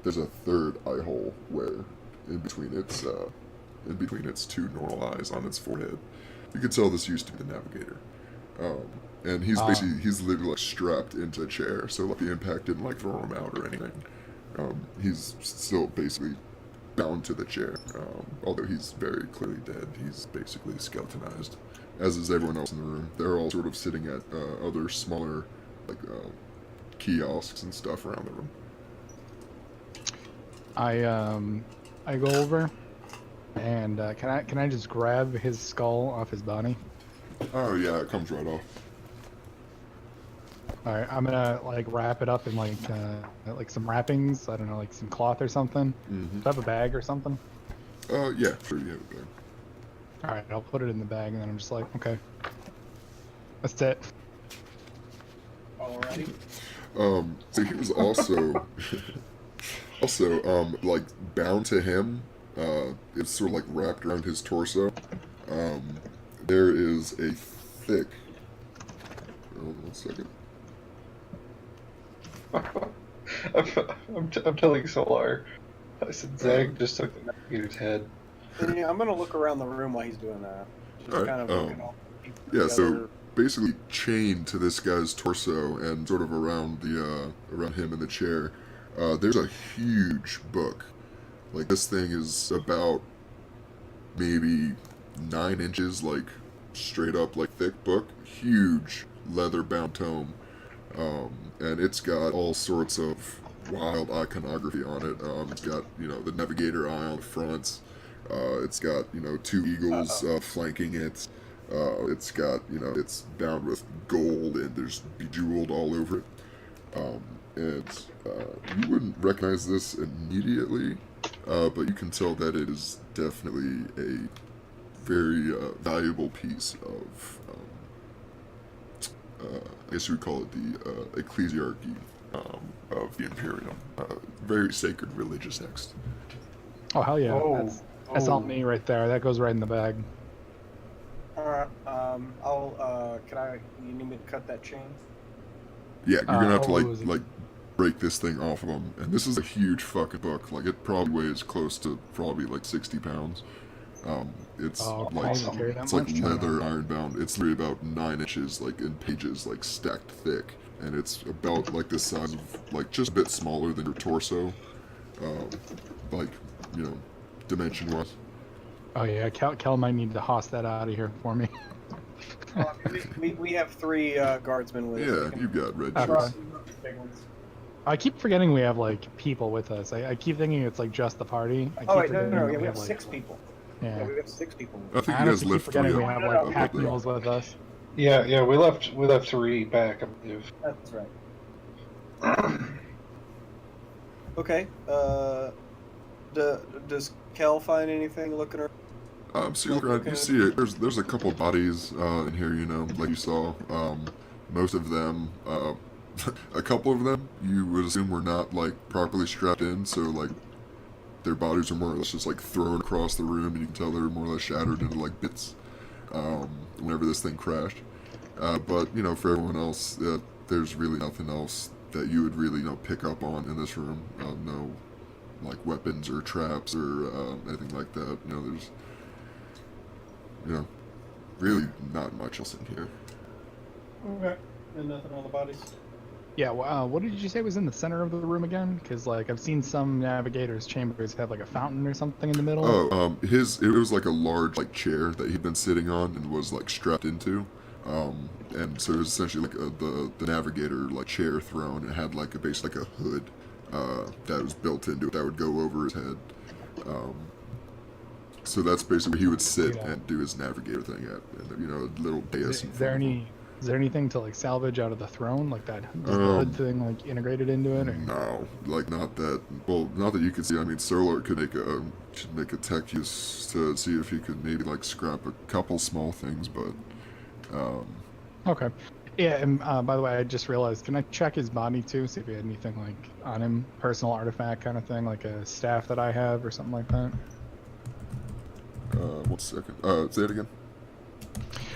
there's a third eye hole where in between its 2 normal eyes on its forehead. You can tell this used to be the navigator. And he's literally like strapped into a chair, so like the impact didn't like throw him out or anything. He's still basically bound to the chair. Although he's very clearly dead, he's basically skeletonized, as is everyone else in the room. They're all sort of sitting at other smaller, like kiosks and stuff around the room. I go over, and can I just grab his skull off his body? Oh yeah, it comes right off. All right, I'm gonna like wrap it up in like some wrappings. I don't know, like some cloth or something. Mm-hmm. Do I have a bag or something? Yeah, sure, you have a bag. All right, I'll put it in the bag, and then I'm just like, okay, that's it. Alrighty. So he was also like bound to him. It's sort of like wrapped around his torso. There is a thick. Hold on 1 second. I'm telling Solar. I said Zeg just took the navigator's head. Yeah, I'm gonna look around the room while he's doing that. Just Alright, kind of looking all Yeah, so together. basically chained to this guy's torso and sort of around him in the chair, there's a huge book. Like, this thing is about maybe 9 inches, like, straight up, like, thick book. Huge leather-bound tome. And it's got all sorts of wild iconography on it. It's got, you know, the navigator eye on the front. It's got, you know, 2 eagles flanking it. It's got, you know, it's bound with gold and there's bejeweled all over it. And you wouldn't recognize this immediately, but you can tell that it is definitely a very valuable piece of, I guess you would call it the ecclesiarchy of the Imperium. Very sacred religious text. Oh hell yeah! Oh, That's all me right there. That goes right in the bag. Alright, you need me to cut that chain? Yeah, you're gonna have to what was it? like break this thing off of him. And this is a huge fucking book. Like, it probably weighs close to probably like 60 pounds. It's Oh, like I carry that it's like much? leather ironbound. It's literally about 9 inches, like in pages, like stacked thick, and it's about like the size of like just a bit smaller than your torso, like, you know, dimension wise. Oh yeah, Cal might need to hoss that out of here for me. We have 3 guardsmen with us. Yeah, you've got red Okay. shirts. Big ones. I keep forgetting we have like people with us. I keep thinking it's like just the party. I keep Oh wait, no, forgetting no, that yeah, we have have like 6 people. Yeah, yeah. we have 6 people. I think I you guys honestly keep left 3 forgetting we up, have No, like no, pack there. mules with us. Yeah, we left 3 back, I believe. That's right. Okay. Does Kel find anything looking around? So you see it. There's a couple bodies in here, you know, like you saw. Most of them, a couple of them, you would assume were not like properly strapped in, so like their bodies are more or less just like thrown across the room, and you can tell they're more or less shattered into like bits whenever this thing crashed. But you know, for everyone else, there's really nothing else that you would really pick up on in this room. No like weapons or traps or anything like that. You know, there's really not much else in here. Okay. And nothing on the bodies. Yeah. What did you say was in the center of the room again? Because like I've seen some navigators' chambers have like a fountain or something in the middle. Oh, it was like a large like chair that he'd been sitting on and was like strapped into. And so it was essentially like the navigator like chair throne. It had like basically like a hood that was built into it that would go over his head. So that's basically where he would sit and do his navigator thing at, and you know, a little dais. Is there anything to like salvage out of the throne, like that? Is the hood thing like integrated into it? Or? No, like not that. Well, not that you could see. I mean, Solar could make a tech use to see if he could maybe like scrap a couple small things, but. Okay. Yeah, and by the way, I just realized, can I check his body too, see if he had anything like on him, personal artifact kind of thing, like a staff that I have or something like that? 1 second. Say it again.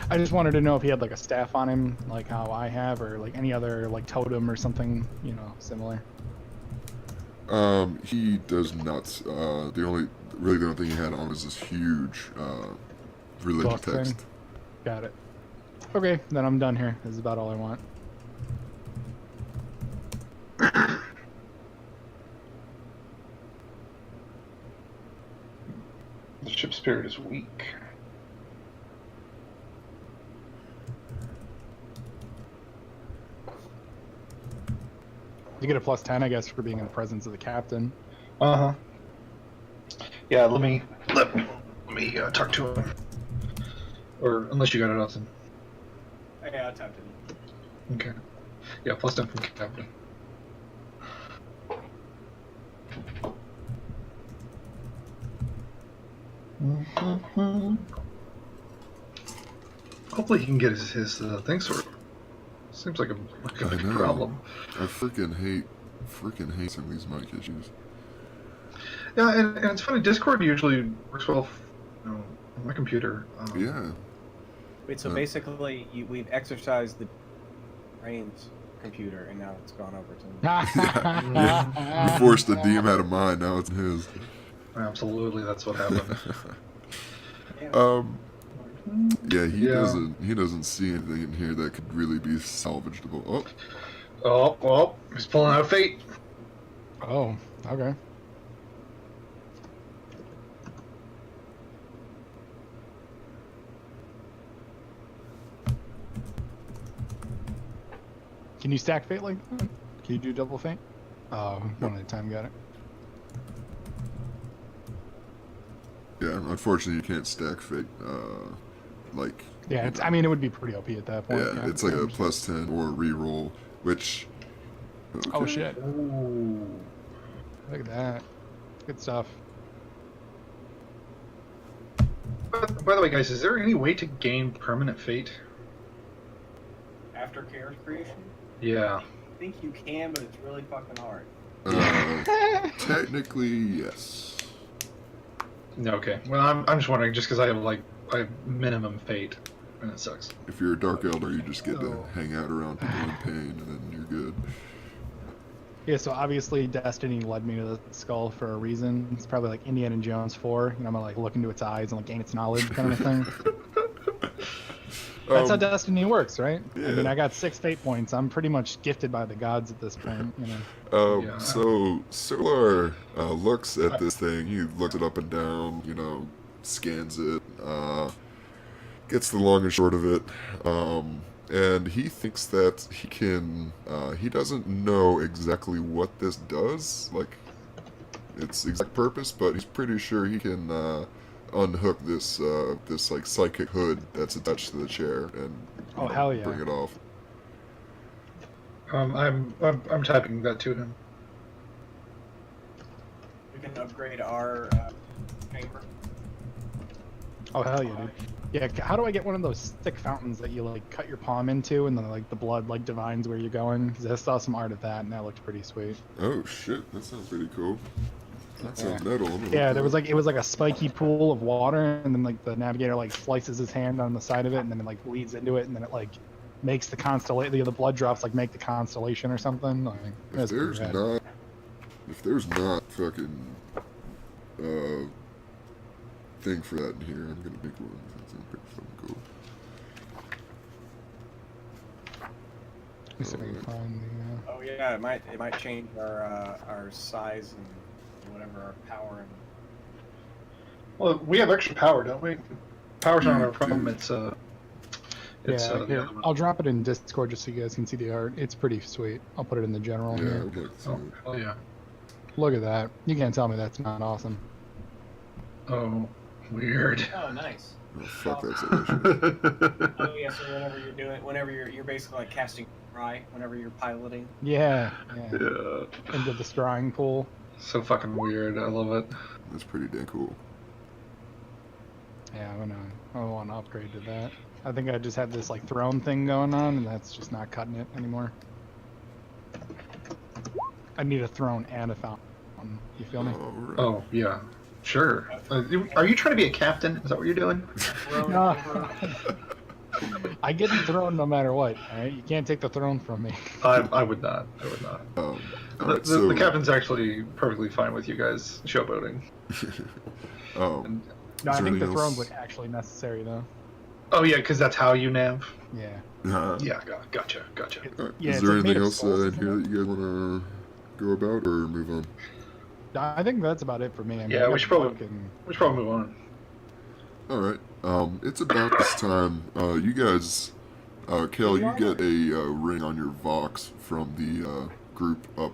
I just wanted to know if he had like a staff on him, like how I have, or like any other like totem or something, you know, similar. He does not. The only thing he had on was this huge religious Book text. thing? Got it. Okay, then I'm done here. This is about all I want. The ship spirit is weak. You get a +10, I guess, for being in the presence of the captain. Uh-huh. Yeah, let me talk to him. Or unless you got it, Austin. Yeah, I tapped it. Okay. Yeah, +10 from captain. Hopefully he can get his thing sorted. Seems like a big problem. I freaking hate some of these mic issues. Yeah, and it's funny. Discord usually works well, on my computer. Yeah. Wait, so basically, we've exercised the brain's computer, and now it's gone over to You forced the DM out of mine. Now it's in his. Absolutely, that's what happened. Yeah, he doesn't see anything in here that could really be salvageable. Oh, well, he's pulling out fate. Oh, okay. Can you stack fate like that? Can you do double fate? Oh, one at a time, got it. Yeah, unfortunately you can't stack fate. Like. Yeah, I mean it would be pretty OP at that point. Yeah, it's like a +10 or a reroll, which. Okay. Oh shit! Ooh. Look at that. Good stuff. By the way, guys, is there any way to gain permanent fate? Aftercare creation? Yeah. I think you can, but it's really fucking hard. Technically, yes. Okay. Well, I'm just wondering, just because I have minimum fate, and it sucks. If you're a Dark Elder, you just get to hang out around people in pain, and then you're good. Yeah, so obviously Destiny led me to the skull for a reason. It's probably like Indiana Jones 4. You know, I'm gonna like look into its eyes and like gain its knowledge kind of thing. That's how Destiny works, right? Yeah. I mean, I got 6 fate points. I'm pretty much gifted by the gods at this point, you know. Yeah. So Solar looks at this thing. He looks it up and down. You know, scans it. Gets the long and short of it. and he thinks that he can. He doesn't know exactly what this does, like its exact purpose, but he's pretty sure he can unhook this this like psychic hood that's attached to the chair and Oh hell yeah! bring it off. I'm typing that to him. We can upgrade our chamber. Oh hell yeah, dude. Yeah, how do I get one of those stick fountains that you like cut your palm into and then like the blood like divines where you're going? Because I saw some art of that and that looked pretty sweet. Oh shit, that sounds pretty cool. That sounds metal. Yeah, there was like it was like a spiky pool of water and then like the navigator like slices his hand on the side of it and then it like bleeds into it and then it like makes the constellation. The blood drops like make the constellation or something. Like, if there's not fucking thing for that in here, I'm gonna make one. That sounds pretty fucking cool. Let me see if I can find the. Oh yeah, it might change our size and whatever our power and. Well, we have extra power, don't we? Power's not our problem. do. It's Yeah, the here, other one. I'll drop it in Discord just so you guys can see the art. It's pretty sweet. I'll put it in the general. Yeah, here. I'd like to. Oh, hell yeah. Look at that. You can't tell me that's not awesome. Oh, weird. Oh, nice. Oh, fuck, that's delicious. Oh yeah, so whenever you're basically like casting cry whenever you're piloting. Yeah, yeah. Yeah. Into the scrying pool. So fucking weird. I love it. That's pretty damn cool. Yeah, I want to upgrade to that. I think I just have this like throne thing going on, and that's just not cutting it anymore. I need a throne and a fountain. You feel me? Alright. Oh, yeah. Sure. Are you trying to be a captain? Is that what you're doing? No. I get the throne no matter what. All right, you can't take the throne from me. I would not. I would not. Alright, The captain's actually perfectly fine with you guys showboating. um, No, Is I there think the anything throne else? would actually necessary though. Oh yeah, because that's how you nav. Yeah. Yeah, gotcha. Alright, Yeah, is it's there like made anything of else skulls, in isn't here it? that you guys want to go about, or move on? I think that's about it for me. I mean, Yeah, I got we should the probably- book and- We should probably move on. Alright, it's about this time. You guys, Kel, you get a ring on your Vox from the group up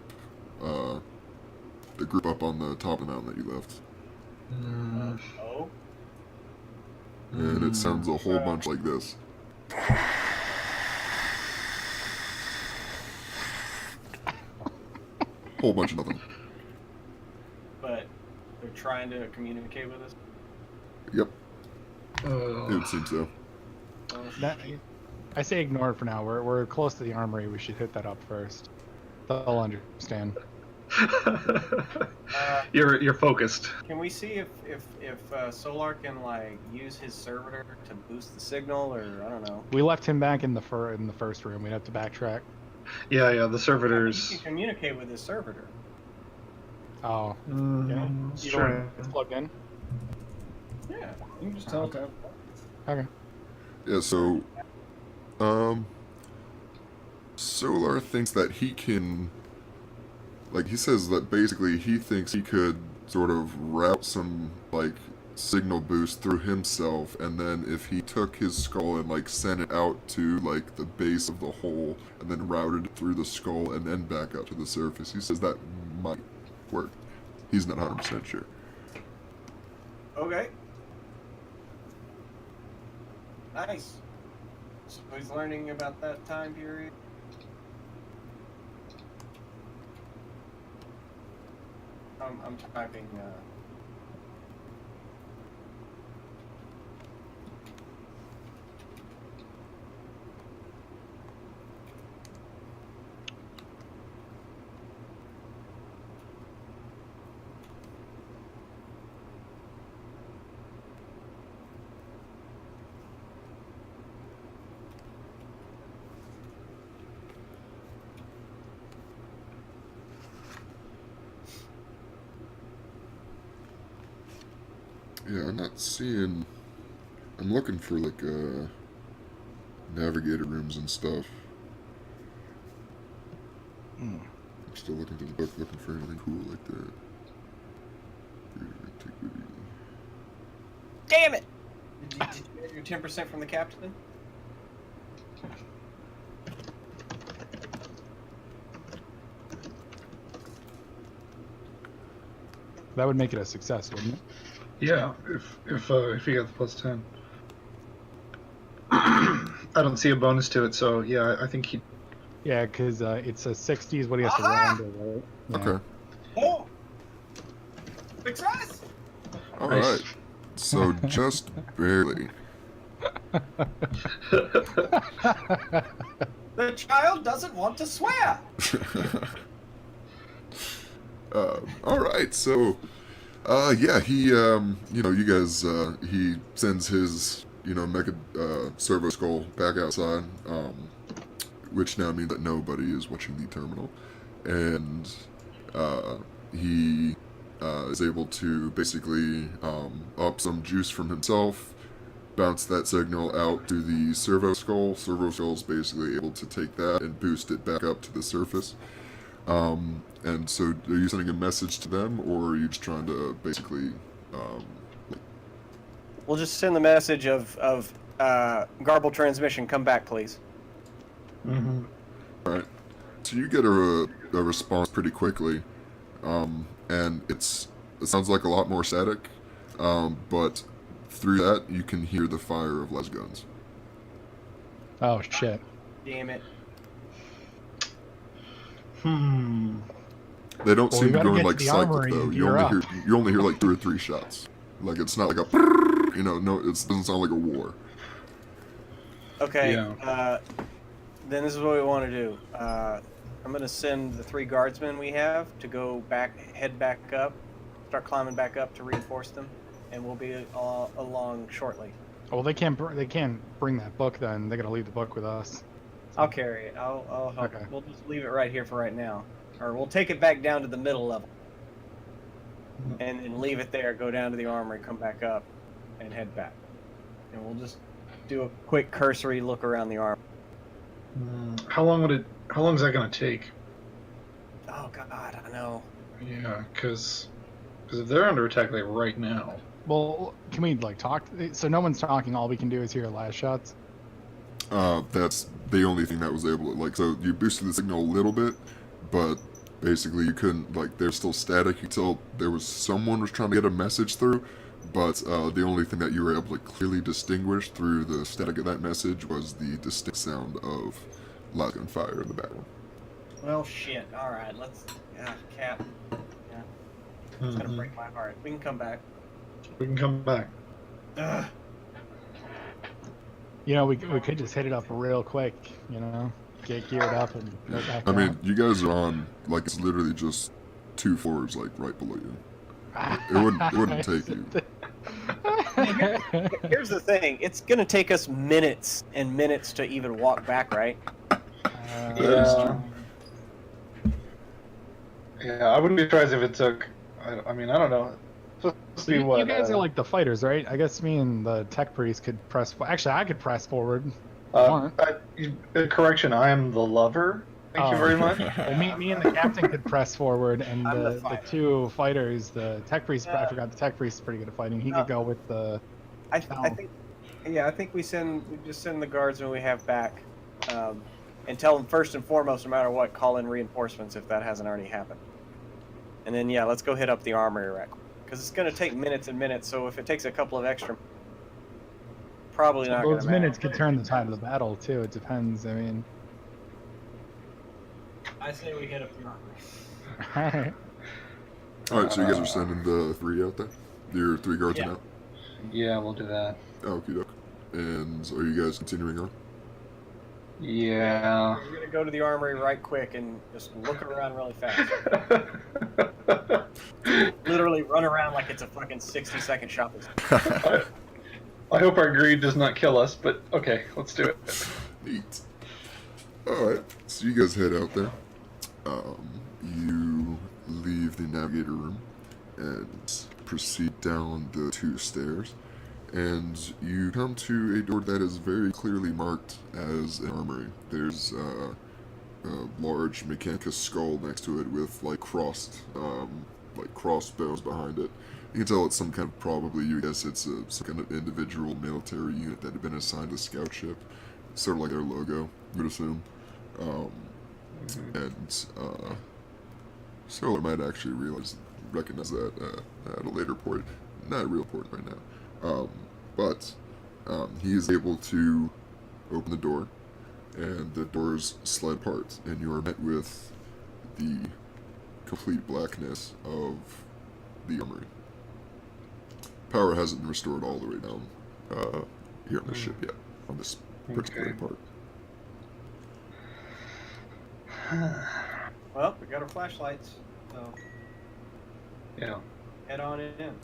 on the top of the mountain that you left. Oh. And it sounds a whole bunch like this. Whole bunch of nothing. But they're trying to communicate with us. Yep, it would seem so. That, I say ignore it for now. We're close to the armory. We should hit that up first. They'll understand. You're focused. Can we see if Solar can like use his servitor to boost the signal, or I don't know? We left him back in the first room. We'd have to backtrack. Yeah. The He servitors. can communicate with his servitor. Oh, Mm, you sure. know it's plugged in. Yeah, you can just tell it to. Okay. Yeah, so, Solar thinks that he can, like, he says that basically he thinks he could sort of route some, like, signal boost through himself, and then if he took his skull and, like, sent it out to, like, the base of the hole, and then routed it through the skull and then back out to the surface, he says that might work. He's not 100% sure. Okay. Nice. So he's learning about that time period. I'm typing. Yeah, I'm not seeing... I'm looking for, like, navigator rooms and stuff. I'm still looking through the book, looking for anything cool like that. Antiquity. Damn it! Did you get your 10% from the captain? That would make it a success, wouldn't it? Yeah, if you got the plus 10. I don't see a bonus to it, so yeah, I think he. Yeah, because it's a 60 is what he has to roll under, right? Yeah. Okay. Oh! Success! All Nice. right. So just barely. The child doesn't want to swear! All right. So, yeah, he, you guys, he sends his, mecha servo skull back outside, which now means that nobody is watching the terminal, and he is able to basically up some juice from himself, bounce that signal out to the servo skull. Servo skull is basically able to take that and boost it back up to the surface. And so, are you sending a message to them, or are you just trying to basically, We'll just send the message of garbled transmission. Come back, please. Mm-hmm. Alright. So you get a response pretty quickly, and it sounds like a lot more static, but through that you can hear the fire of les guns. Oh shit. Damn it. They don't Well, seem we to gotta go in get like to the cycles armory though. and You gear only up. hear like 2 or 3 shots. Like it's not like a no, it doesn't sound like a war. Okay. Yeah. Then this is what we want to do. I'm gonna send the 3 guardsmen we have to go back, head back up, start climbing back up to reinforce them, and we'll be along shortly. Well, they can't bring that book then. They gotta leave the book with us. I'll carry it. I'll help. Okay. We'll just leave it right here for right now, or we'll take it back down to the middle level, and then leave it there. Go down to the armory, come back up, and head back. And we'll just do a quick cursory look around the armory. How long is that gonna take? Oh God, I know. Yeah, because if they're under attack like right now. Well, can we like talk? So no one's talking. All we can do is hear last shots. That's the only thing that was able to, so you boosted the signal a little bit, but basically you couldn't, they're still static until there was someone was trying to get a message through, but the only thing that you were able to clearly distinguish through the static of that message was the distinct sound of live gunfire in the background. Well, shit. All right, let's. Cap. Yeah, it's gonna break my heart. We can come back. We can come back. Ugh. We could just hit it up real quick. Get geared up and go back. I mean, you guys are on, it's literally just 2 floors, right below you. It wouldn't take you. Here's the thing. It's gonna take us minutes and minutes to even walk back, right? Yeah. Yeah, I wouldn't be surprised if it took. I mean, I don't know. It's supposed to be what? You guys are like the fighters, right? I guess me and the tech priest could press. Actually, I could press forward. Correction, I am the lover. Thank you very much. Well, me and the captain could press forward, and I'm the the fighter. 2 fighters, the tech priest. I forgot the tech priest is pretty good at fighting. He could go with the. I think we just send the guardsmen we have back, and tell them first and foremost, no matter what, call in reinforcements if that hasn't already happened. And then let's go hit up the armory rack, because it's going to take minutes and minutes. So if it takes a couple of extra, probably not going Those to matter. minutes could turn the tide of the battle too. It depends. I mean. I say we hit up the armory. Alright. Alright, so you guys are sending the 3 out there? Your 3 guardsmen out? Yeah, we'll do that. Okie doke. And are you guys continuing on? Yeah. We're going to go to the armory right quick and just look around really fast. Literally run around like it's a fucking 60-second shopping. I hope our greed does not kill us, but okay, let's do it. Neat. Alright, so you guys head out there. You leave the navigator room and proceed down the 2 stairs, and you come to a door that is very clearly marked as an armory. There's a large Mechanicus skull next to it with crossbones behind it. You can tell it's some kind of, probably, you guess it's some kind of individual military unit that had been assigned a scout ship. Sort of like their logo, you would assume. So I might actually realize recognize that at a later point. Not real important right now. But he is able to open the door, and the doors slide apart, and you are met with the complete blackness of the armory. Power hasn't been restored all the way down here on the ship yet, on this particular part. Well, we got our flashlights, so Yeah. head on in.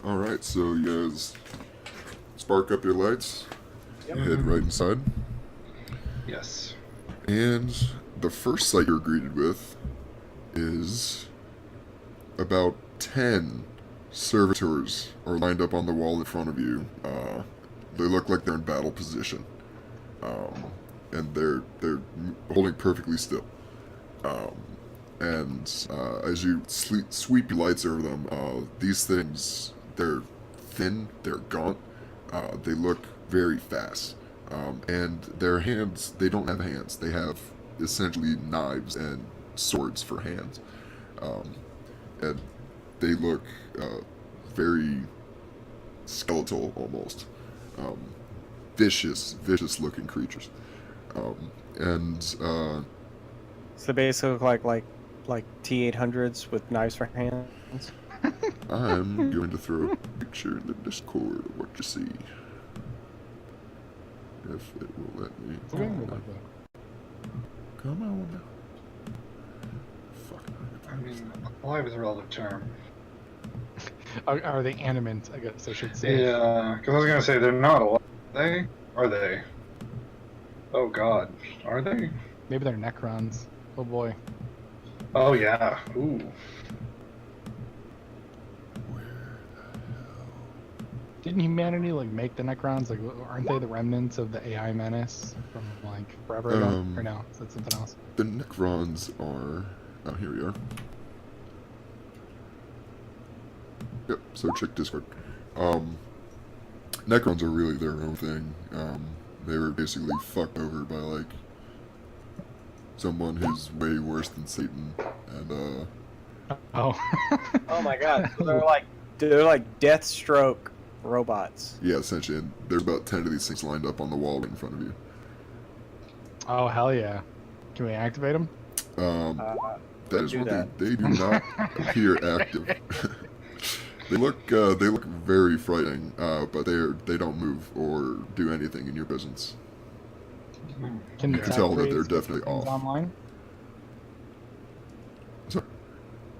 Alright, so you guys spark up your lights, head right inside, Yes. and the first sight you're greeted with is about 10 servitors are lined up on the wall in front of you. They look like they're in battle position, and they're holding perfectly still. And as you sweep your lights over them, these things, they're thin, they're gaunt, they look very fast, and their hands, they don't have hands, they have essentially knives and swords for hands, and they look very skeletal almost, vicious looking creatures, and So they basically look like T-800s with knives for hands. I'm going to throw a picture in the Discord of what you see. If it will let me. Come on now. Fuck. I mean, alive is a relative term. Are they animate? I guess I should say. Yeah, because I was gonna say they're not alive. Are they? Oh God, are they? Maybe they're Necrons. Oh boy. Oh yeah. Ooh. Didn't humanity like make the Necrons? Like, aren't they the remnants of the AI menace from like forever ago? Or no? Is that something else? The Necrons are. Oh, here we are. Yep. So check Discord. Necrons are really their own thing. They were basically fucked over by like someone who's way worse than Satan, and Oh. Oh my god, so they're like Deathstroke robots. yeah, essentially, and there's about 10 of these things lined up on the wall right in front of you. Oh hell yeah! Can we activate them? That is do one that. thing. They do not appear active. They look very frightening, but they don't move or do anything in your presence. Can You the can tech tell that they're priests get definitely things off. online? Sorry.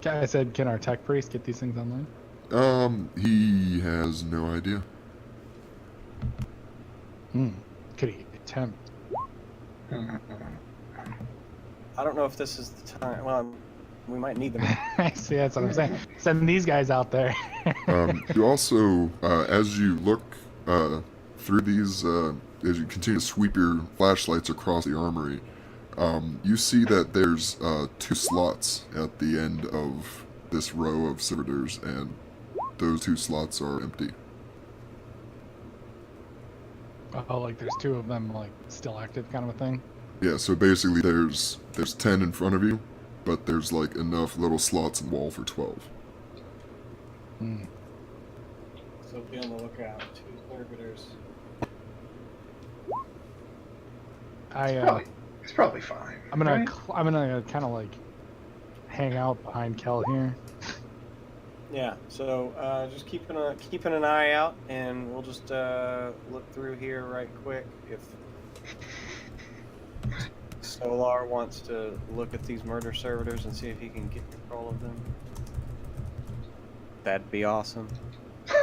I said, can our tech priest get these things online? He has no idea. Could he attempt? I don't know if this is the time. Well, we might need them. See, that's what I'm saying. Send these guys out there. You also, as you look through these, as you continue to sweep your flashlights across the armory, you see that there's 2 slots at the end of this row of servitors, and those 2 slots are empty. Oh, like there's 2 of them, like still active, kind of a thing. Yeah, so basically there's 10 in front of you, but there's like enough little slots in the wall for 12. So be on the lookout. 2 servitors. It's probably fine. I'm gonna right? I'm gonna kind of like hang out behind Kel here. Yeah. So just keeping an eye out, and we'll just look through here right quick. If Solar wants to look at these murder servitors and see if he can get control of them, that'd be awesome.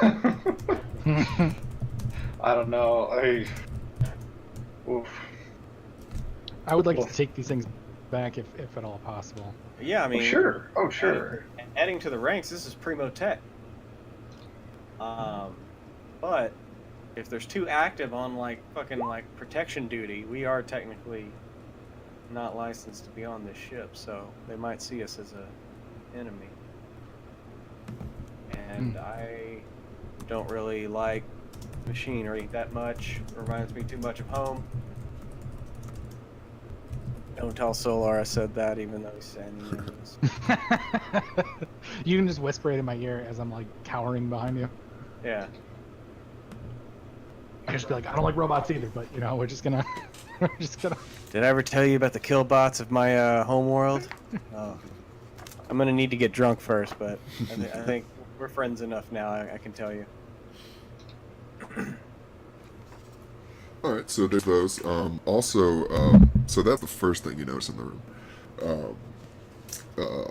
I don't know. Oof. I would like to take these things back if at all possible. Yeah, I mean, Sure. Oh, sure. Adding to the ranks, this is primo tech. But if there's 2 active on like fucking like protection duty, we are technically not licensed to be on this ship, so they might see us as a enemy. And I don't really like machinery that much. Reminds me too much of home. Don't tell Solar I said that, even though he's standing near us. You can just whisper it in my ear as I'm like cowering behind you. Yeah. I just be like, I don't like robots either, but you know, we're just gonna. Did I ever tell you about the killbots of my homeworld? Oh. I'm gonna need to get drunk first, but I think we're friends enough now. I can tell you. Alright, so there's those. So that's the first thing you notice in the room.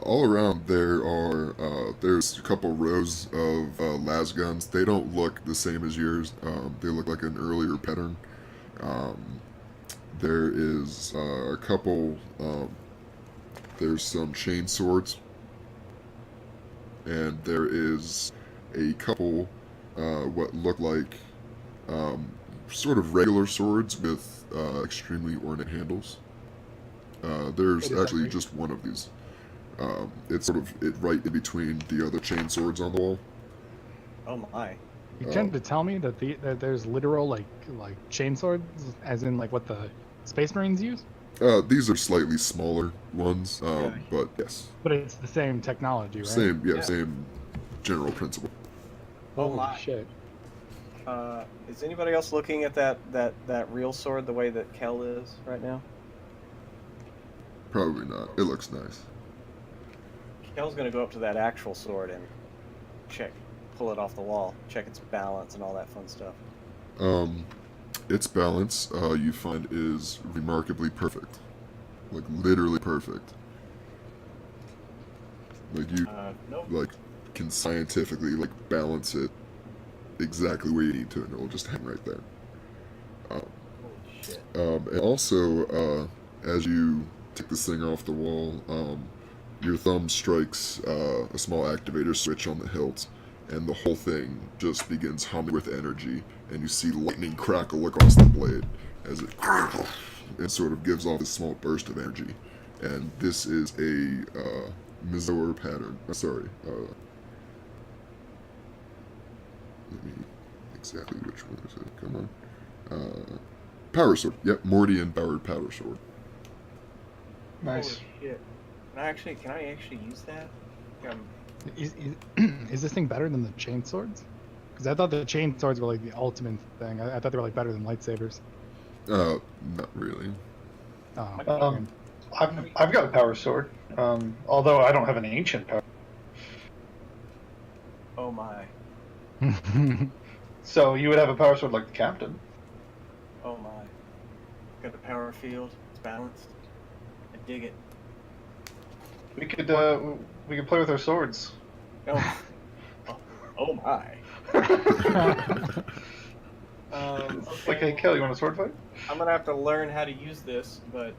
All around there's a couple rows of las guns. They don't look the same as yours. They look like an earlier pattern. There is a couple. There's some chain swords, and there is a couple what look like sort of regular swords with extremely ornate handles. There's actually just one of these. It's sort of right in between the other chain swords on the wall. Oh my! You tend to tell me that that there's literal like chain swords, as in like what the Space Marines use. These are slightly smaller ones, but yes. But it's the same technology, right? Same general principle. Oh Holy my! shit! Is anybody else looking at that real sword the way that Kel is right now? Probably not. It looks nice. Kel's gonna go up to that actual sword and pull it off the wall, check its balance and all that fun stuff. Its balance, you find, is remarkably perfect. Like, literally perfect. Like, you, Nope. like, can scientifically, like, balance it exactly where you need to, and it will just hang right there. Holy shit. And also, as you take this thing off the wall, your thumb strikes a small activator switch on the hilt, and the whole thing just begins humming with energy, and you see lightning crackle across the blade as it sort of gives off this small burst of energy. And this is a Mizor pattern. Sorry. Let me exactly which one is it? Come on. Power sword. Yep, Mordian powered power sword. Nice. Holy shit. Can I actually use that? Is this thing better than the chain swords? Because I thought the chain swords were like the ultimate thing. I thought they were like better than lightsabers. Not really. Oh. I've got a power sword, although I don't have an ancient power. Oh my. So you would have a power sword like the captain. Oh my. Got the power field. It's balanced. I dig it. We could play with our swords. Oh, oh my. Okay, Kel, you want a sword fight? I'm gonna have to learn how to use this, but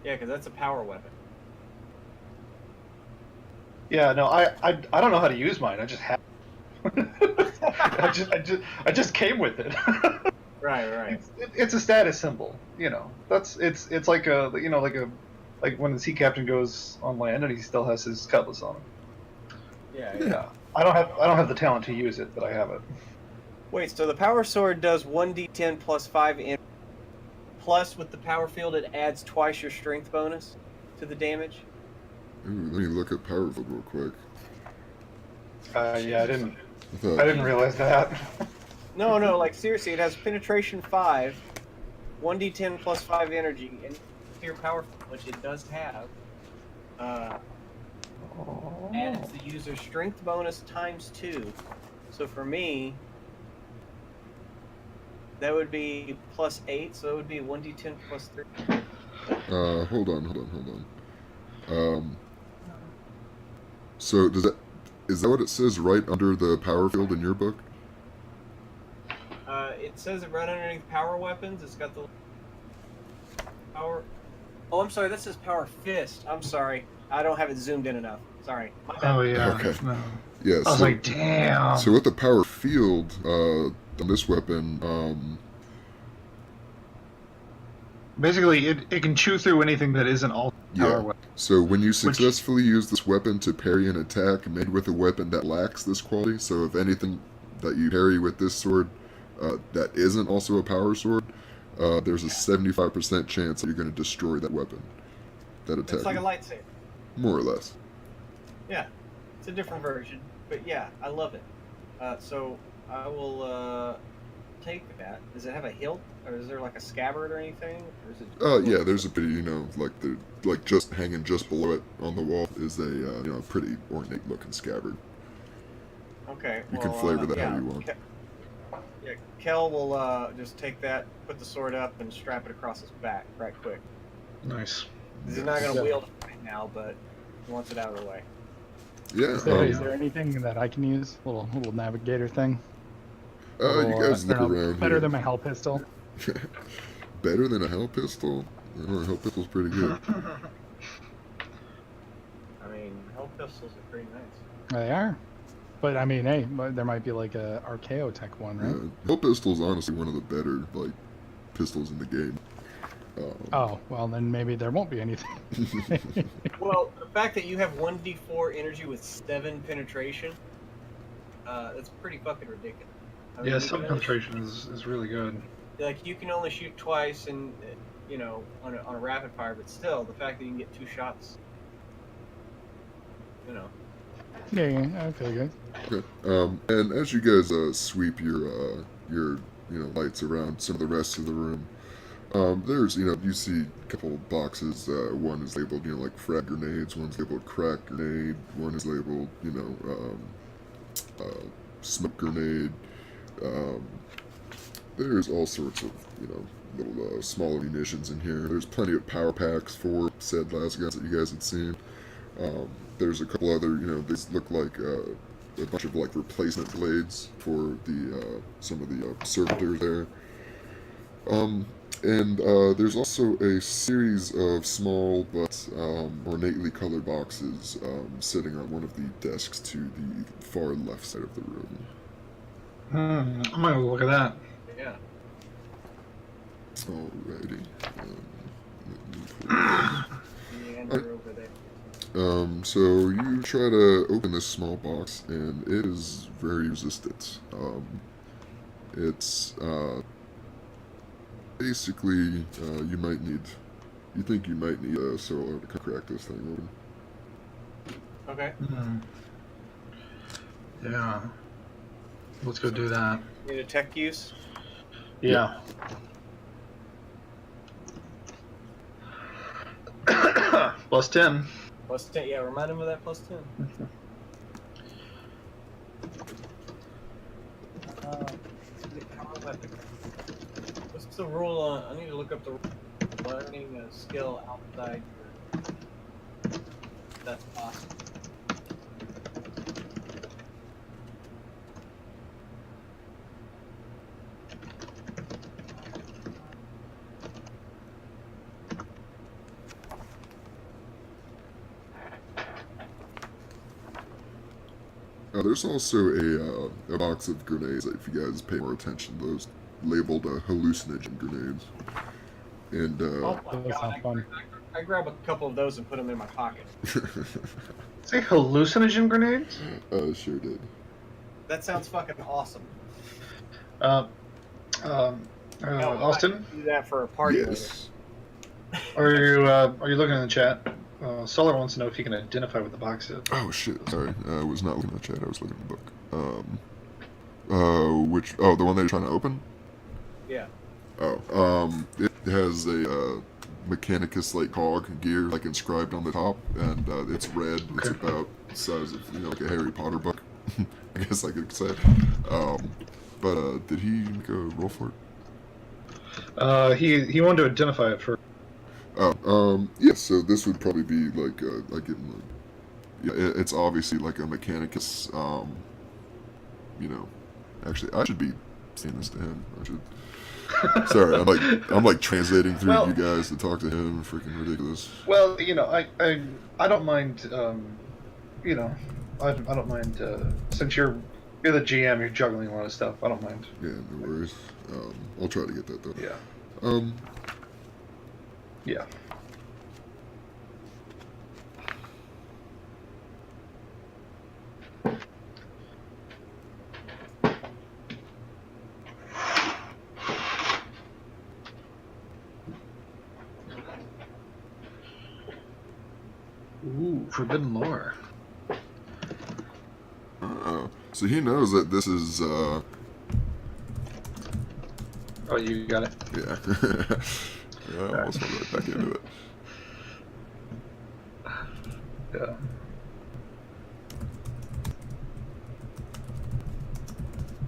yeah, because that's a power weapon. Yeah, no, I don't know how to use mine. I just have. I just came with it. Right. It's a status symbol, you know. It's like like when the sea captain goes on land and he still has his cutlass on him. Yeah. I don't have the talent to use it, but I have it. Wait, so the power sword does 1d10 plus 5 in. Plus, with the power field, it adds twice your strength bonus to the damage. Ooh, let me look at power field real quick. Yeah, I didn't realize that. No, like seriously, it has penetration 5, 1d10 plus 5 energy, and your power field, which it does have. And it's the user's strength bonus times 2. So for me, that would be plus 8, so it would be 1d10 plus 3. Hold on. So is that what it says right under the power field in your book? It says it right underneath power weapons. It's got the power. Oh, I'm sorry. That says power fist. I'm sorry. I don't have it zoomed in enough. Sorry. My bad. Oh yeah. Okay. No. Yeah. I was like, damn. So with the power field on this weapon, basically, it can chew through anything that isn't all power weapon. So when you successfully use this weapon to parry an attack made with a weapon that lacks this quality, so if anything that you parry with this sword that isn't also a power sword, there's a 75% chance that you're going to destroy that weapon. That attack. It's like a lightsaber. More or less. Yeah, it's a different version, but yeah, I love it. So I will take that. Does it have a hilt, or is there like a scabbard or anything? Or is it Yeah, there's a pretty, like just hanging just below it on the wall is a, pretty ornate looking scabbard. Okay. You can flavor that yeah, how you want. Yeah, Kel will just take that, put the sword up, and strap it across his back right quick. Nice. He's not going to wield it right now, but he wants it out of the way. Yeah. Is there anything that I can use? Little navigator thing. You guys look around better here. than my hell pistol. Better than a hell pistol? A hell pistol's pretty good. I mean, hell pistols are pretty nice. They are. But I mean, hey, there might be like a Archaeotech one, right? Hell pistol's honestly one of the better pistols in the game. Oh, well then maybe there won't be anything. Well, the fact that you have 1d4 energy with 7 penetration, that's pretty fucking ridiculous. I mean, Yeah, you some can only penetration is really good. like you can only shoot twice, and on a rapid fire, but still, the fact that you can get 2 shots, Yeah, okay, good. Okay. And as you guys sweep your lights around some of the rest of the room, there's you see a couple of boxes. One is labeled like frag grenades. One's labeled crack grenade. One is labeled smoke grenade. There's all sorts of little smaller munitions in here. There's plenty of power packs for said last guns that you guys had seen. There's a couple other, these look like a bunch of replacement blades for the some of the servitors there. And there's also a series of small but ornately colored boxes sitting on one of the desks to the far left side of the room. I might look at that. yeah. Alrighty. And you're over there. So you try to open this small box, and it is very resistant. It's basically you think you might need a solar to crack this thing open. Okay. Yeah. Let's go do that. Need a tech use? Yeah. Plus 10. Plus 10. Yeah, remind him of that plus 10. What's the rule on? I need to look up the learning a skill outside your. That's possible. There's also a box of grenades, if you guys pay more attention, those labeled hallucinogen grenades. And, Oh my That god, sounds fun. I grab a couple of those and put them in my pocket. Say hallucinogen grenades? Sure did. That sounds fucking awesome. Austin, Do that for a party Yes. are you looking in the chat? Solar wants to know if he can identify what the box is. Oh shit, sorry. I was not looking at the chat, I was looking at the book. The one that you're trying to open? later. Oh, it has a Mechanicus cog gear inscribed on the top, and it's red. It's about the size of like a Harry Potter book, I guess I could say. But did he make a roll for it? He wanted to identify it first. Yeah. So this would probably be it's obviously like a Mechanicus. Actually, I should be saying this to him. I should. Sorry, I'm translating through you guys to talk to him. Freaking ridiculous. Well, I don't mind. I don't mind since you're the GM, you're juggling a lot of stuff. I don't mind. Yeah, no worries. I'll try to get that done. Yeah. Yeah. forbidden lore. So he knows that this is, Oh, you got it. yeah. Yeah, I almost went right back into it. Yeah.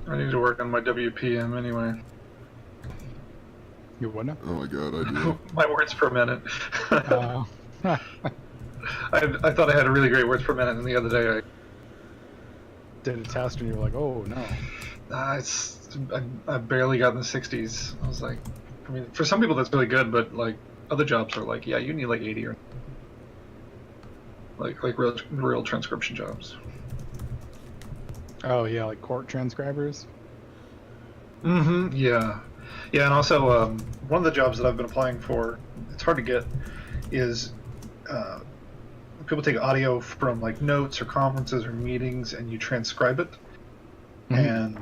I need to work on my WPM anyway. You wouldn't? Oh my god, I do. My words per minute. Uh, I thought I had a really great words per minute, and the other day did a test and you were like, oh no. I barely got in the 60s. I was like, I mean, for some people that's really good, but like other jobs are like, yeah, you need like 80 or like real transcription jobs. Oh yeah, like court transcribers. Mm-hmm. Yeah, yeah, and also one of the jobs that I've been applying for, it's hard to get, is people take audio from like notes or conferences or meetings and you transcribe it, and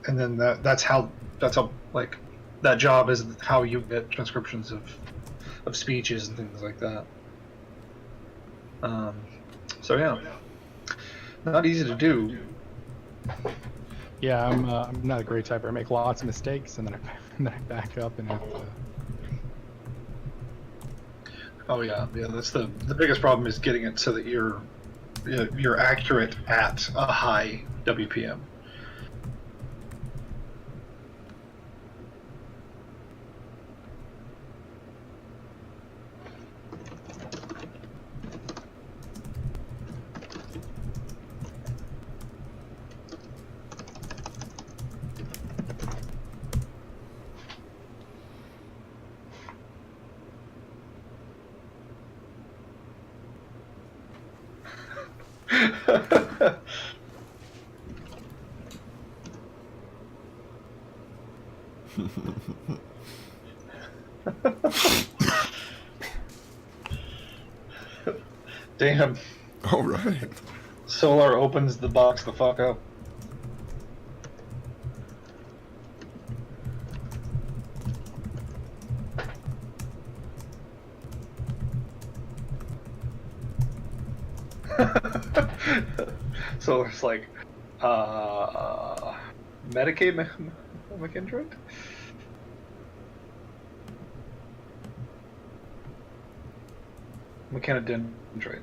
then that's how like that job is how you get transcriptions of speeches and things like that. So yeah, not easy to do. Yeah, I'm not a great typer. I make lots of mistakes and then I back up and have to. Oh yeah, that's the biggest problem is getting it so that you're accurate at a high WPM. Damn. All right. Solar opens the box the fuck up. Solar's like, Medicaid McIndred? Mechanodendrite.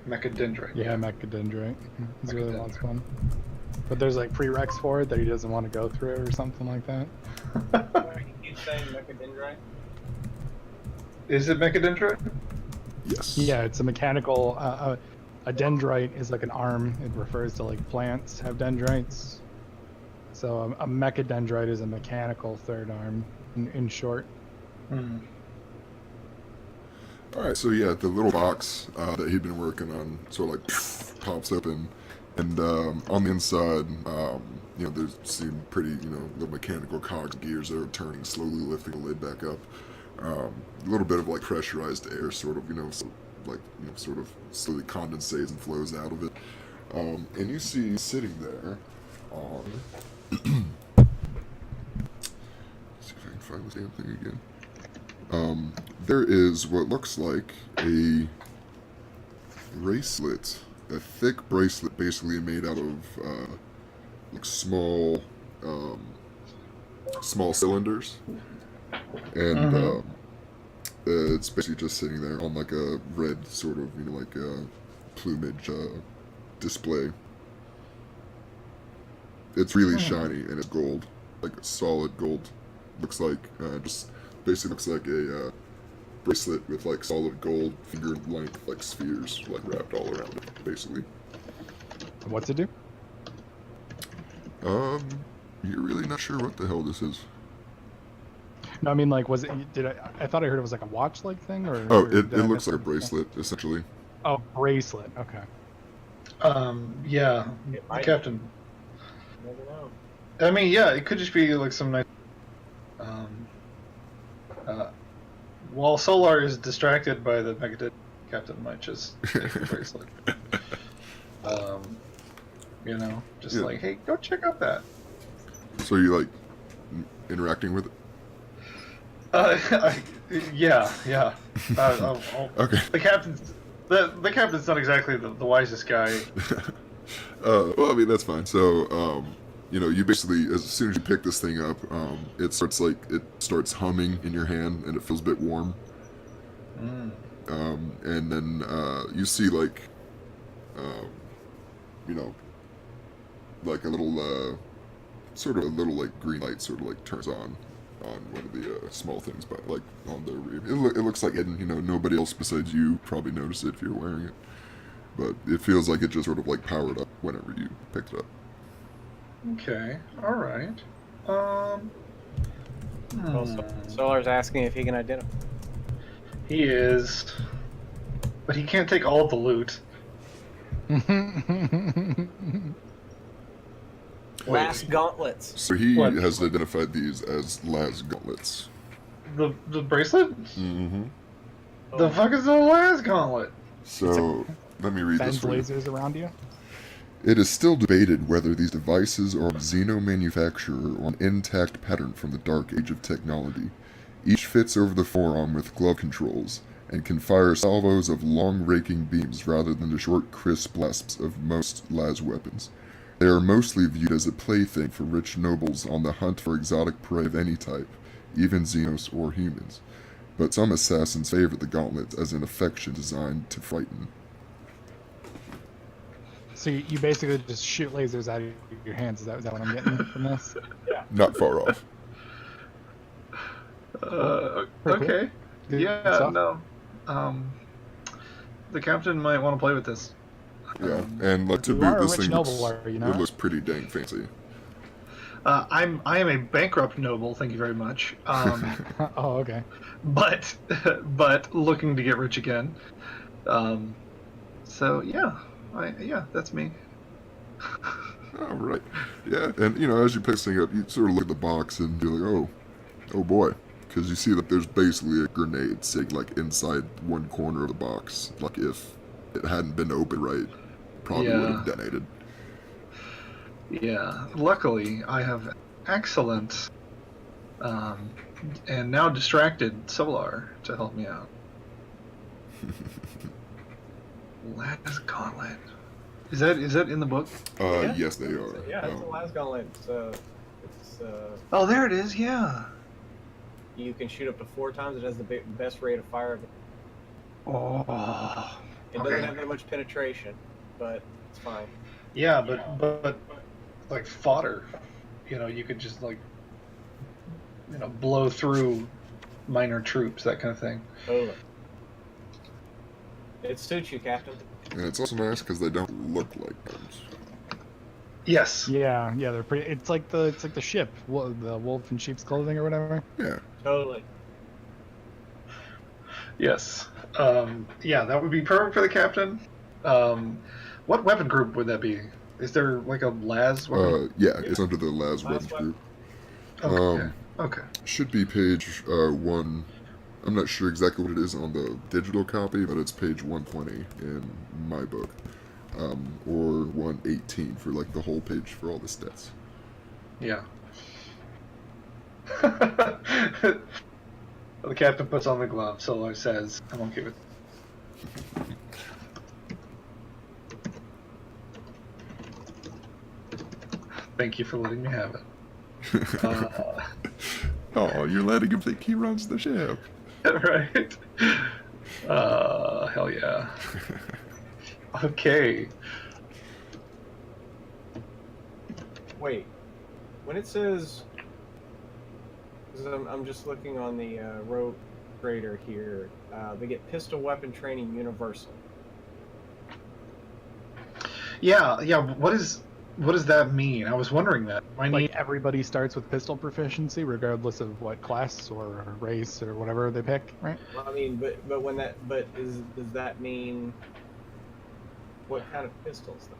Mechadendrite. Yeah, mechadendrite. It's really lots of fun. But there's like prereqs for it that he doesn't want to go through or something like that. You keep saying mechadendrite? Is it mechadendrite? Yes. Yeah, it's a mechanical. A dendrite is like an arm. It refers to like plants have dendrites. So a mechadendrite is a mechanical third arm, in short. Hmm. All right, so yeah, the little box that he'd been working on sort of like pops open, and on the inside, you know, there's some pretty, you know, little mechanical cogs, gears that are turning, slowly lifting the lid back up. A little bit of like pressurized air, sort of, you know, like, you know, sort of slowly condensates and flows out of it. And you see sitting there on. Let's see if I can find this damn thing again. There is what looks like a bracelet, a thick bracelet, basically made out of like small cylinders, and it's basically just sitting there on like a red sort of, you know, like plumage display. It's really shiny and it's gold, like solid gold. Looks like just. Basically looks like a bracelet with like solid gold finger length like spheres like wrapped all around it, basically. What's it do? You're really not sure what the hell this is. No, I mean, like, was it? I thought I heard it was like a watch-like thing, or? Oh, or it did I looks miss like a something? bracelet, essentially. Oh, bracelet. Okay. Yeah, might- Captain. You never know. I mean, yeah, it could just be like some nice. While Solar is distracted by the Megadeth, Captain might just take the bracelet. You know, just Yeah. like, hey, go check out that. So you like interacting with it? Yeah. I'll, Okay. the captain's The captain's not exactly the wisest guy. Well, I mean, that's fine. So, you basically, as soon as you pick this thing up, it starts humming in your hand, and it feels a bit warm. Mm. And then you see like a little like green light sort of like turns on one of the small things, but like on the it looks like hidden. Nobody else besides you probably noticed it if you're wearing it, but it feels like it just sort of like powered up whenever you picked it up. Okay, all right. Solar's asking if he can identify. He is, but he can't take all of the loot. Last gauntlets. So he What? has identified these as last gauntlets. The bracelet? Mm-hmm. The fuck is the last gauntlet? So let me read this Sends for you. lasers around you. It is still debated whether these devices are of Xeno manufacturer or an intact pattern from the dark age of technology. Each fits over the forearm with glove controls, and can fire salvos of long raking beams rather than the short crisp blasts of most las weapons. They are mostly viewed as a plaything for rich nobles on the hunt for exotic prey of any type, even Xenos or humans. But some assassins favor the gauntlets as an affection designed to frighten. So you basically just shoot lasers out of your hands. Is that what I'm getting from this? Not far off. Okay. Good Yeah, stuff. no. The captain might want to play with this. Yeah, and like to You are boot, a this rich thing noble, looks, are you it not? looks pretty dang fancy. I am a bankrupt noble, thank you very much. Oh, okay. but looking to get rich again. So yeah, that's me. All right. Yeah, and as you pick this thing up, you sort of look at the box and you're like, oh boy, because you see that there's basically a grenade sitting like inside one corner of the box. Like if it hadn't been open right, probably would have detonated. Yeah. Luckily, I have excellent, and now distracted Solar to help me out. Last gauntlet. Is that in the book? Yeah. Yes, they are. Yeah, it's the last gauntlet. It's Oh, there it is. Yeah. you can shoot up to 4 times. It has the best rate of fire. Oh. It doesn't have that much penetration, but it's fine. Yeah, but like fodder, you could just like, blow through minor troops, that kind of thing. Totally. It suits you, Captain. And it's also nice because they don't look like guns. Yes. Yeah, they're pretty. It's like the ship, the wolf in sheep's clothing or whatever. Yeah. Totally. Yes. Yeah, that would be perfect for the captain. What weapon group would that be? Is there like a LAS weapon? Yeah, it's under the Las Weapons group. Okay. Okay. Should be page 1. I'm not sure exactly what it is on the digital copy, but it's page 120 in my book. Or 118 for like the whole page for all the stats. Yeah. The captain puts on the glove. Solar says, "I'm okay with." Thank you for letting me have it. Oh, you're letting him think he runs the ship. Right? Hell yeah. Okay. Wait. When it says, 'cause I'm just looking on the Rogue Trader here. They get pistol weapon training universal. Yeah. What does that mean? I was wondering that. I Like need. everybody starts with pistol proficiency, regardless of what class or race or whatever they pick, right? Well, I mean, but when that does that mean what kind of pistols? Though?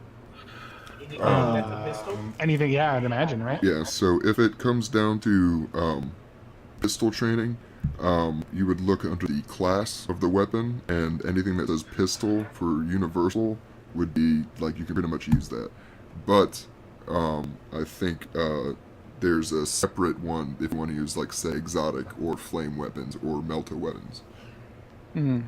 You need to invent a pistol. Anything? Yeah, I'd imagine, right? Yeah, so if it comes down to pistol training, you would look under the class of the weapon, and anything that says pistol for universal would be, like, you can pretty much use that. But I think there's a separate one if you want to use, like, say, exotic or flame weapons or melta weapons. Mm.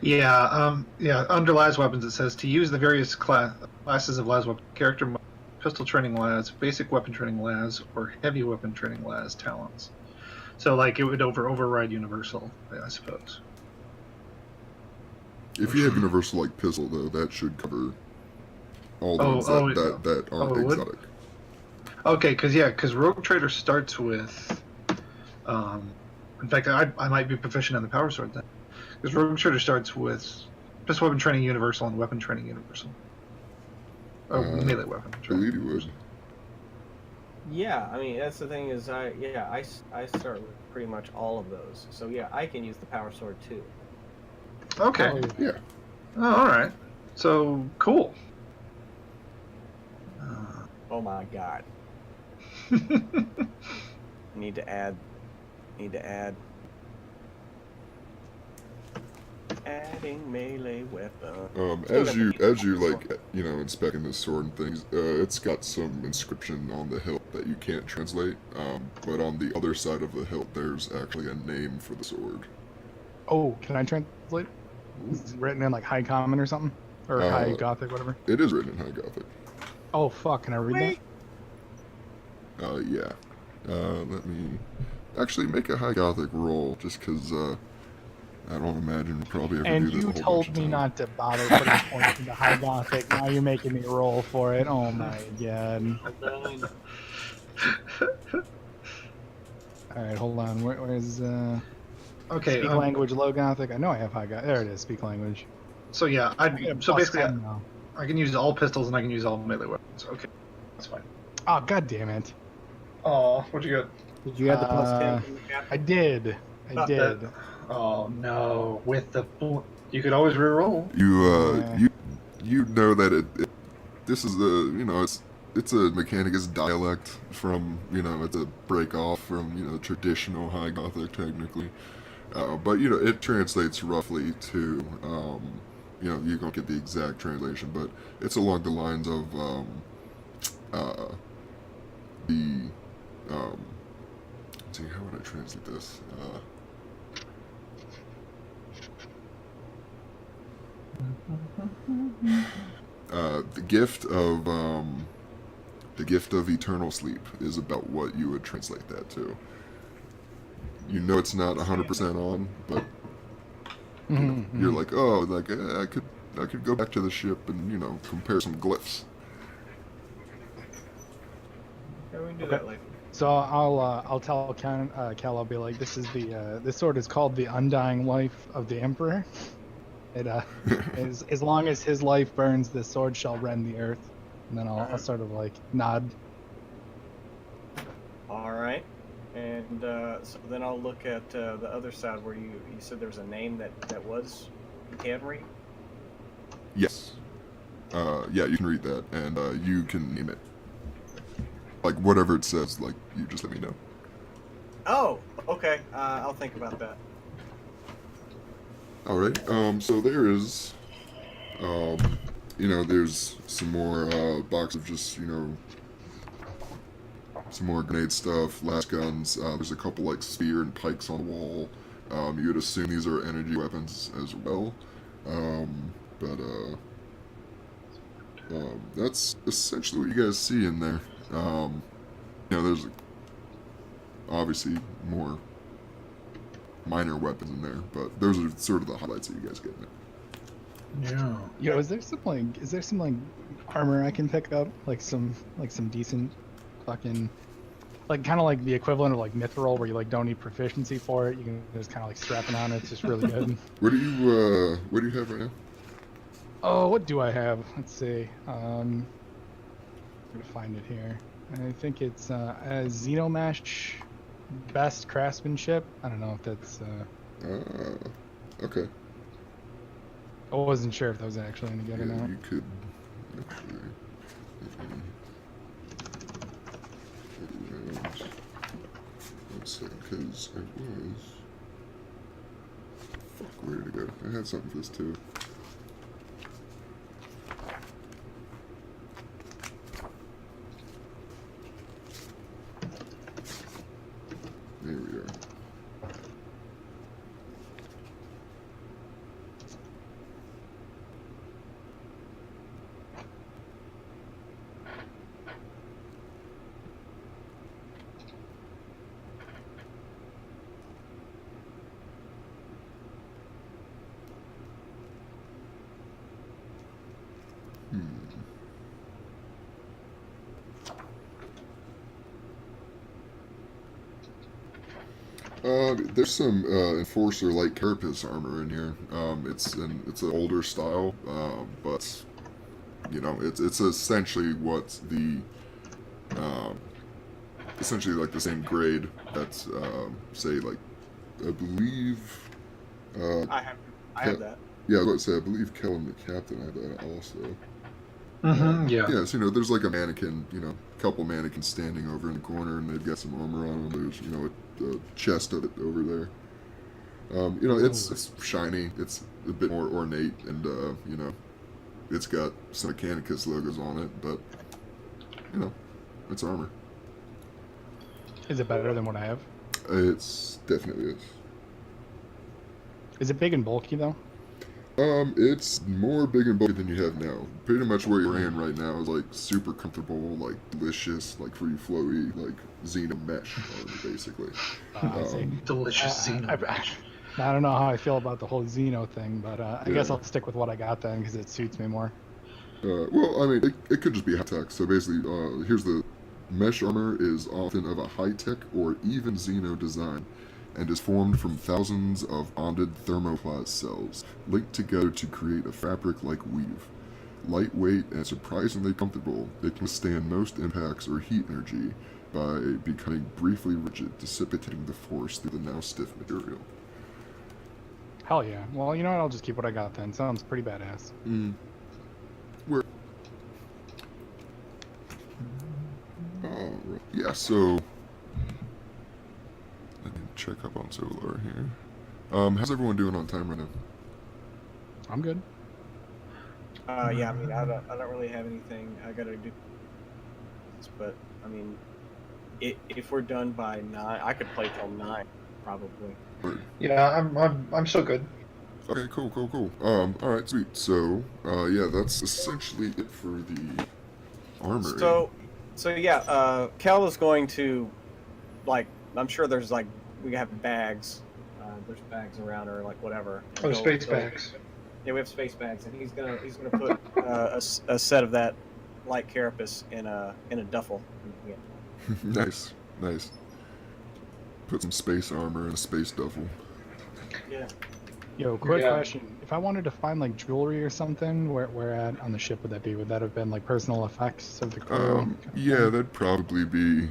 Yeah. Under las weapons, it says to use the various classes of las weapon character, pistol training las, basic weapon training las, or heavy weapon training las talents. So like it would override universal, I suppose. If you have universal like pistol though, that should cover all the ones that aren't it would? exotic. Okay, because Rogue Trader starts with. In fact, I might be proficient in the power sword then, because Rogue Trader starts with pistol weapon training universal and weapon training universal. Oh, melee weapon. I believe you would. Yeah, I mean that's the thing is I start with pretty much all of those. So yeah, I can use the power sword too. Okay. Oh, Yeah. Oh, all right. So cool. Oh my god. Need to add. Adding melee weapon. As you like inspecting this sword and things, it's got some inscription on the hilt that you can't translate. But on the other side of the hilt, there's actually a name for the sword. Oh, can I translate? It's written in like High Common or something, or High Gothic, whatever. It is written in High Gothic. Oh fuck! Can I read that? Yeah. Let me actually make a High Gothic roll, just because I don't imagine we'll probably ever And do this a you whole told bunch of me time. not to bother putting points into High Gothic. Now you're making me roll for it. Oh my god. All right, hold on. Where's Okay. Speak language, low Gothic? I know I have High Gothic. There it is. Speak language. So yeah, I get a so plus basically 10 now. I can use all pistols and I can use all melee weapons. Okay, that's fine. Oh god damn it! Oh, what'd you get? Did you add the plus 10 from the I captain? did. I did. Oh no, with the you could always reroll. You know that this is it's a Mechanicus dialect from it's a break off from traditional High Gothic technically, but it translates roughly to you don't get the exact translation, but it's along the lines of let's see, how would I translate this? The gift of eternal sleep is about what you would translate that to. It's not 100% on, but you're like, oh, like I could go back to the ship and compare some glyphs. Yeah, we can do that later. So I'll tell Cal, I'll be like, this sword is called the Undying Life of the Emperor. It as long as his life burns, this sword shall rend the earth. And then I'll sort of like nod. All right, and so then I'll look at the other side where you said there was a name that was you can read. Yes. Yeah, you can read that, and you can name it. Like whatever it says, like you just let me know. Oh, okay. I'll think about that. All right. So there is, there's some more box of just some more grenade stuff, las guns. There's a couple like spear and pikes on the wall. You would assume these are energy weapons as well, but that's essentially what you guys see in there. There's obviously more minor weapons in there, but those are sort of the highlights that you guys get in it. Yeah. Yo, is there some armor I can pick up? Like some decent fucking like kind of like the equivalent of like mithril where you like don't need proficiency for it. You can just kind of like strap it on. It's just really good. What do you have right now? Oh, what do I have? Let's see. I'm gonna find it here. I think it's a Xenomash best craftsmanship. I don't know if that's. Okay. I wasn't sure if that was actually any good or not. You could actually. Let's see, because it was. Fuck, where did it go? I had something for this too. There we are. There's some Enforcer light carapace armor in here. It's an older style, but you know it's essentially what the essentially like the same grade that's say like I believe I have that. yeah, I was about to say I believe Kellen the captain had that also. Yeah. Yeah, so, you know, there's like a mannequin, you know, a couple mannequins standing over in the corner, and they've got some armor on them. There's, you know, a chest of it over there. You know, it's shiny. It's a bit more ornate, and you know, it's got some Mechanicus logos on it, but you know, it's armor. Is it better than what I have? It's definitely is. Is it big and bulky though? It's more big and bulky than you have now. Pretty much where you're in right now is like super comfortable, like delicious, like free flowy, like Xeno mesh, basically. I see. Delicious Xeno. I don't know how I feel about the whole Xeno thing, but I guess I'll stick with what I got then because it suits me more. Well, I mean, it could just be high tech. So basically, here's the mesh armor is often of a high tech or even Xeno design, and is formed from thousands of bonded thermoplast cells linked together to create a fabric-like weave. Lightweight and surprisingly comfortable, it can withstand most impacts or heat energy by becoming briefly rigid, dissipating the force through the now stiff material. Hell yeah. Well, you know what? I'll just keep what I got then. Sounds pretty badass. Where? Right. Yeah, so let me check up on Solar here. How's everyone doing on time right now? I'm good. Yeah, I mean, I don't really have anything I gotta do, but I mean, if we're done by 9, I could play till 9, probably. Yeah, I'm still good. Okay, cool. All right, sweet. So, yeah, that's essentially it for the armory. So yeah, Kel is going to, like, I'm sure there's like we have bags. There's bags around or like whatever. Oh, space bags. Yeah, we have space bags, and he's gonna put a set of that light carapace in a duffel. Yeah. Nice. Put some space armor in a space duffel. Yeah. Yo, quick question. If I wanted to find like jewelry or something, where at on the ship would that be? Would that have been like personal effects of the crew? Yeah, that'd probably be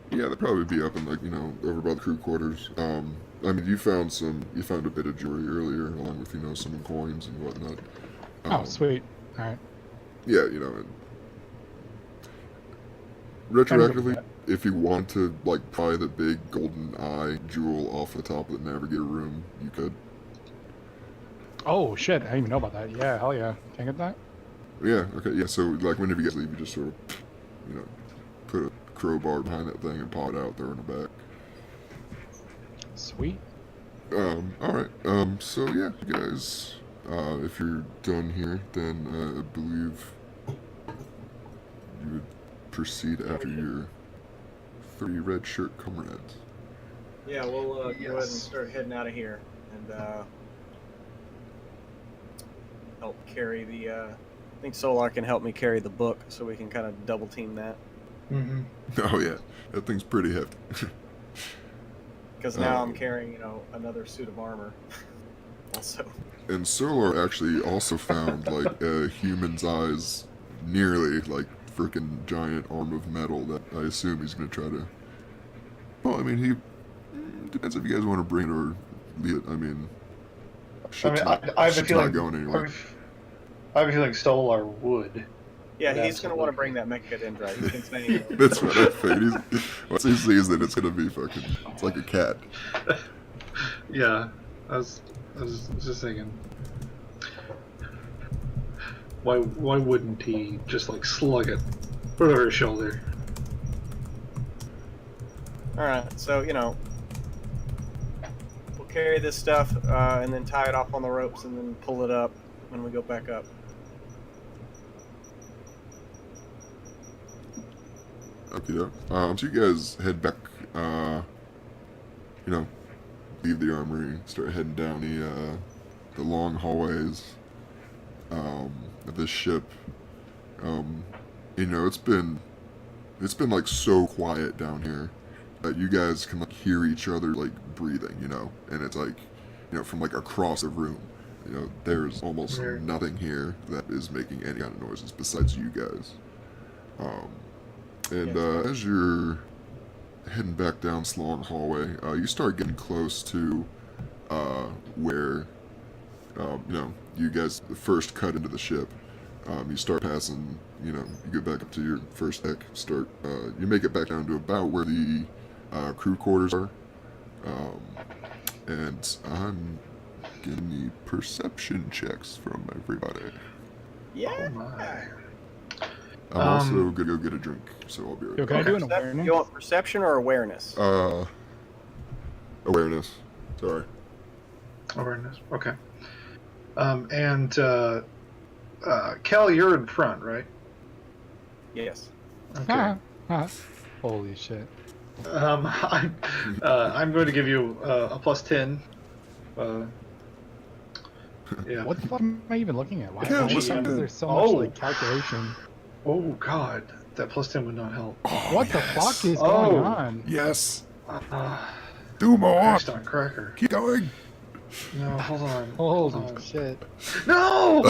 that'd probably be up in like, you know, over by the crew quarters. I mean, you found a bit of jewelry earlier, along with, you know, some coins and whatnot. Oh, sweet. All right. Yeah, you know, retroactively, if you want to like pry the big golden eye jewel off the top of the navigator room, you could. Oh shit! I didn't even know about that. Yeah, hell yeah. Can I get that? Yeah. Okay. Yeah. So like, whenever you guys leave, you just sort of, you know, put a crowbar behind that thing and pop it out, throw it in the back. Sweet. All right. So yeah, you guys, if you're done here, then I believe you would proceed after your 3 red shirt comrades. Yeah, we'll go ahead and start heading out of here and help carry the. I think Solar can help me carry the book, so we can kind of double team that. Mm-hmm. Oh yeah, that thing's pretty hefty. Because now I'm carrying, you know, another suit of armor. Also. And Solar actually also found like a human's eyes, nearly like freaking giant arm of metal that I assume he's gonna try to. Well, I mean, he depends if you guys want to bring it or leave it. I mean, I have a feeling not going anywhere. I have a feeling Solar would. Yeah, he's going to want to bring that mecha dendrite. He's been saying. That's what I figured. Once he sees it, it's gonna be fucking. It's like a cat. Yeah, I was just thinking. Why wouldn't he just like slug it over his shoulder? All right, so you know, we'll carry this stuff and then tie it off on the ropes and then pull it up when we go back up. Okay, so you guys head back, you know, leave the armory, start heading down the long hallways of this ship. You know, it's been like so quiet down here. you guys can like hear each other like breathing, and it's like, from like across the room. There's almost Weird. nothing here that is making any kind of noises besides you guys. And as you're heading back down this long hallway, you start getting close to where, you guys first cut into the ship. You start passing, you get back up to your first deck, you make it back down to about where the crew quarters are. And I'm getting the perception checks from everybody. Yeah. Oh my. I'm also gonna go get a drink, so I'll be right Yo, back. can I do an awareness? You want perception or awareness? Awareness. Sorry. Awareness. Okay. Kel, you're in front, right? Yes. Okay. Holy shit. I'm going to give you a plus 10. Yeah. What the fuck am I even looking at? Why is there so Oh. much like calculation? Oh God, that plus 10 would not help. What the fuck is going on? Yes. Uh, Do more. Christ on cracker. Keep going. No, hold on. Holy shit. No!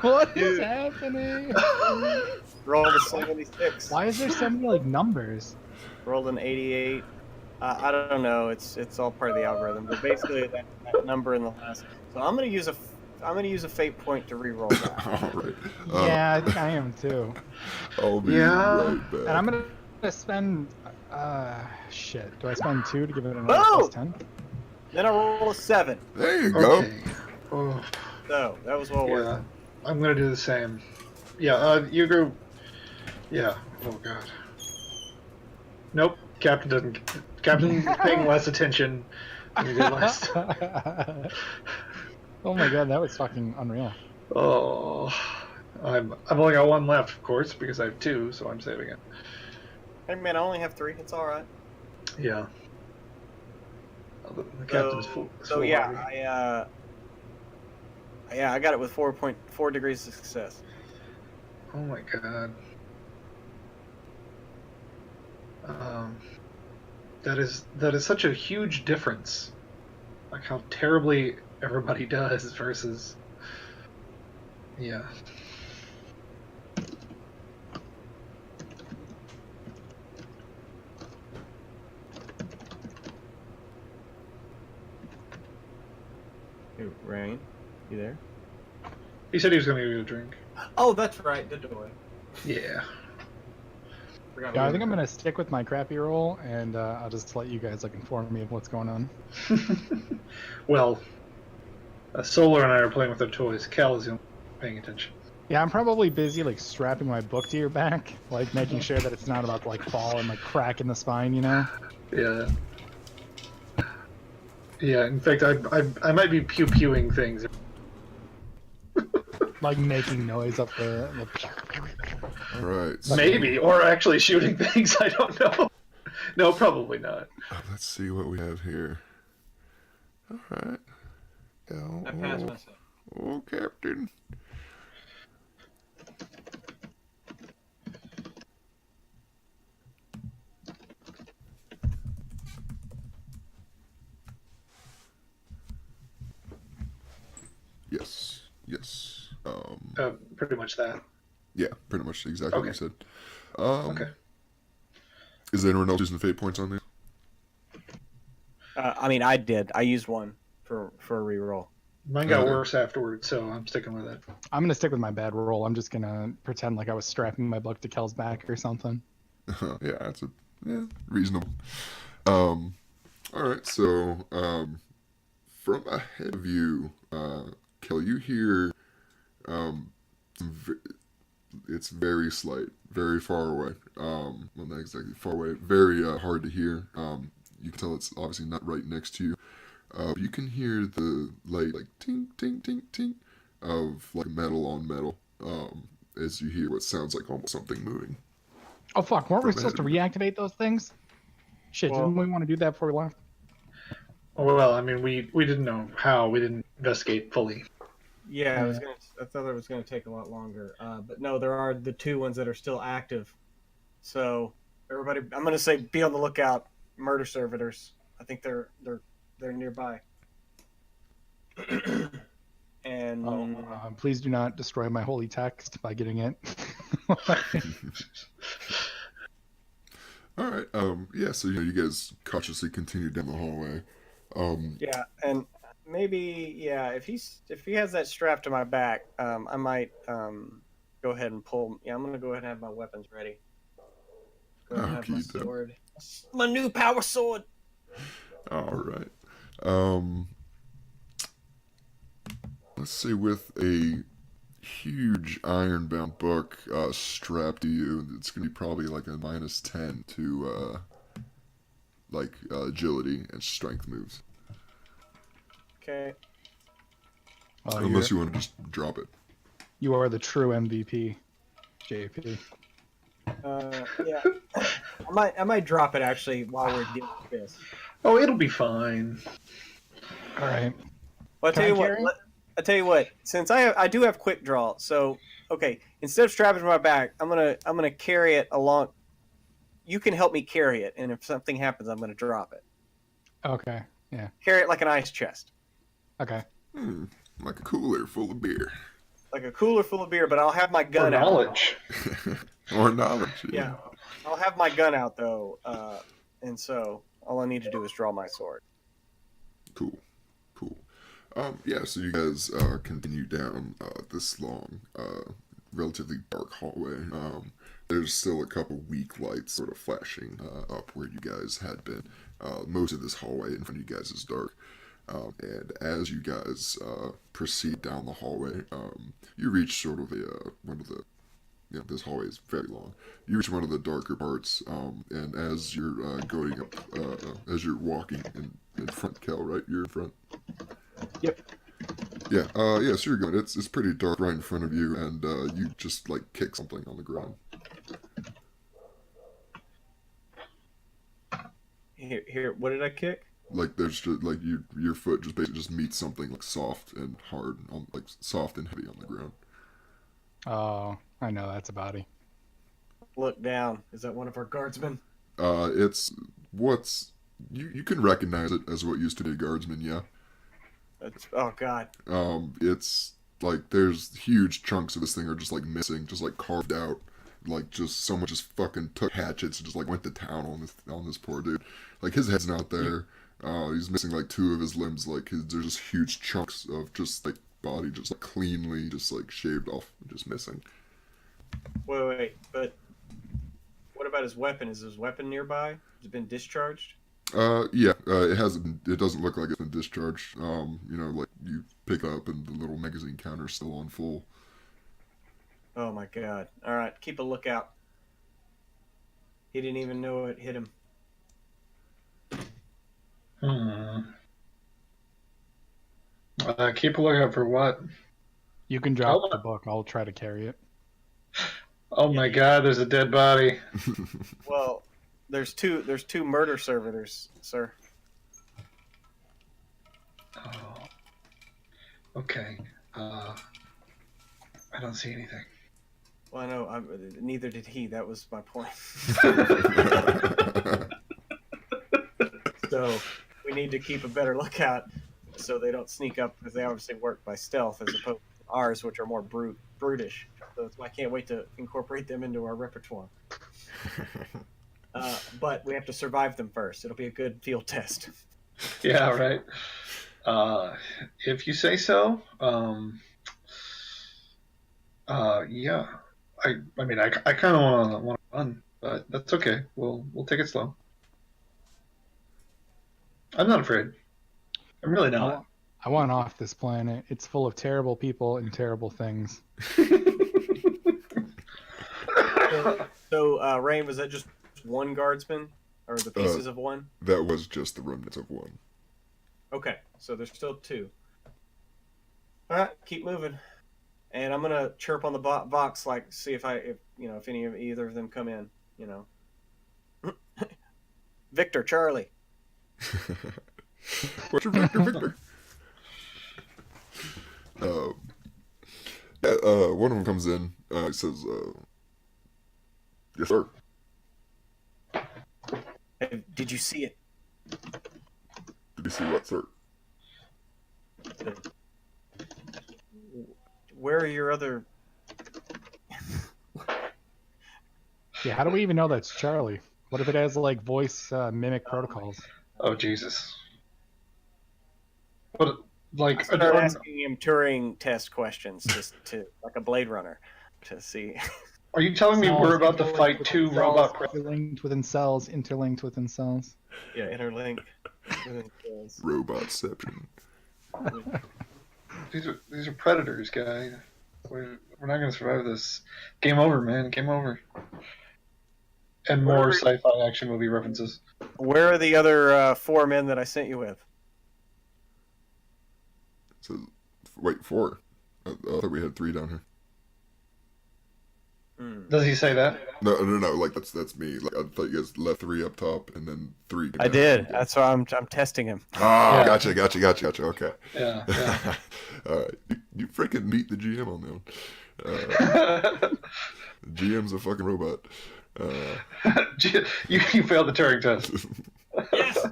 What is happening? Rolled a 76. Why is there so many like numbers? Rolled an 88. I don't know. It's all part of the algorithm. But basically, that number in the last. So I'm gonna use a fate point to re-roll that. All right. Yeah, I think I am too. I'll be Yeah. right back. And I'm gonna spend. Shit. Do I spend 2 to give it another Oh! plus 10? Then I roll a 7. There you go. Okay. Oh, So that was well worth yeah. it. I'm gonna do the same. Yeah, you go. Yeah. Oh God. Nope. Captain's paying less attention than he did last time. Oh my god, that was fucking unreal. Oh, I've only got 1 left, of course, because I have 2, so I'm saving it. Hey man, I only have 3. It's all right. Yeah. The captain's full. So yeah, I got it with 4.4 degrees of success. Oh my God. That is such a huge difference. Like how terribly everybody does versus. Yeah. Hey, Rain, you there? He said he was going to give you a drink. Oh, that's right, the door. Yeah. Yeah, I think I'm gonna stick with my crappy roll, and I'll just let you guys like inform me of what's going on. Well, Solar and I are playing with our toys. Cal is the only one paying attention. Yeah, I'm probably busy like strapping my book to your back, like making sure that it's not about to like fall and like crack in the spine, you know? Yeah. Yeah. In fact, I might be pew-pewing things. Like making noise up the All right. Maybe, or actually shooting things. I don't know. No, probably not. Let's see what we have here. All right. I passed myself. Oh, Captain. Yes. Yes. Pretty much that. Yeah, pretty much exactly what you Okay. said. Okay. Is there anyone else using fate points on these? I mean, I did. I used 1 for a reroll. Mine got Okay. worse afterwards, so I'm sticking with it. I'm gonna stick with my bad roll. I'm just gonna pretend like I was strapping my book to Kel's back or something. Yeah, that's reasonable. All right, so from ahead of you, Kel, you hear it's very slight, very far away. Well, not exactly far away, very hard to hear. You can tell it's obviously not right next to you. But you can hear the like ting ting ting ting of like metal on metal. As you hear what sounds like almost something moving. Oh fuck, weren't we From supposed to ahead reactivate those things? Shit, Well- didn't we want to do that before we left? Well, I mean, we didn't know how. We didn't investigate fully. Yeah, I thought it was gonna take a lot longer. But no, there are the 2 ones that are still active. So Everybody, I'm gonna say be on the lookout. Murder servitors. I think they're nearby. And Please do not destroy my holy text by getting it. All right. Yeah. So you guys cautiously continue down the hallway. yeah, and maybe if he has that strapped to my back, I might go ahead and pull. Yeah, I'm gonna go ahead and have my weapons ready. Go ahead and have my sword. My new power sword. All right. Let's see, with a huge iron-bound book strapped to you, it's gonna be probably like a -10 to agility and strength moves. Okay. Unless you want to just drop it. You are the true MVP, JP. Yeah. I might drop it actually while we're dealing with this. Oh, it'll be fine. All right. Well, I tell you what. Since I do have quick draw, so okay. Instead of strapping it to my back, I'm gonna carry it along. You can help me carry it, and if something happens, I'm gonna drop it. Okay. Yeah. Carry it like an ice chest. Okay. Like a cooler full of beer. Like a cooler full of beer, but I'll have my gun Or out. knowledge. Or knowledge. Yeah. I'll have my gun out though, and so all I need to do is draw my sword. Cool. Yeah, so you guys continue down this long, relatively dark hallway. There's still a couple weak lights sort of flashing up where you guys had been. Most of this hallway in front of you guys is dark. And as you guys proceed down the hallway, you reach sort of one of the... this hallway is very long. You reach one of the darker parts, and as you're going up, as you're walking in front, Kel, right? You're in front? Yep. Yeah, so you're going. It's pretty dark right in front of you, and you just, kick something on the ground. Here, what did I kick? There's just, your foot just basically just meets something, soft and hard, soft and heavy on the ground. Oh, I know that's a body. Look down. Is that one of our guardsmen? It's what's... You can recognize it as what used to be a guardsman, yeah. Oh, God. It's, there's huge chunks of this thing are just, missing, just, carved out. Just someone just fucking took hatchets and just, went to town on this poor dude. His head's not there. He's missing, 2 of his limbs. There's just huge chunks of just, body just, cleanly just, shaved off and just missing. Wait, but what about his weapon? Is his weapon nearby? Has it been discharged? Yeah, it doesn't look like it's been discharged. You pick up and the little magazine counter's still on full. Oh my God. Alright, keep a lookout. He didn't even know it hit him. Keep a lookout for what? You can drop the book. I'll try to carry it. Oh my God, there's a dead body. Well, there's two murder servitors, sir. Oh. Okay. I don't see anything. Well, I know. Neither did he. That was my point. So we need to keep a better lookout so they don't sneak up, because they obviously work by stealth as opposed to ours, which are more brutish. So that's why I can't wait to incorporate them into our repertoire. But we have to survive them first. It'll be a good field test. Yeah, right. If you say so. Yeah. I mean, I kind of want to run, but that's okay. We'll take it slow. I'm not afraid. I'm really not. I want off this planet. It's full of terrible people and terrible things. So, Rain, was that just one guardsman, or the pieces of one? That was just the remnants of one. Okay, so there's still 2. All right, keep moving, and I'm gonna chirp on the box, see if any of either of them come in. Victor, Charlie. What's your Victor? One of them comes in. He says, "Yes, sir." Did you see it? Did you see what, sir? Where are your other? Yeah, how do we even know that's Charlie? What if it has like voice mimic protocols? Oh Jesus. What? Like, I started asking him Turing test questions, just to like a Blade Runner, to see. are you telling me we're about to fight two robot? Interlinked within cells, interlinked within cells. Yeah, interlink. Within cells. Robotception. These are predators, guy. We're not gonna survive this. Game over, man. Game over. And more sci-fi action movie references. Where are the other 4 men that I sent you with? So, wait, 4. I thought we had 3 down here. Does he say that? No. Like that's me. Like I thought you guys left 3 up top and then 3. I did. That's why I'm testing him. Oh, Yeah. gotcha. Okay. Yeah. All right. You freaking meet the GM on that one. GM's a fucking robot. You failed the Turing test. Yes.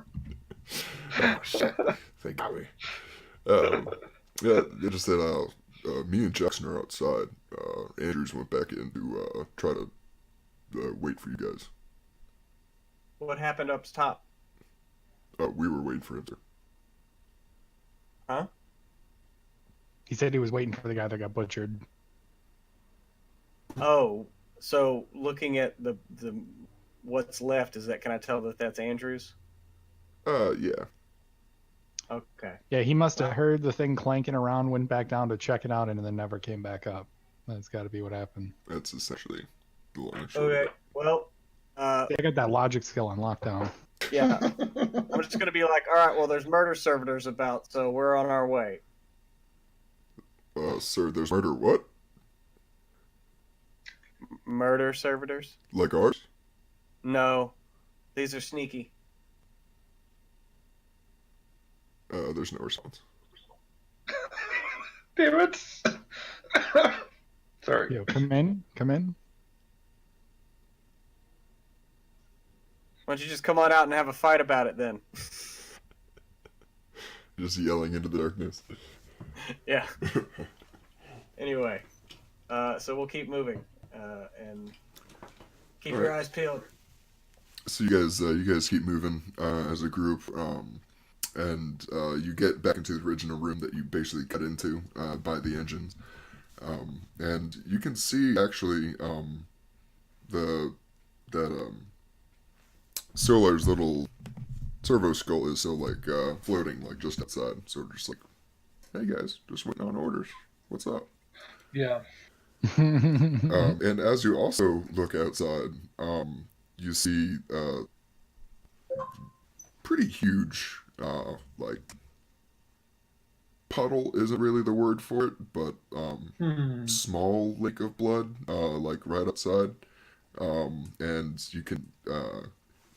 Oh shit! Thank God. Yeah, they just said me and Jackson are outside. Andrews went back in to try to wait for you guys. What happened up top? We were waiting for him, sir. Huh? He said he was waiting for the guy that got butchered. Oh, so looking at the what's left, is that? Can I tell that that's Andrews? Yeah. Okay. Yeah, he must have heard the thing clanking around, went back down to check it out, and then never came back up. That's got to be what happened. That's essentially the long and short. Okay. Well, I got that logic skill on lockdown. yeah. I'm just gonna be like, all right. Well, there's murder servitors about, so we're on our way. Sir, there's murder what? Murder servitors? Like ours? No, these are sneaky. There's no response. Damn it. Sorry. Yo, come in. Why don't you just come on out and have a fight about it then? Just yelling into the darkness. Yeah. Anyway, so we'll keep moving and keep your eyes peeled. So you guys keep moving as a group, and you get back into the original room that you basically cut into by the engines, and you can see actually that Solar's little servo skull is still like floating like just outside, so just like, hey guys, just waiting on orders. What's up? Yeah. And as you also look outside, you see pretty huge, like, puddle isn't really the word for it, but small lake of blood, like right outside. And you can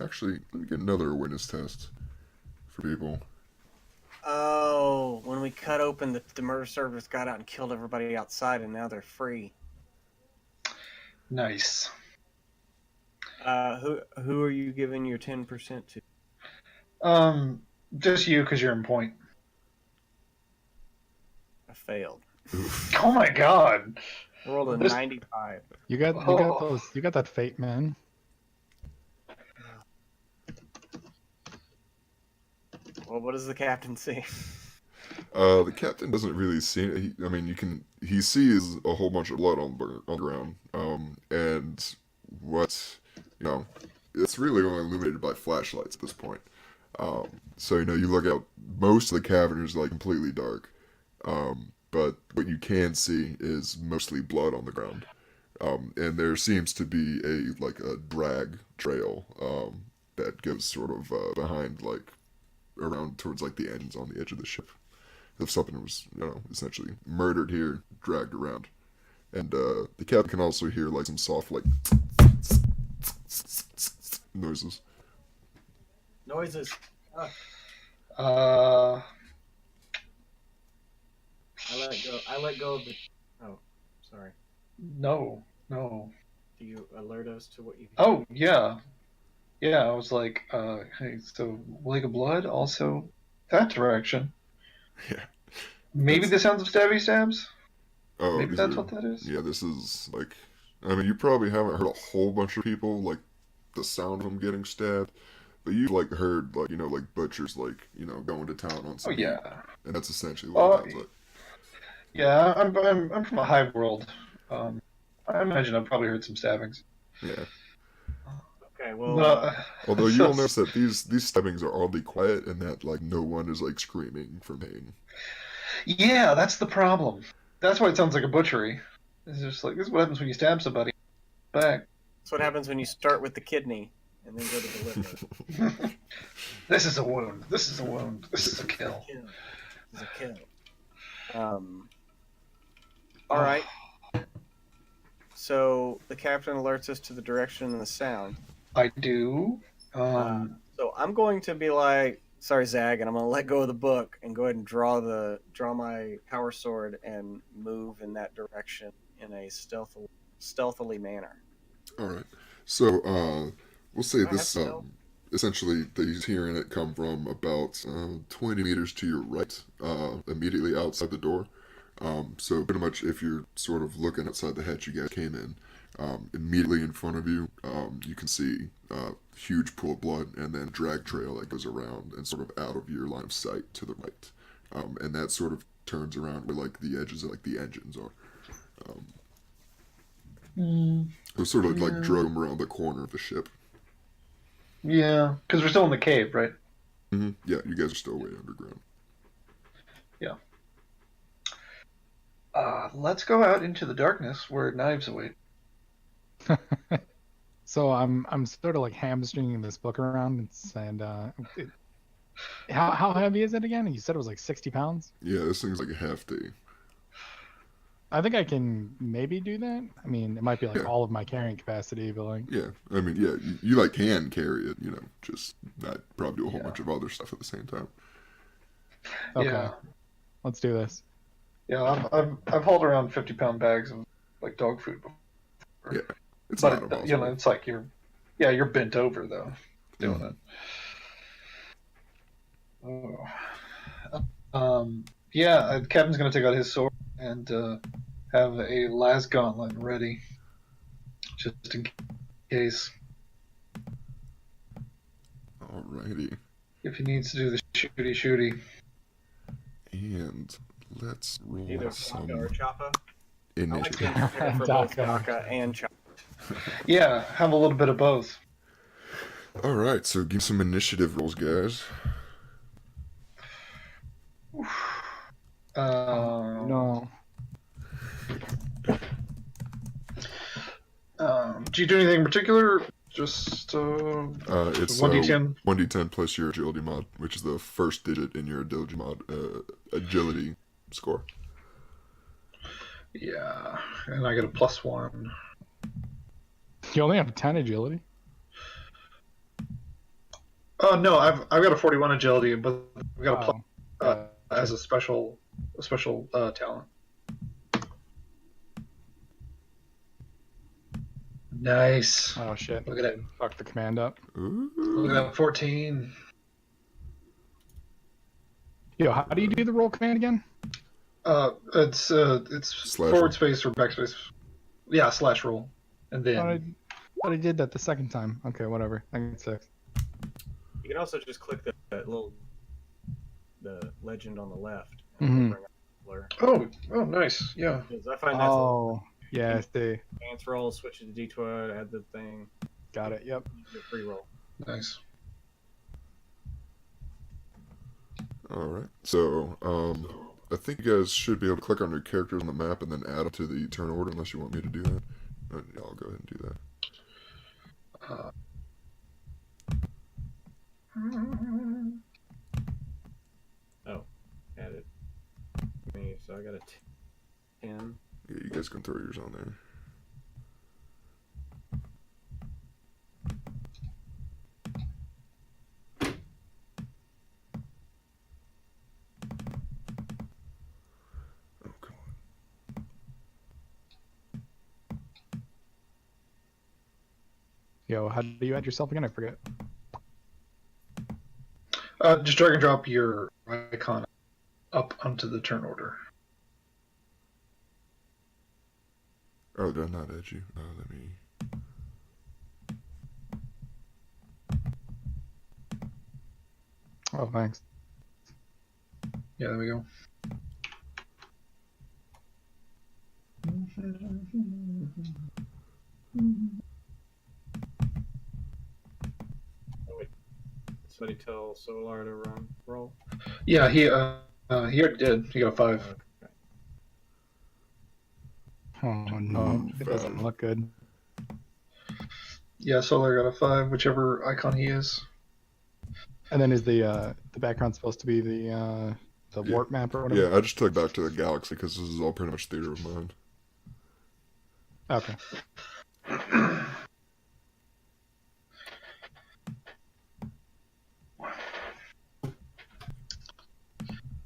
actually, let me get another awareness test for people. Oh, when we cut open, the murder servers got out and killed everybody outside, and now they're free. Nice. Who are you giving your 10% to? Just you, because you're in point. I failed. Oh my god. I rolled a 95. You got that fate, man. Well, what does the captain see? The captain doesn't really see it. He sees a whole bunch of blood on the ground. And it's really only illuminated by flashlights at this point. So, you look out, most of the cavern is like completely dark. But what you can see is mostly blood on the ground. And there seems to be a drag trail, that goes sort of, behind, like, around towards like the ends on the edge of the ship. If something was, essentially murdered here, dragged around. And the captain can also hear like some soft like noises. Noises. Uh, I let go of the. Oh, sorry. no. Do you alert us to what you? Oh, yeah. Yeah, I was like, hey, so Lake of Blood also that direction. Yeah. Maybe That's, the sounds of stabby stabs. oh, Maybe these that's are, what that is. yeah, this is like, I mean, you probably haven't heard a whole bunch of people, like, the sound of them getting stabbed, but you like heard, like, like butchers, like, going to town on Oh some meat, yeah. and that's essentially what it Oh sounds like. yeah. I'm from a hive world. Um, I imagine I've probably heard some stabbings. Yeah. Okay, well, But Although you so, will notice that these stabbings are oddly quiet, and that like no one is like screaming from pain. yeah, that's the problem. That's why it sounds like a butchery. It's just like this is what happens when you stab somebody back. that's what happens when you start with the kidney and then go to the liver. This is a wound. This is a wound. This is a kill. Kill. This is a kill. All right. So the captain alerts us to the direction and the sound. I do. So I'm going to be like, sorry, Zag, and I'm going to let go of the book and go ahead and draw my power sword and move in that direction in a stealthily manner. All right. So we'll say Do I have this stealth? essentially he's hearing it come from about 20 meters to your right, immediately outside the door. So pretty much if you're sort of looking outside the hatch you guys came in, immediately in front of you, you can see a huge pool of blood and then drag trail that goes around and sort of out of your line of sight to the right. And that sort of turns around where like the edges of like the engines are. So sort of like drug them around the corner of the ship. Yeah, because we're still in the cave, right? Yeah, you guys are still way underground. Yeah. Let's go out into the darkness where knives await. So I'm sort of like hamstringing this book around, how heavy is it again? You said it was like 60 pounds. Yeah, this thing's like a hefty. I think I can maybe do that. I mean, it might be like Yeah. all of my carrying capacity, but like, Yeah, I mean, yeah, you like can carry it, just not probably do a whole Yeah. bunch of other stuff at the same time. okay, Yeah. let's do this. Yeah, I've hauled around 50-pound bags of like dog food before. Yeah, it's But not impossible. it's like you're bent over though doing it. Yeah, Captain's gonna take out his sword and have a las gauntlet ready, just in case Alrighty, if he needs to do the shooty. and let's roll Either some Chaka or Choppa. I like initiative. being prepared for both Chaka. Chaka and Choppa. Yeah, have a little bit of both. All right, so give some initiative rolls, guys. No. Do you do anything in particular? Just It's 1d10. 1d10 plus your agility mod, which is the first digit in your agility score. Yeah, and I get a +1. You only have 10 agility. Oh no, I've got a 41 agility, but I've got a plus Oh, as a special talent. Nice. oh shit! Look at it. Fuck the command up. Ooh. Look at that 14. Yo, how do you do the roll command again? It's Slash forward roll. space or backspace. Yeah, slash roll, and Thought I, then thought I did that the second time. Okay, whatever. I get 6. You can also just click the legend on the left. Mhm. And bring up blur. oh nice, yeah. Because I find that's Oh, yeah, I see. a advanced roll, switch it to D12, add the thing, Got it. Yep. the free roll. Nice. All right, so I think you guys should be able to click on your characters on the map and then add them to the turn order, unless you want me to do that. Yeah, I'll go ahead and do that. Oh, added me, so I got a 10. Yeah, you guys can throw yours on there. Oh, come on. Yo, how do you add yourself again? I forget. Just drag and drop your icon up onto the turn order. Oh, did I not add you? Let me. Oh, thanks. Yeah, there we go. Somebody tell Solar to roll. Yeah, he already did. He got a 5. Okay. Oh no, it doesn't Bad. look good. Yeah, Solar got a 5, whichever icon he is. And then is the background supposed to be the Yeah. warp map or whatever? Yeah, I just took back to the galaxy because this is all pretty much theater of mind. Okay.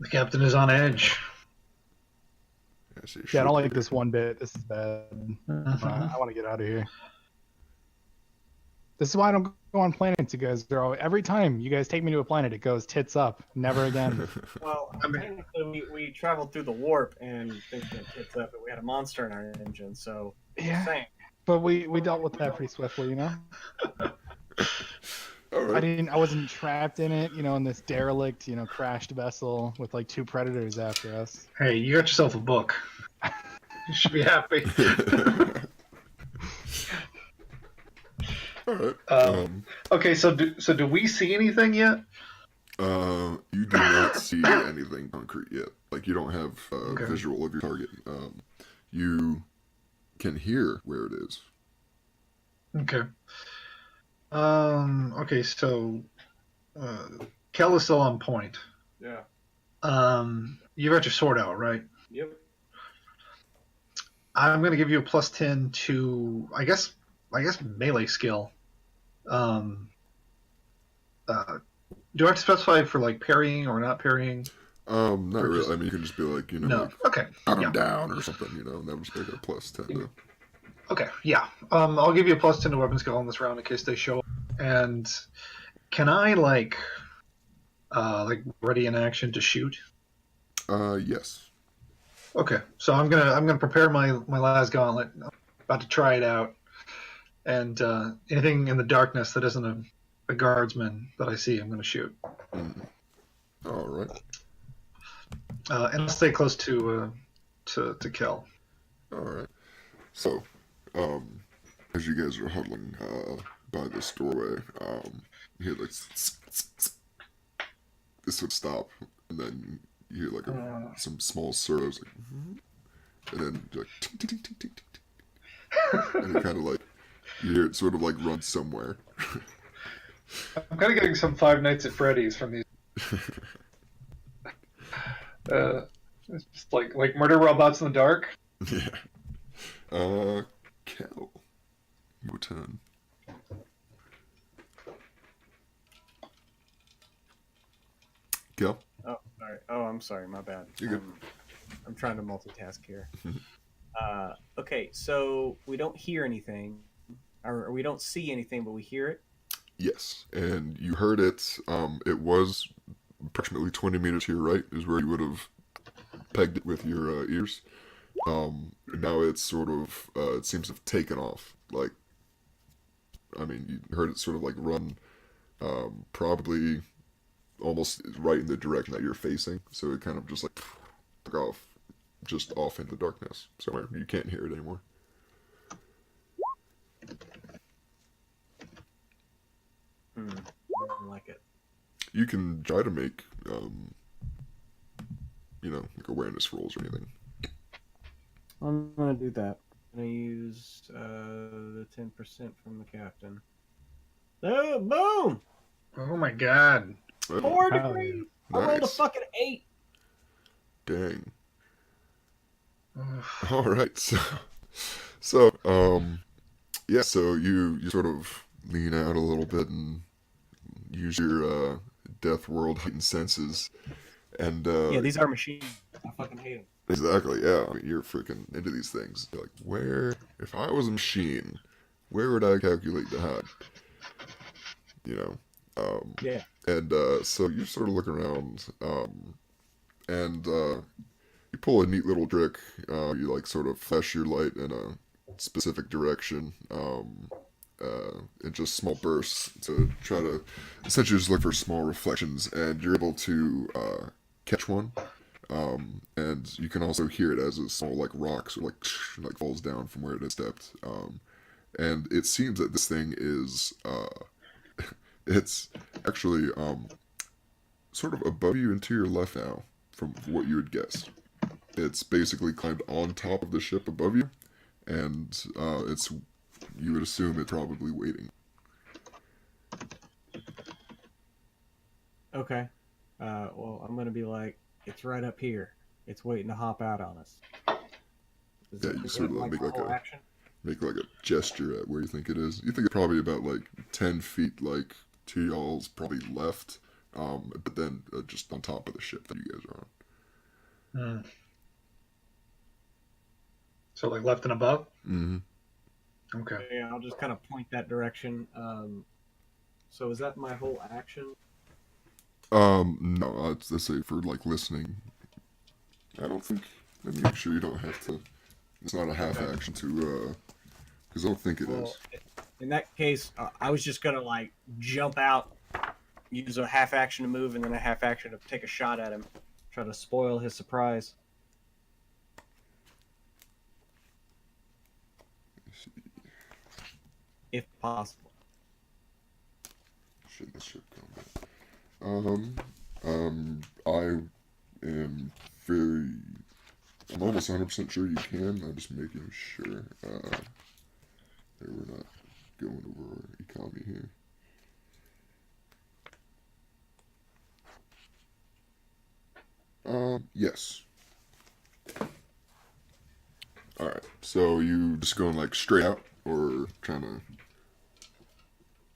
The captain is on edge. Yeah, so Yeah, I don't like this one bit. This is bad. Mhm. I want to get out of here. This is why I don't go on planets. You guys are all, every time you guys take me to a planet, it goes tits up. Never again. Well, I mean- technically, we traveled through the warp and things went tits up, but we had a monster in our engine, so Yeah, same. but we dealt with that pretty swiftly, you know. All right. I wasn't trapped in it, you know, in this derelict, you know, crashed vessel with like 2 predators after us. Hey, you got yourself a book. You should be happy. All right. Okay, so do we see anything yet? You do not see anything concrete yet. Like, you don't have Okay. visual of your target. You can hear where it is. Okay. Okay, so Kel is still on point. Yeah. You got your sword out, right? Yep. I'm gonna give you a +10 to I guess melee skill. Do I have to specify for like parrying or not parrying? Not Or really. just- I mean, you can just be like, you know, No. like, Okay. knock him Yeah. down or something, you know, and that would just make it a +10 to. Okay. Yeah. I'll give you a +10 to weapon skill on this round in case they show up. And can I like ready in action to shoot? Yes. Okay. So I'm gonna prepare my last gauntlet. I'm about to try it out. And anything in the darkness that isn't a guardsman that I see, I'm gonna shoot. All right. And I'll stay close to kill. All right. So, as you guys are huddling by this doorway, you hear like this would stop, and then you hear like some small servos, like, and then you're like tick, tick, tick, tick, tick, tick, tick. And it kind of like you hear it sort of like run somewhere. I'm kind of getting some Five Nights at Freddy's from these. It's just like murder robots in the dark. Yeah. Kel, your turn. Kel. Oh, sorry. Oh, I'm sorry. My bad. You're good. I'm trying to multitask here. Okay, so we don't hear anything, or we don't see anything, but we hear it. Yes, and you heard it. It was approximately 20 meters to your right is where you would have pegged it with your ears. Now it's sort of, it seems to have taken off. Like, I mean, you heard it sort of like run, probably almost right in the direction that you're facing. So it kind of just like took off, just off into the darkness somewhere. You can't hear it anymore. I don't like it. You can try to make, you know, like awareness rolls or anything. I'm gonna do that. I'm gonna use the 10% from the captain. Oh, boom! Oh my god. 4 Hell degrees. I rolled a Nice. fucking 8. Dang. Ugh. All right, yeah, so you sort of lean out a little bit and use your death world heightened senses, and Yeah, these are machines. I fucking hate them. exactly, yeah, I mean, you're freaking into these things. You're like, where, if I was a machine, where would I calculate to hide? You know, Yeah. and so you sort of look around, and you pull a neat little trick. You like sort of flash your light in a specific direction, in just small bursts to try to essentially just look for small reflections, and you're able to catch one. And you can also hear it as a small like rocks or like falls down from where it has stepped. And it seems that this thing is it's actually sort of above you and to your left now, from what you would guess. It's basically climbed on top of the ship above you, and it's you would assume it's probably waiting. Okay. Well, I'm gonna be like, it's right up here. It's waiting to hop out on us. Is Yeah, it you sort of like make my like whole a action? gesture at where you think it is. You think it's probably about like 10 feet like to y'all's probably left, but then just on top of the ship that you guys are on. Hmm. So like left and above. Mm-hmm. Okay. Yeah, I'll just kind of point that direction. So is that my whole action? No, let's say for like listening. I don't think. Let me make sure you don't have to. It's not a half Okay. action to, because I don't think it is. Well, in that case, I was just gonna like jump out, use a half action to move, and then a half action to take a shot at him, try to spoil his surprise. If possible. Shit, this ship combat. I am very. I'm almost 100% sure you can. I'm just making sure. That we're not going over our economy here. Yes. Alright, so you just going like straight out or trying to.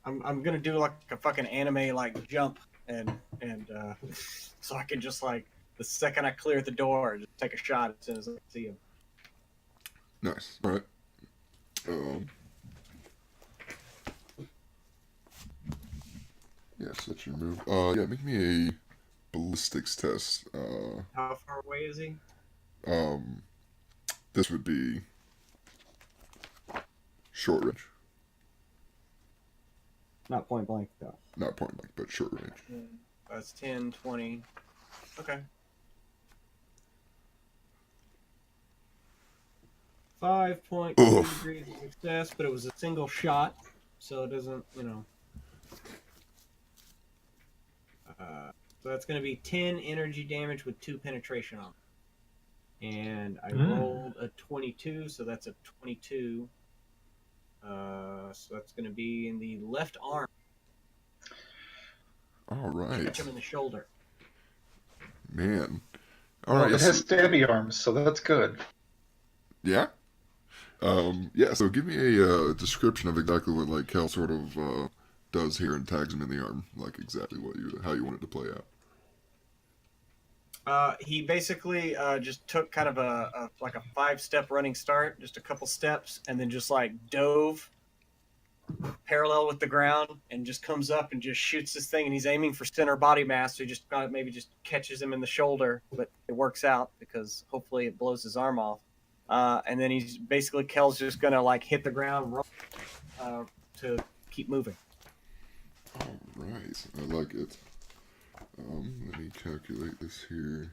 I'm gonna do like a fucking anime like jump and so I can just like the second I clear the door, just take a shot as soon as I see him. Nice. Alright. Yeah, so that's your move. Yeah, make me a ballistics test. How far away is he? This would be short range. Not point blank though. Not point blank, but short range. That's 10, 20. Okay. 5.2 Oof. degrees of success, but it was a single shot, so it doesn't, so that's going to be 10 energy damage with 2 penetration on it. And I rolled a 22, so that's a 22. So that's going to be in the left arm. All right. Catch him in the shoulder. Man. All Well, right. it has stabby arms, so that's good. Yeah. Yeah. So give me a description of exactly what like Kel sort of does here and tags him in the arm, like exactly how you want it to play out. He basically just took kind of a 5-step running start, just a couple steps, and then just like dove parallel with the ground and just comes up and just shoots this thing, and he's aiming for center body mass, so he just maybe just catches him in the shoulder, but it works out because hopefully it blows his arm off. And then he's basically Kel's just gonna like hit the ground to keep moving. All right. I like it. Let me calculate this here.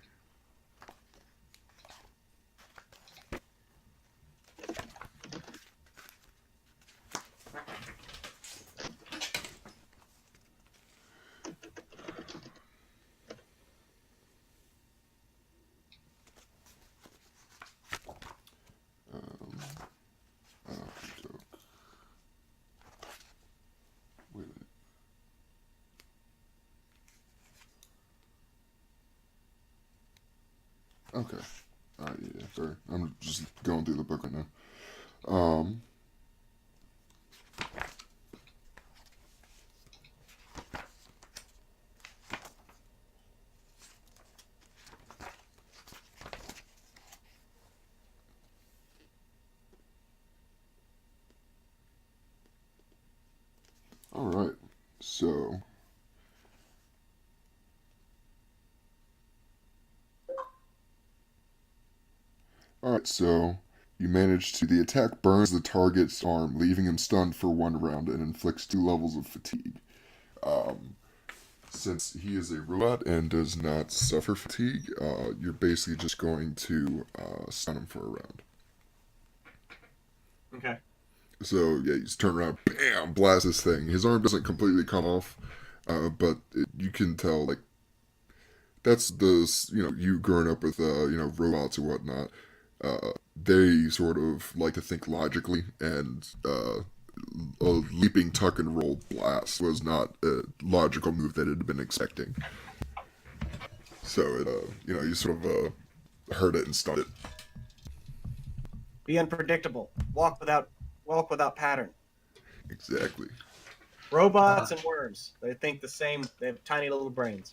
Wait a minute. Okay. Alright, yeah, sorry. I'm just going through the book right now. All right. So. Alright, so you manage to. The attack burns the target's arm, leaving him stunned for 1 round and inflicts 2 levels of fatigue. Since he is a robot and does not suffer fatigue, you're basically just going to stun him for a round. Okay. So, yeah, you just turn around, bam, blast this thing. His arm doesn't completely come off, but you can tell, like, that's you growing up with, robots or whatnot. They sort of like to think logically, and a leaping tuck and roll blast was not a logical move that it had been expecting. So it, you sort of heard it and stunned it. Be unpredictable. Walk without pattern. Exactly. Robots and worms. They think the same. They have tiny little brains.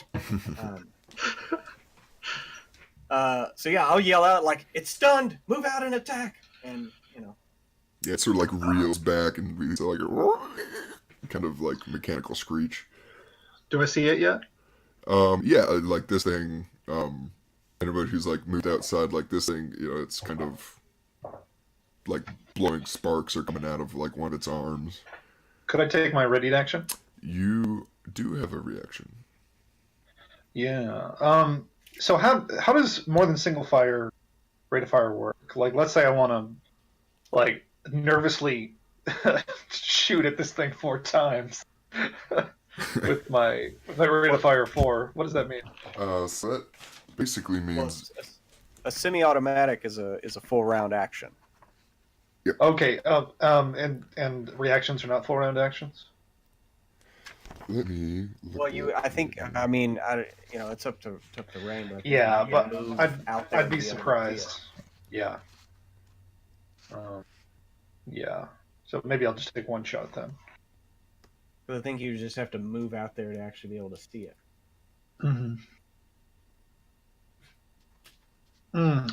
So yeah, I'll yell out like, "It's stunned! Move out and attack!" And Yeah, it sort of like reels back and we like a kind of like mechanical screech. Do I see it yet? Yeah, like this thing. Anybody who's like moved outside, like this thing, it's kind of like blowing sparks are coming out of like one of its arms. Could I take my ready action? You do have a reaction. Yeah. So how does more than single fire rate of fire work? Like, let's say I want to, like, nervously shoot at this thing 4 times with my rate of fire 4. What does that mean? So that basically means a semi-automatic is a full round action. Yep. Okay. And reactions are not full round actions. Let me. I mean, it's up to Rain. But Yeah, but I'd I'd be surprised. Yeah. Yeah. So maybe I'll just take 1 shot then. But I think you just have to move out there to actually be able to see it. Mm-hmm.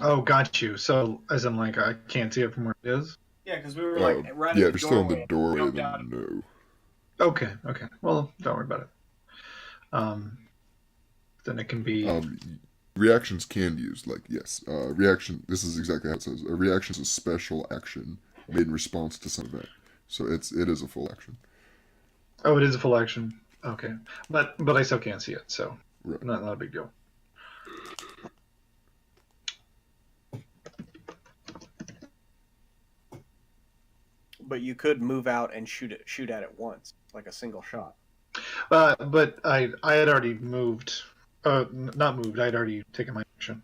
Oh, got you. So, as in, like, I can't see it from where it is? Yeah, because we were right at yeah, the if you're still in the doorway, jumped then out. no. Okay. Well, don't worry about it. Then it can be... reactions can be used, like, yes. Reaction, this is exactly how it says. A reaction is a special action made in response to some event. So it is a full action. Oh, it is a full action. Okay. But I still can't see it, so Right. not a big deal. But you could move out and shoot at it once, like a single shot. But I had already moved. Not moved. I'd already taken my action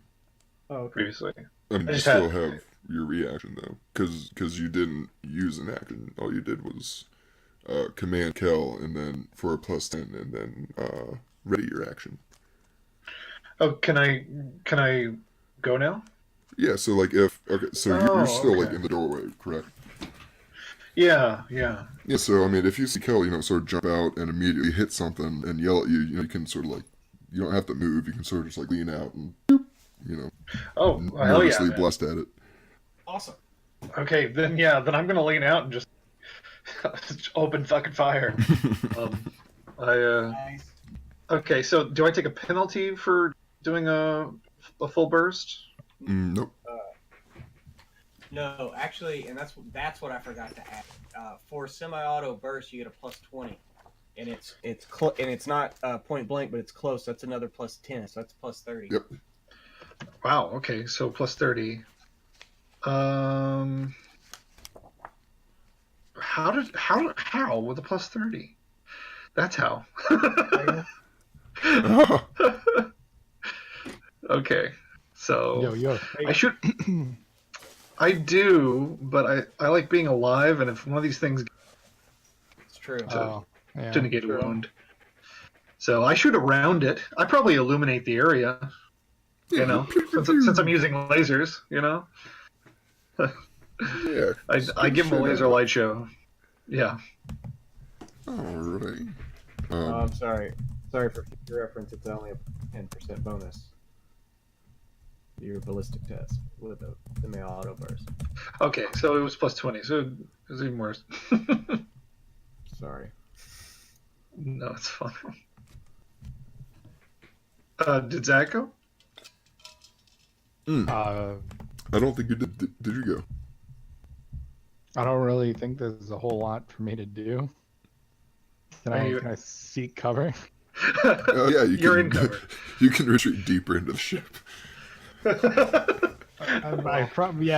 previously. I mean, I you just still had- have your reaction, though. Because you didn't use an action. All you did was command kill, and then for a +10, and then ready your action. Oh, can I go now? Yeah, so like if... Okay, so you're still like okay. in the doorway, correct? Yeah. Yeah, so I mean, if you see kill, sort of jump out and immediately hit something and yell at you, you can sort of like... You don't have to move, you can sort of just like lean out and, Oh, well, hell yeah. nervously Man. blast at it. Awesome. Okay, then I'm gonna lean out and just open fucking fire. Nice. Okay, so do I take a penalty for doing a full burst? Nope. No, actually, and that's what I forgot to add. For semi-auto burst, you get a +20, and it's not point blank, but it's close. That's another +10, so that's +30. Yep. Wow. Okay, so +30. How with a +30? That's how. Okay, so Yo. I should. I do, but I like being alive, and if one of these things It's true. Oh, yeah. didn't get a wound, so I shoot around it. I probably illuminate the area, since I'm using lasers, Yeah. I give them a laser light show. Yeah. Alright. I'm sorry. Sorry for future reference. It's only a 10% bonus. Your ballistic test with the semi-auto burst. Okay, so it was +20, so it was even worse. Sorry. No, it's fine. Did Zach go? Uh, I don't think you did. Did you go? I don't really think there's a whole lot for me to do. Can I seek cover? Oh yeah, you You're can. in cover. You can retreat deeper into the ship. Yeah,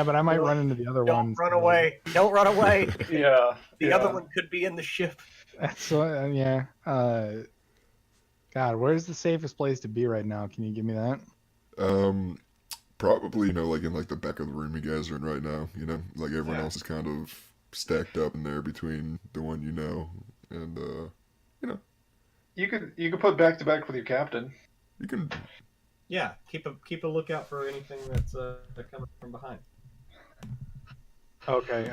but I might run into the other Don't ones. run away. Don't run away. Yeah. The other one could be in the ship. That's what, yeah. God, where's the safest place to be right now? Can you give me that? Probably, like in like the back of the room you guys are in right now. Like everyone else is kind of stacked up in there between the one and You could put back to back with your captain. you can. Yeah, keep a lookout for anything that's coming from behind. Okay.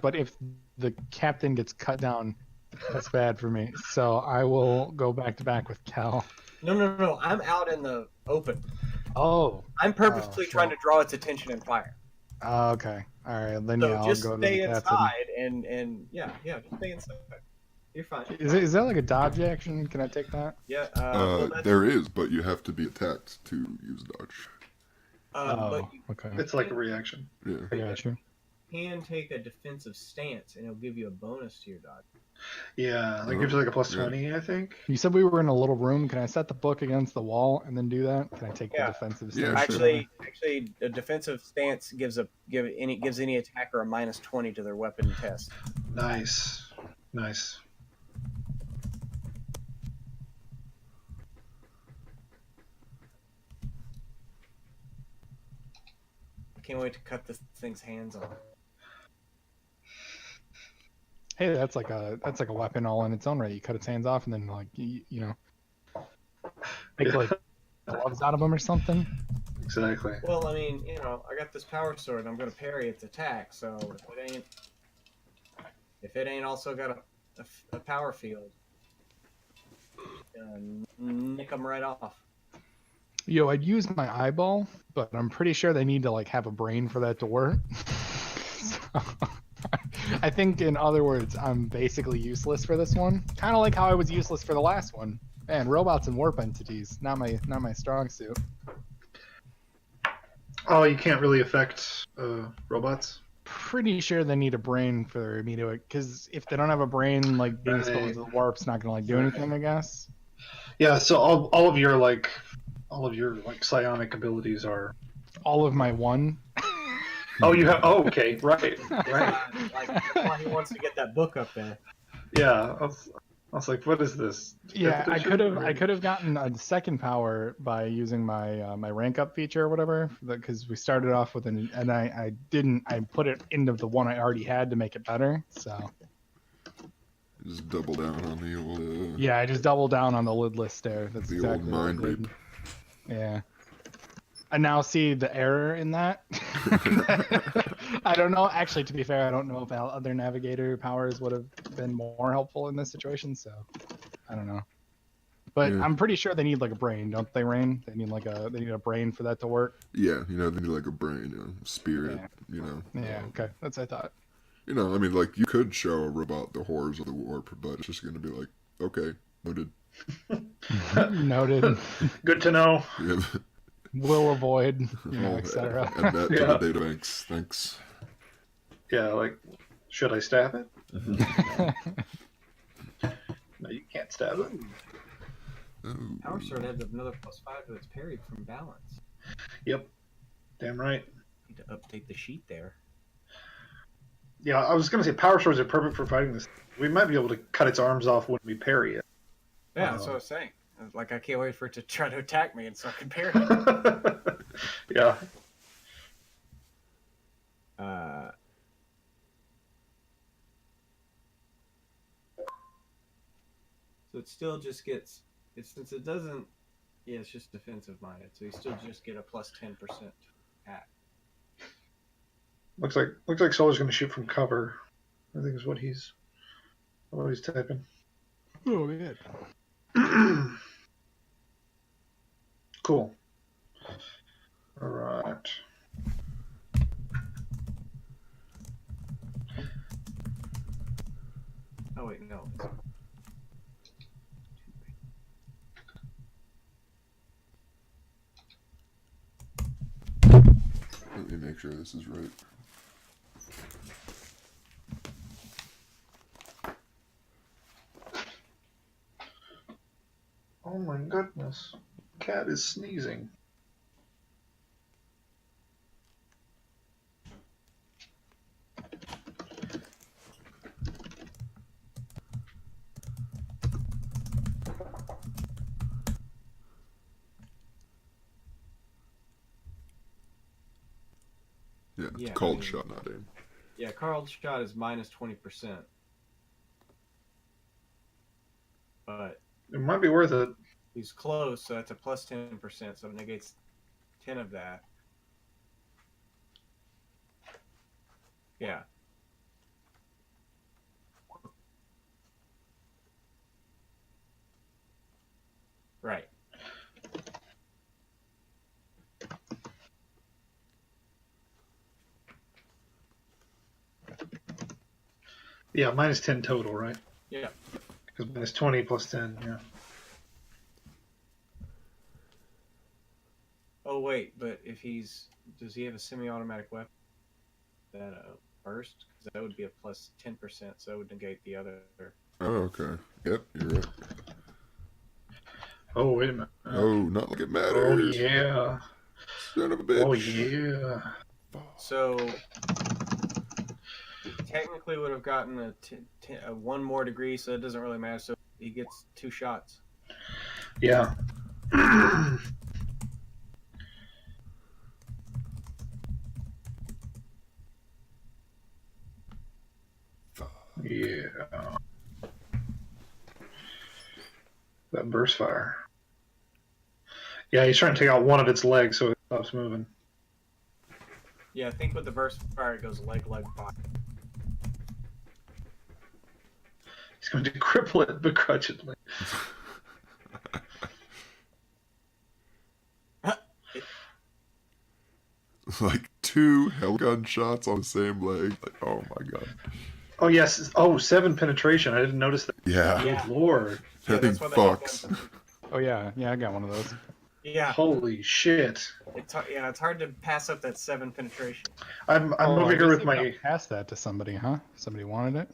But if the captain gets cut down, that's bad for me. So I will go back to back with Cal. No. I'm out in the open. Oh. I'm purposely trying to draw its attention and fire. Okay. All right. Then So yeah, I'll just go to stay the captain. inside and yeah, just stay inside. You're fine. Is that like a dodge action? Can I take that? Yeah. There is, but you have to be attacked to use dodge. But you Okay. It's like a reaction. Yeah. I got you. Can take a defensive stance, and it'll give you a bonus to your dodge. Yeah, that gives you like a plus Yeah. 20, I think. You said we were in a little room. Can I set the book against the wall and then do that? Can I take the defensive Yeah, stance? sure. actually, a defensive stance gives any attacker a minus 20 to their weapon test. Nice. I can't wait to cut this thing's hands off. Hey, that's like a weapon all in its own right. You cut its hands off and then like make like gloves out of them or something. Exactly. Well, I mean, I got this power sword. And I'm going to parry its attack. So if it ain't also got a power field, nick them right off. I'd use my eyeball, but I'm pretty sure they need to like have a brain for that to work. So, I think, in other words, I'm basically useless for this one. Kind of like how I was useless for the last one. Man, robots and warp entities, not my strong suit. Oh, you can't really affect robots? Pretty sure they need a brain for me to, because if they don't have a brain, like being exposed to the warp's not gonna like do anything, I guess. Yeah, so all of your psionic abilities are. All of my one. Oh, you have. Oh, okay, right. Like, that's why he wants to get that book up there. Yeah, I was like, what is this? Yeah, I could have gotten a second power by using my my rank up feature or whatever, because we started off with and I put it into the one I already had to make it better. So Just double down on the old. yeah, I just doubled down on the lidless there. That's The exactly old what I mind did. rape. Yeah. I now see the error in that. I don't know. Actually, to be fair, I don't know if other navigator powers would have been more helpful in this situation. So, I don't know. But Yeah. I'm pretty sure they need like a brain, don't they, Rain? They need a brain for that to work. Yeah, they need like a brain, spirit, Yeah. Okay, that's what I thought. I mean, like you could show a robot the horrors of the warp, but it's just gonna be like, okay, noted. Noted. Good to know. Yeah. Will avoid, etc. Add that to the databanks. Thanks. Yeah, like, should I stab it? No, you can't stab it. Oh. Power sword adds another +5 to its parry from balance. Yep. Damn right. Need to update the sheet there. Yeah, I was gonna say power swords are perfect for fighting this. We might be able to cut its arms off when we parry it. Yeah, that's what I was saying. Like, I can't wait for it to try to attack me and so I can parry it. Yeah. So it still just gets since it doesn't. Yeah, it's just defensive minded, so you still just get a +10% attack. Looks like Solar's gonna shoot from cover. I think is what he's typing. Oh, good. Cool. All right. Oh wait, no. make sure this is right. Oh my goodness. Cat is sneezing. Yeah, Yeah, called I mean- shot, not aim. Yeah, Carl's shot is minus 20%. But It might be worth it. he's close, so that's a plus 10%, so it negates 10 of that. Yeah. Right. Yeah, minus 10 total, right? Yeah. Because minus 20 plus 10, yeah. Oh wait, but if does he have a semi-automatic weapon? That burst? Because that would be a plus 10%, so that would negate the other. Oh, okay. Yep, you're right. Oh, wait a minute. Oh, not like it Oh, matters. yeah. Son of a bitch. Oh, yeah. So he technically would have gotten a 1 more degree, so it doesn't really matter. So he gets 2 shots. Yeah. Yeah. That burst fire. Yeah, he's trying to take out one of its legs so it stops moving. Yeah, I think with the burst fire, it goes leg, body. He's going to cripple it begrudgingly. Like 2 hellgun shots on the same leg. Like, oh my god. Oh, yes. Oh, 7 penetration. I didn't notice that. Yeah. Yeah. Good lord. That thing that's what fucks. Oh yeah, I got one of those. Yeah, Holy shit. it's hard to pass up that 7 penetration. I'm Oh, over I here guess with they my... could pass that to somebody, huh? Somebody wanted it.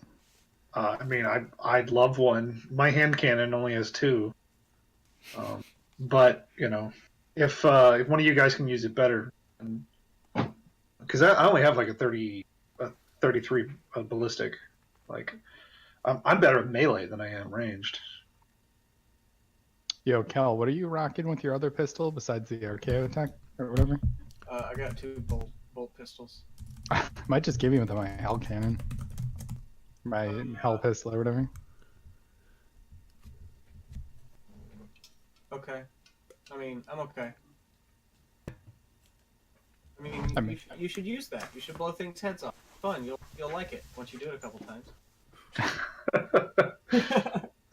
I mean, I'd love one. My hand cannon only has 2. But, you know, if one of you guys can use it better... Because I only have like a 33 ballistic. Like, I'm better at melee than I am ranged. Yo, Cal, what are you rocking with your other pistol besides the RKO attack or whatever? I got 2 bolt pistols. Might just give you my hell cannon, my hell pistol or whatever. Okay. I mean, I'm okay. I mean, you should use that. You should blow things' heads off. Fun. You'll like it once you do it a couple times.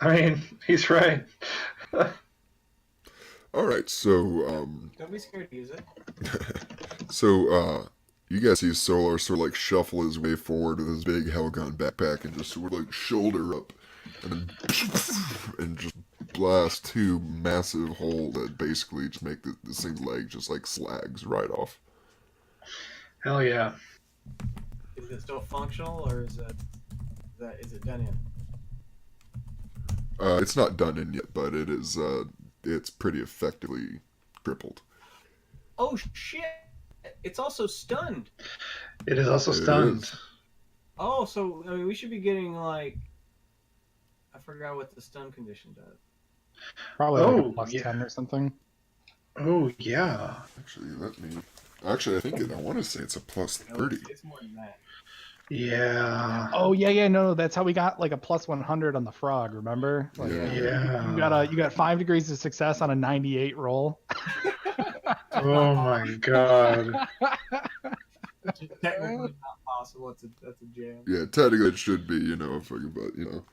I mean, he's right. Alright, so, Don't be scared to use it. so, you guys see Solar sort of like shuffle his way forward with his big hellgun backpack and just sort of like shoulder up and then and just blast 2 massive holes that basically just make this thing's leg just like slags right off. Hell yeah. Is it still functional, or is it done in? It's not done in yet, but it is, it's pretty effectively crippled. Oh shit! It's also stunned. It is also It stunned. is. Oh, so I mean, we should be getting like, I forgot what the stun condition does. Probably like a Oh, plus yeah. 10 or something. Oh, yeah. Actually, I think I want to say it's a plus No, 30. it's more than that. Yeah. Oh yeah, no, that's how we got like a plus 100 on the frog. Remember? Like, Yeah. Yeah. you got 5 degrees of success on a 98 roll. Oh my god. Technically not possible. That's a jam. Yeah, technically it should be, you know, fucking, but, you know.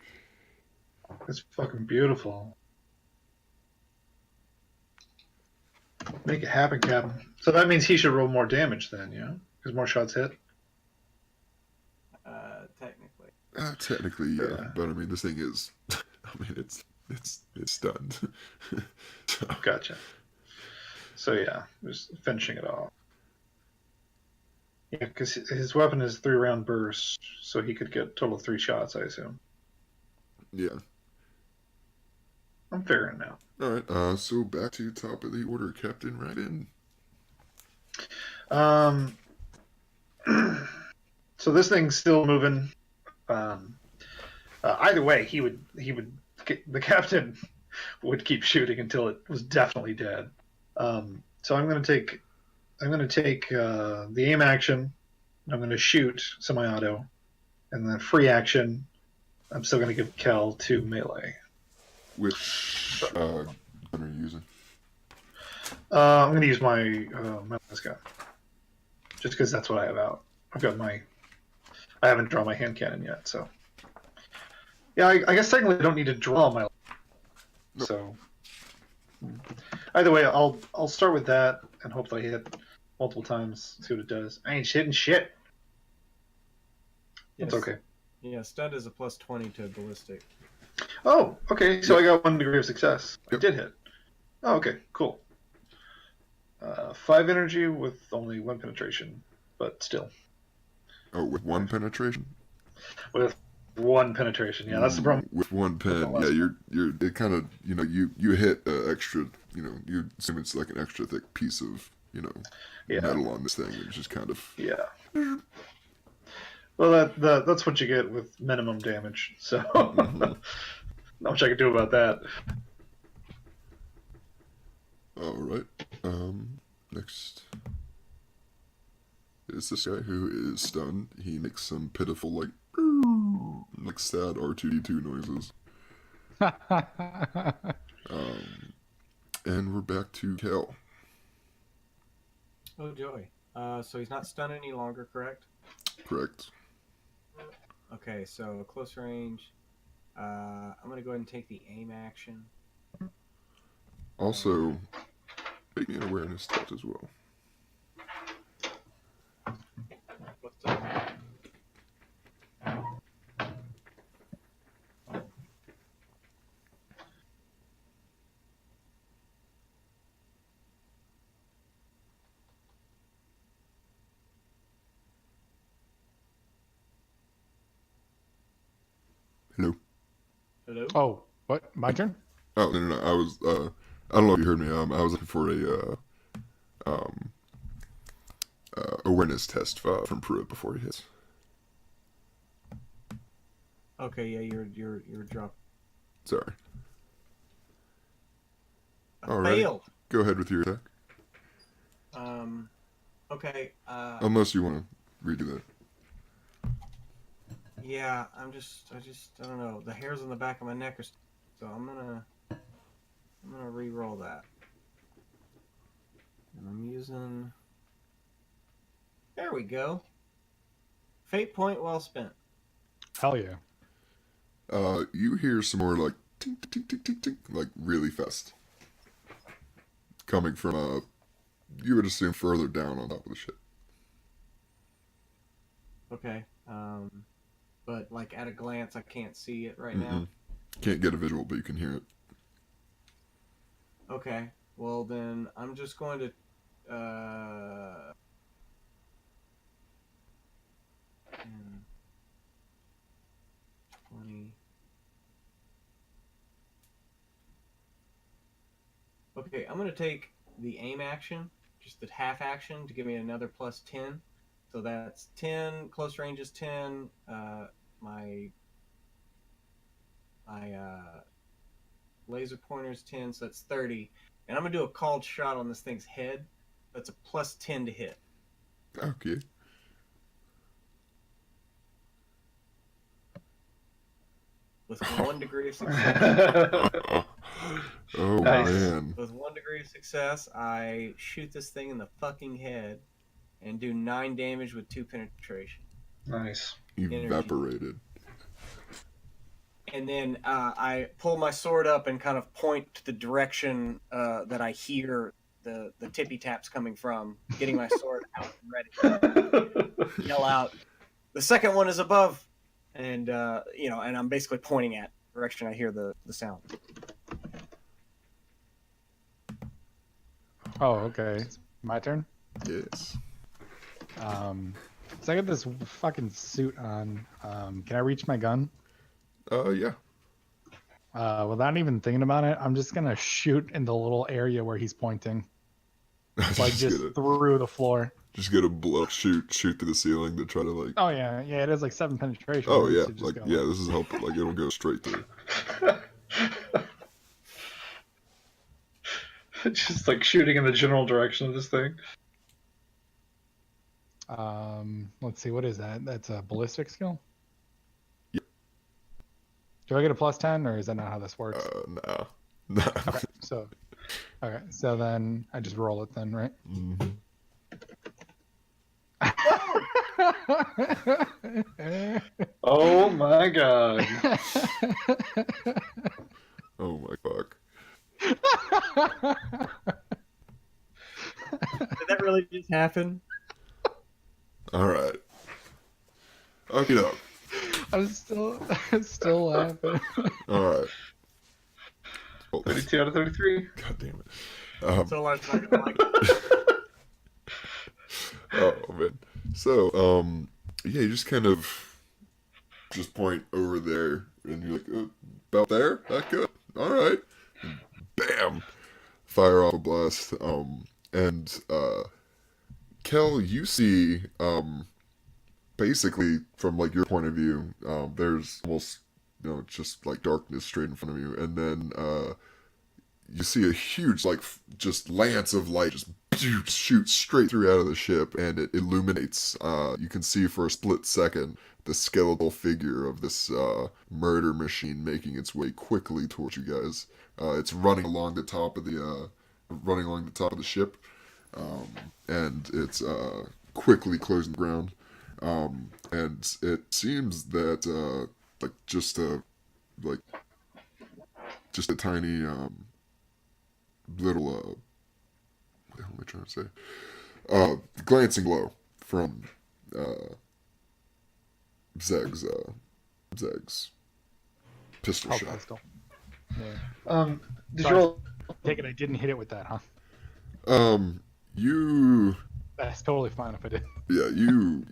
That's fucking beautiful. Make it happen, Captain. So that means he should roll more damage then, yeah? Because more shots hit? Technically. Technically, yeah, Yeah. but I mean, this thing is, I mean, it's stunned. So, Gotcha. So yeah, just finishing it off. Yeah, because his weapon is 3-round burst, so he could get a total of 3 shots, I assume. Yeah. I'm figuring now. Alright, so back to top of the order, Captain Raiden. So this thing's still moving. Either way, the captain would keep shooting until it was definitely dead. So I'm going to take the aim action. I'm going to shoot semi-auto, and then free action. I'm still going to give Kel 2 melee. Which gun are you using? I'm going to use my last gun, just because that's what I have out. I haven't drawn my hand cannon yet, so yeah. I guess technically I don't need to draw my. Nope. So either way, I'll start with that and hopefully hit multiple times. See what it does. I ain't hitting shit. Yes. It's okay. Yeah, stud is a plus 20 to ballistic. Oh, okay. So Yep. I got 1 degree of success. Yep. I did hit. Oh, okay. Cool. 5 energy with only 1 penetration, but still Oh, with 1 penetration? with 1 penetration. Yeah, that's the problem. With 1 pen, yeah, you're it kind of, you hit extra, you assume it's like an extra thick piece of, Yeah. metal on this thing. It's just kind of, Yeah. Well, that's what you get with minimum damage. So, not much I can do about that. alright. Next is this guy who is stunned. He makes some pitiful, like sad R2D2 noises. And we're back to Kel. Oh joy. So he's not stunned any longer, correct? Correct. Okay, so close range. I'm gonna go ahead and take the aim action. Also, make me an awareness test as well. What's that? Hello? Hello? Oh, what? My turn? Oh, no. I was, I don't know if you heard me. I was looking for a, awareness test from Pruitt before he hits. Okay, yeah, you're dropped. Sorry. I All right. failed. Go ahead with your attack. Okay. Unless you want to redo that. Yeah, I don't know. The hairs on the back of my neck are, so I'm gonna re-roll that. And I'm using. There we go. Fate point well spent. Hell yeah. You hear some more like tink, tink, tink, tink, tink, like really fast. Coming from, you would assume further down on top of the ship. Okay. But like at a glance, I can't see it right now. Can't get a visual, but you can hear it. Okay. Well then, I'm just going to. 10, 20. Okay, I'm going to take the aim action, just the half action, to give me another plus 10. So that's 10, close range is 10, my laser pointer is 10, so that's 30. And I'm going to do a called shot on this thing's head. That's a plus 10 to hit. Okay. With 1 degree of success. Oh, Nice. man. With 1 degree of success, I shoot this thing in the fucking head and do 9 damage with 2 penetration. Nice. Evaporated. And then I pull my sword up and kind of point to the direction that I hear the tippy taps coming from, getting my sword out and ready. Yell out, "The second one is above!" And, and I'm basically pointing at the direction I hear the sound. Oh, okay. My turn? Yes. So I got this fucking suit on. Can I reach my gun? Yeah. Without even thinking about it, I'm just gonna shoot in the little area where he's pointing, like just through the floor. Just get a blow, shoot through the ceiling to try to like. Oh yeah, it is like 7 penetration. Oh right? yeah, So just like go, yeah, this is helpful. Like it'll go straight through. Just like shooting in the general direction of this thing. Let's see, what is that? That's a ballistic skill. Yep. Do I get a +10, or is that not how this works? Nah. Okay, so then I just roll it then, right? Mm-hmm. Oh my god. Oh my fuck. Did that really just happen? All right. Okay, no. I'm still laughing. All right. Oh, 32 out of 33. God damn it. So I'm not gonna like it. Oh man. So, yeah, you just kind of just point over there, and you're like, about there? That good? All right. And bam! Fire off a blast. And Kel, you see, basically from like your point of view, there's almost, just like darkness straight in front of you, and then you see a huge like just lance of light just shoots straight through out of the ship, and it illuminates. You can see for a split second the skeletal figure of this murder machine making its way quickly towards you guys. It's running along the top of the ship, and it's quickly closing the ground. And it seems that just a tiny little what the hell am I trying to say? Glancing glow from Zeg's pistol shot. Pistol. Yeah. Did you roll? Take it I didn't hit it with that, huh? You That's totally fine if I did. yeah, you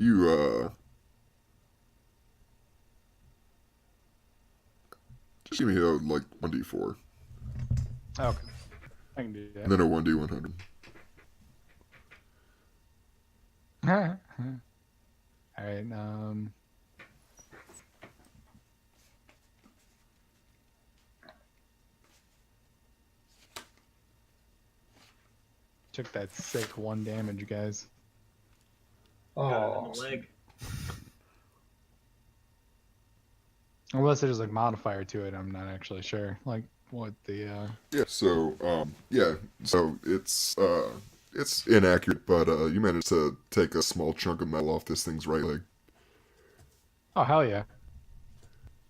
just give me a like 1d4 Okay. I can do and then a 1d100. that. All right. Took that sick 1 damage, guys. Oh, Leg. Unless there's like modifier to it, I'm not actually sure. Like what the Yeah, so so it's inaccurate, but you managed to take a small chunk of metal off this thing's right leg. Oh hell yeah.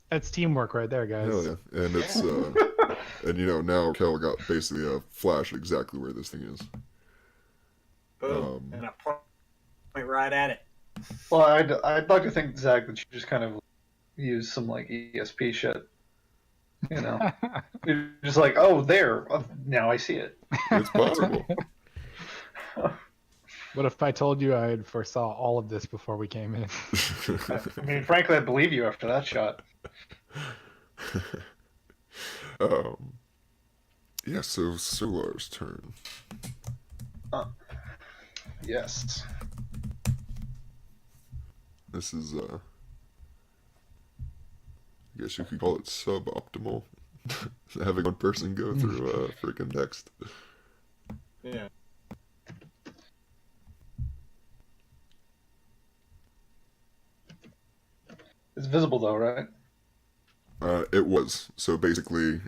That's teamwork right there, guys. Hell yeah. And it's and now Kel got basically a flash of exactly where this thing is. Boom. And I point right at it. well, I'd like to think, Zach, that you just kind of use some like ESP shit. You're just like, oh, there. Now I see it. It's possible. What if I told you I had foresaw all of this before we came in? I mean, frankly, I believe you after that shot. Yeah, so Solar's turn. Yes. This is I guess you could call it suboptimal. Having one person go through freaking text. Yeah. It's visible though, right? It was. So basically,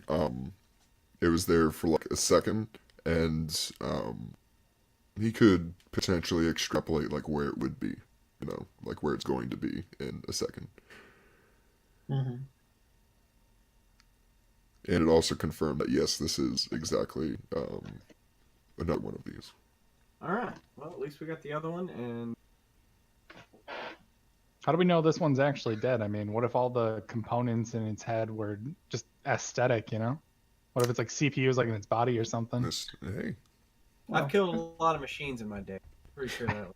it was there for like a second, and he could potentially extrapolate like where it would be, like where it's going to be in a second. Mm-hmm. And it also confirmed that yes, this is exactly another one of these. All right. Well, at least we got the other one, and How do we know this one's actually dead? I mean, what if all the components in its head were just aesthetic, What if it's like CPUs like in its body or something? Hey, I've killed a lot of machines in my day. Pretty sure that.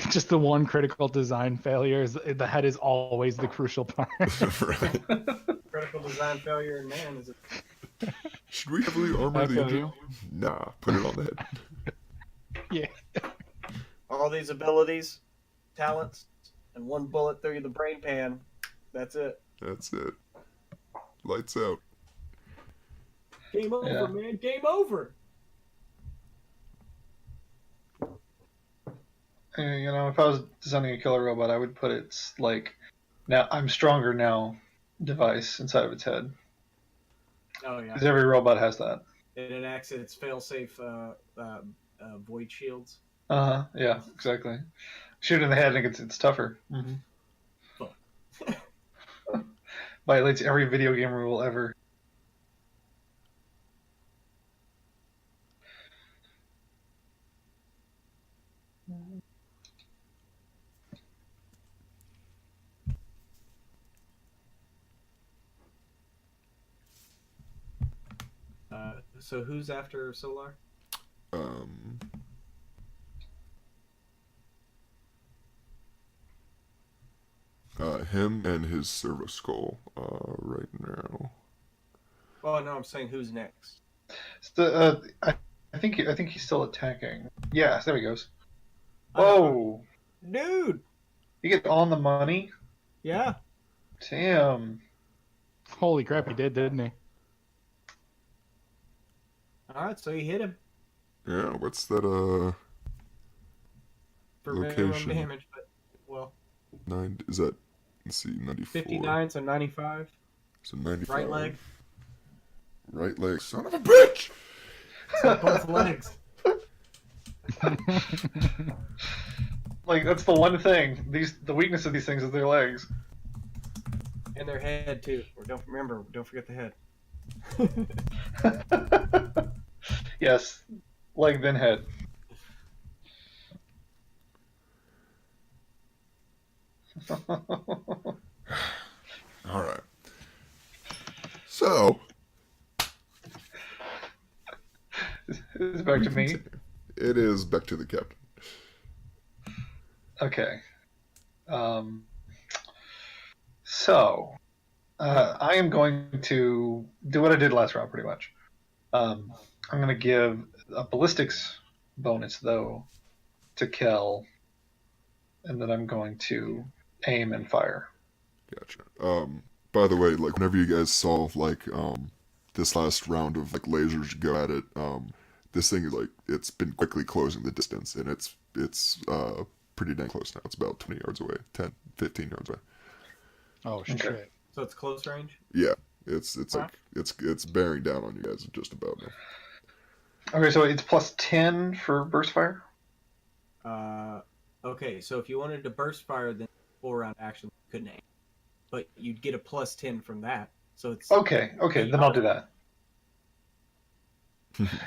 Just the one critical design failure is the head is always the crucial part. Right. Critical design failure in man is a Should we heavily armor I the feel engine? you. Nah, put it on the head. Yeah. All these abilities, talents, and one bullet through the brain pan. That's it. That's it. Lights out. game over, Yeah. man. Game over. You know, if I was designing a killer robot, I would put its like, now I'm stronger now device inside of its head. Oh yeah. Because every robot has that. It enacts its fail-safe void shields. Yeah, exactly. Shoot in the head and it's tougher. Mm-hmm. Violates every video game rule ever. So who's after Solar? Him and his servo skull, right now. Oh no, I'm saying who's next. So, I think he's still attacking. Yeah, there he goes. Oh, Whoa! dude. You get on the money. Yeah. Damn. Holy crap, he did, didn't he? All right, so you hit him Yeah, what's that, for minimum location? damage, but well, 9, is that, let's see, 94. 59, so 95. So 95. Right leg. Right leg. Son of a bitch! So both legs. Like that's the one thing. The weakness of these things is their legs. And their head too. Or don't forget the head. Yes, leg then head. Alright. So, It's back to me. it is back to the captain. Okay. So, I am going to do what I did last round, pretty much. I'm going to give a ballistics bonus, though, to Kel, and then I'm going to aim and fire. Gotcha. By the way, like, whenever you guys saw, like, this last round of, like, lasers go at it, this thing is, like, it's been quickly closing the distance, and it's pretty dang close now. It's about 20 yards away, 10, 15 yards away. Oh shit. Okay. So it's close range? Yeah, it's Wow. like, it's bearing down on you guys just about now. Okay, so it's plus 10 for burst fire? Okay, so if you wanted to burst fire, then 4-round action you couldn't aim. But you'd get a plus 10 from that. So it's Okay, then I'll do that.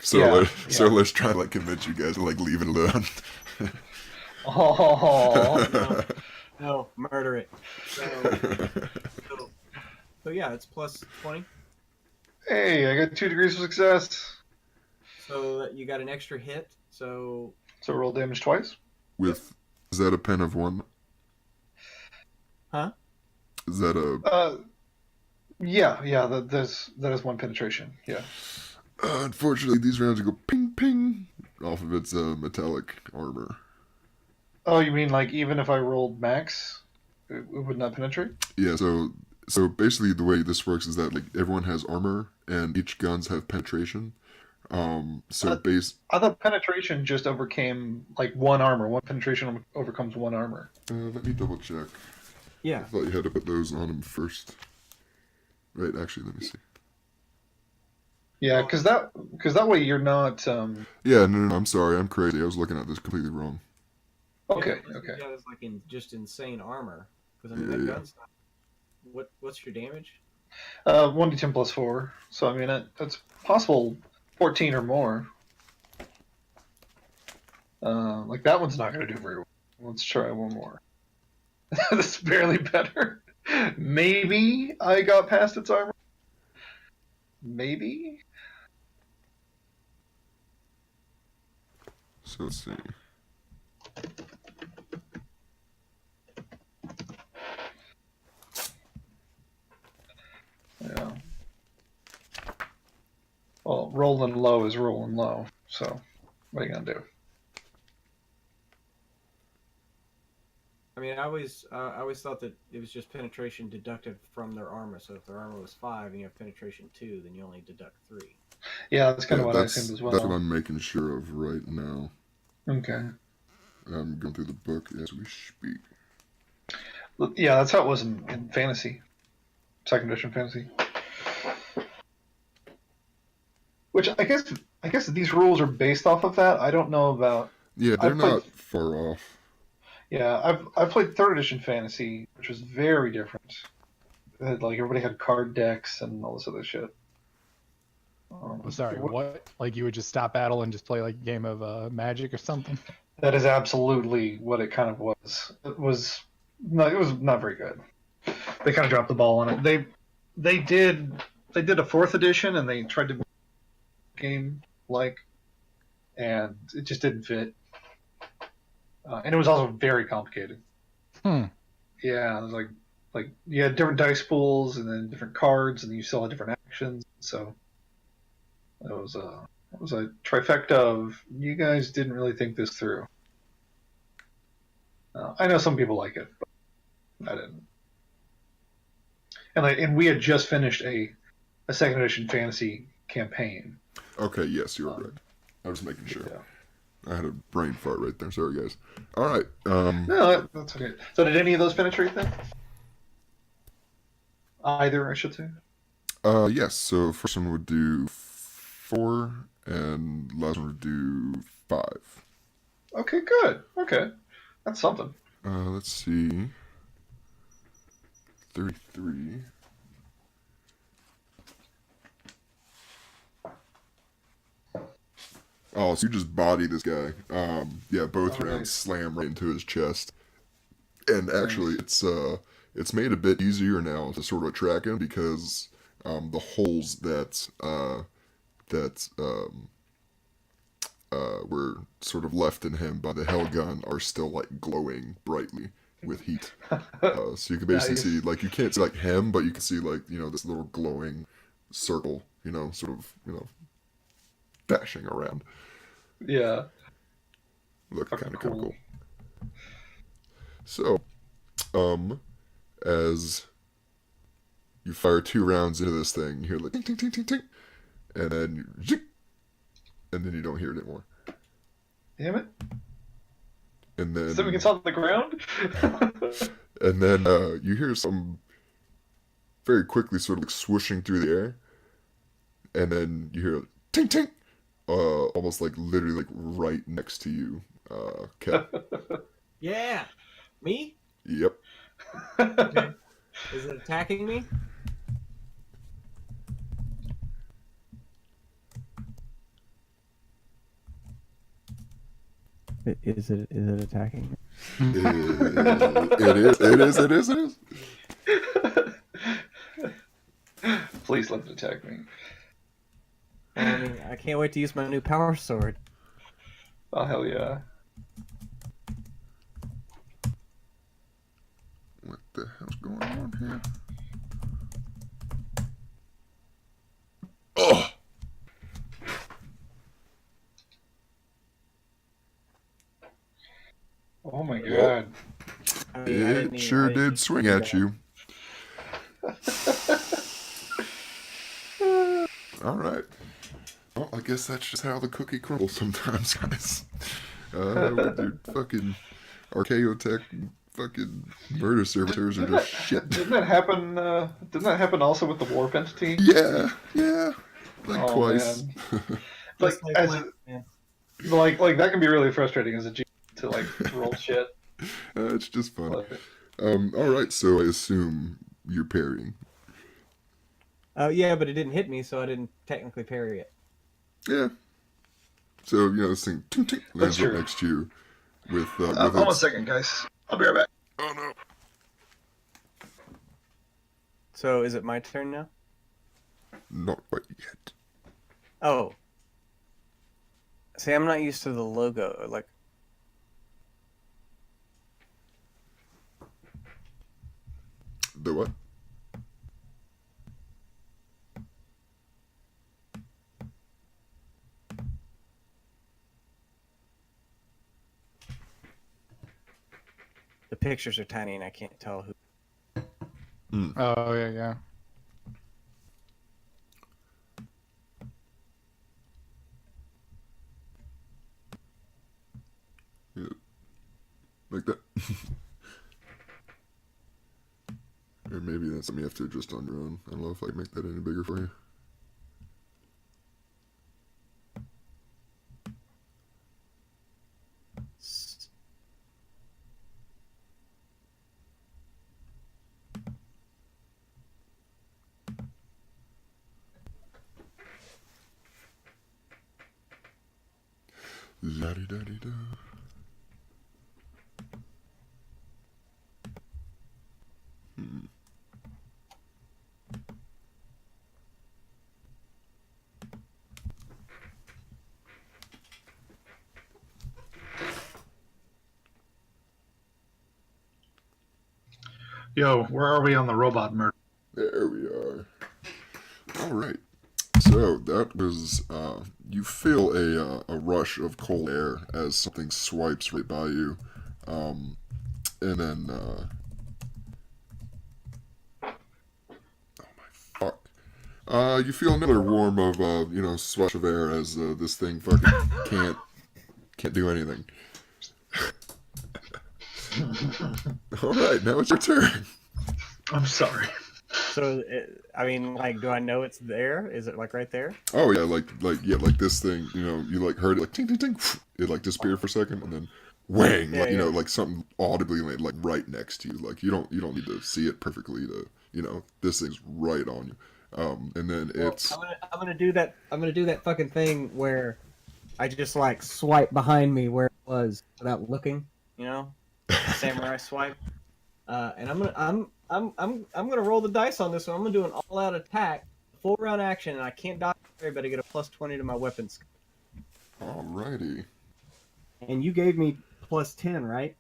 So, Yeah, so yeah. let's try to, like, convince you guys to, like, leave it alone. Oh, no, murder it. So yeah, it's plus 20. hey, I got 2 degrees of success. So that you got an extra hit. So So roll damage twice. With, is that a pen of 1? Huh? Is that a... Yeah, that is 1 penetration. Yeah. Unfortunately, these rounds go ping ping off of its metallic armor. Oh, you mean like even if I rolled max, it would not penetrate? Yeah, so basically the way this works is that, like, everyone has armor and each guns have penetration. So base. I thought penetration just overcame like 1 armor. 1 penetration overcomes 1 armor. Let me double check. I yeah. thought you had to put those on him first. Right, actually, let me see. Yeah, because that way you're not. Yeah, no, I'm sorry, I'm crazy. I was looking at this completely wrong. Okay, Yeah, okay. That is like just insane armor. Because I mean, that Yeah. gun's not... What's your damage? 1d10 plus 4. So I mean it's possible 14 or more. Like that one's not gonna do very well. Let's try one more. That's barely better. Maybe I got past its armor. Maybe. So let's see. Yeah. Well, rolling low is rolling low. So, what are you gonna do? I mean, I always thought that it was just penetration deducted from their armor. So if their armor was 5 and you have penetration 2, then you only deduct 3. Yeah, that's kind Yeah, of what I assumed as well. that's what I'm making sure of right now. Okay. I'm going through the book as we speak. Yeah, that's how it was in Fantasy, second edition Fantasy. Which I guess these rules are based off of that. I don't know about. Yeah, they're not far off. Yeah, I've played third edition Fantasy, which was very different. Like everybody had card decks and all this other shit. I'm sorry, what? Like you would just stop battle and just play like a game of Magic or something? That is absolutely what it kind of was. It was not very good. They kind of dropped the ball on it. They did a fourth edition and they tried to game like, and it just didn't fit. And it was also very complicated. Hmm. Yeah, it was like you had different dice pools and then different cards, and you still had different actions. So it was a trifecta of you guys didn't really think this through. I know some people like it, but I didn't. And we had just finished a second edition fantasy campaign. Okay, yes, you're right. I was making sure. Yeah. I had a brain fart right there. Sorry, guys. All right. No, that's okay. So did any of those penetrate then? Either, I should say. Yes. So first one would do 4, and last one would do 5. Okay, good. Okay, that's something. Let's see. 33. Oh, so you just body this guy. Yeah, both rounds nice. slam right into his chest. And actually, it's made a bit easier now to sort of track him because the holes that were sort of left in him by the hell gun are still like glowing brightly with heat. So you can basically see, like, you can't see like him, but you can see like, you know, this little glowing circle, you know, sort of, you know, dashing around. Yeah. Look Fucking kind of cool. cool. So, as you fire 2 rounds into this thing, you hear like ting ting ting ting ting, and then zing, and then you don't hear it anymore. Damn it. And then Something gets on the ground? and then you hear some very quickly sort of like swooshing through the air, and then you hear ting ting, almost like literally like right next to you, Cat. Yeah, me? Yep. Okay. Is it attacking me? Is it attacking me? It is. Please let it attack me. Well, I mean, I can't wait to use my new power sword. Oh, hell yeah. What the hell's going on here? Oh! Oh my god. I mean, I didn't It even- sure I didn't did swing even at you. Alright. Well, I guess that's just how the cookie crumbles sometimes, guys. With your fucking Archaeotech fucking murder servitors are just shit. Didn't that happen? Didn't that happen also with the warp entity? Yeah. Like Oh, twice. Like, Just as like, man. like that can be really frustrating as a G to like roll shit. It's just fun. Like, Alright, so I assume you're parrying. Yeah, but it didn't hit me, so I didn't technically parry it. Yeah. So, you know, this thing tink, tink, lands up true. next to you with hold on a its... second, guys. I'll be right back. Oh, no. So is it my turn now? Not quite yet. Oh. See, I'm not used to the logo. Like, The what? The pictures are tiny and I can't tell who. Oh yeah, yeah. Yeah. Like that. Or maybe that's something you have to adjust on your own. I don't know if I can make that any bigger for you. La-di-da-di-da. Yo, where are we on the robot murder? There we are. All right. So that was, you feel a rush of cold air as something swipes right by you. And then, oh my fuck. You feel another warm of, swash of air as this thing fucking can't do anything. All right, now it's your turn. I'm sorry. So, I mean, like, do I know it's there? Is it like right there? Oh yeah, like this thing. You like heard it like ting ting ting. It like disappeared for a second and then whang. Yeah, like, yeah. like something audibly like right next to you. Like you don't need to see it perfectly to this thing's right on you. And then it's I'm gonna do that. I'm gonna do that fucking thing where I just like swipe behind me where it was without looking. You know, samurai swipe. And I'm gonna roll the dice on this one. I'm gonna do an all-out attack, full round action, and I can't dodge, but I get a +20 to my weapons. alrighty. And you gave me +10, right?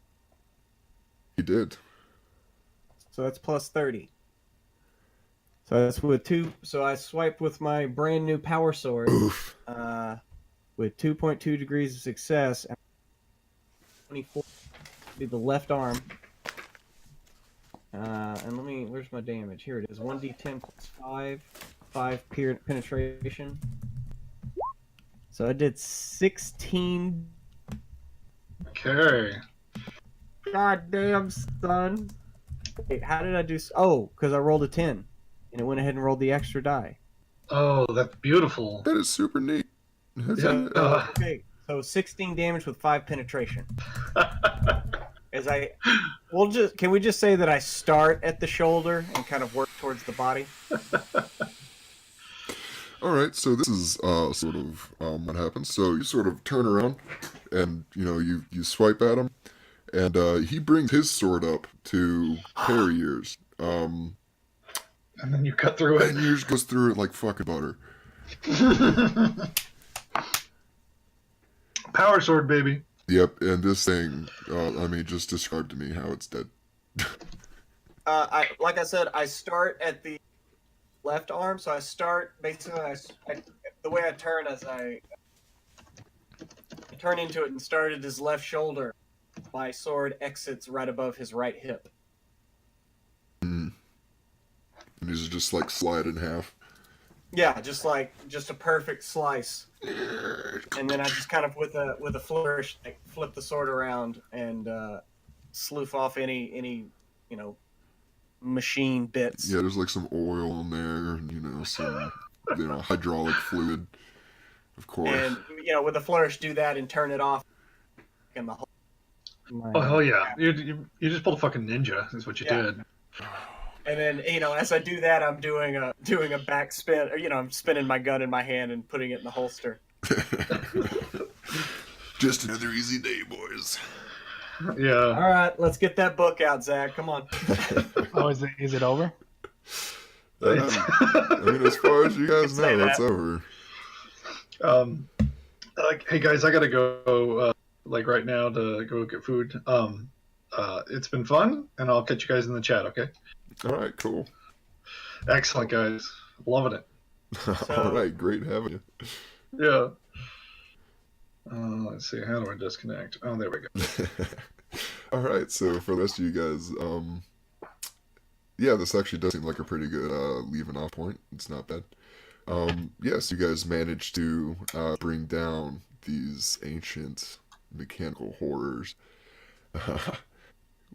He did. So that's +30. So that's with 2. So I swipe with my brand new power sword. Oof. With 2.2 degrees of success. 24 be the left arm. And let me. Where's my damage? Here it is. 1d10 plus 5 penetration. So I did 16. Okay. Goddamn, son. Wait, how did I do? Oh, because I rolled a 10, and it went ahead and rolled the extra die. Oh, that's beautiful. That is super neat. That's Yeah. Okay, so 16 damage with 5 penetration. Can we just say that I start at the shoulder and kind of work towards the body? All right, so this is sort of what happens. So you sort of turn around, and you swipe at him, and he brings his sword up to parry yours. And then you cut through it. And yours goes through it like fucking butter. Power sword, baby. Yep, and this thing, just describe to me how it's dead. Like I said, I start at the left arm, so I start basically. The way I turn as I turn into it and start at his left shoulder. My sword exits right above his right hip. And these are just like slide in half. Yeah, just a perfect slice. And then I just kind of with a flourish, like, flip the sword around and sloof off any machine bits. Yeah, there's like some oil in there, and some hydraulic fluid, of course. And with a flourish, do that and turn it off. And the whole. Oh hell yeah! You just pulled a fucking ninja. Is what you did. And then as I do that, I'm doing a back spin, or I'm spinning my gun in my hand and putting it in the holster. Just another easy day, boys. Yeah. All right, let's get that book out, Zach. Come on. Oh, is it over? As far as you guys know, that's over. Hey guys, I gotta go. Right now to go get food. It's been fun, and I'll catch you guys in the chat. Okay. All right, cool. Excellent, guys. Loving it. All right, great having you. Yeah. Let's see. How do I disconnect? Oh, there we go. All right, so for the rest of you guys, yeah, this actually does seem like a pretty good leaving off point. It's not bad. Yes, you guys managed to bring down these ancient mechanical horrors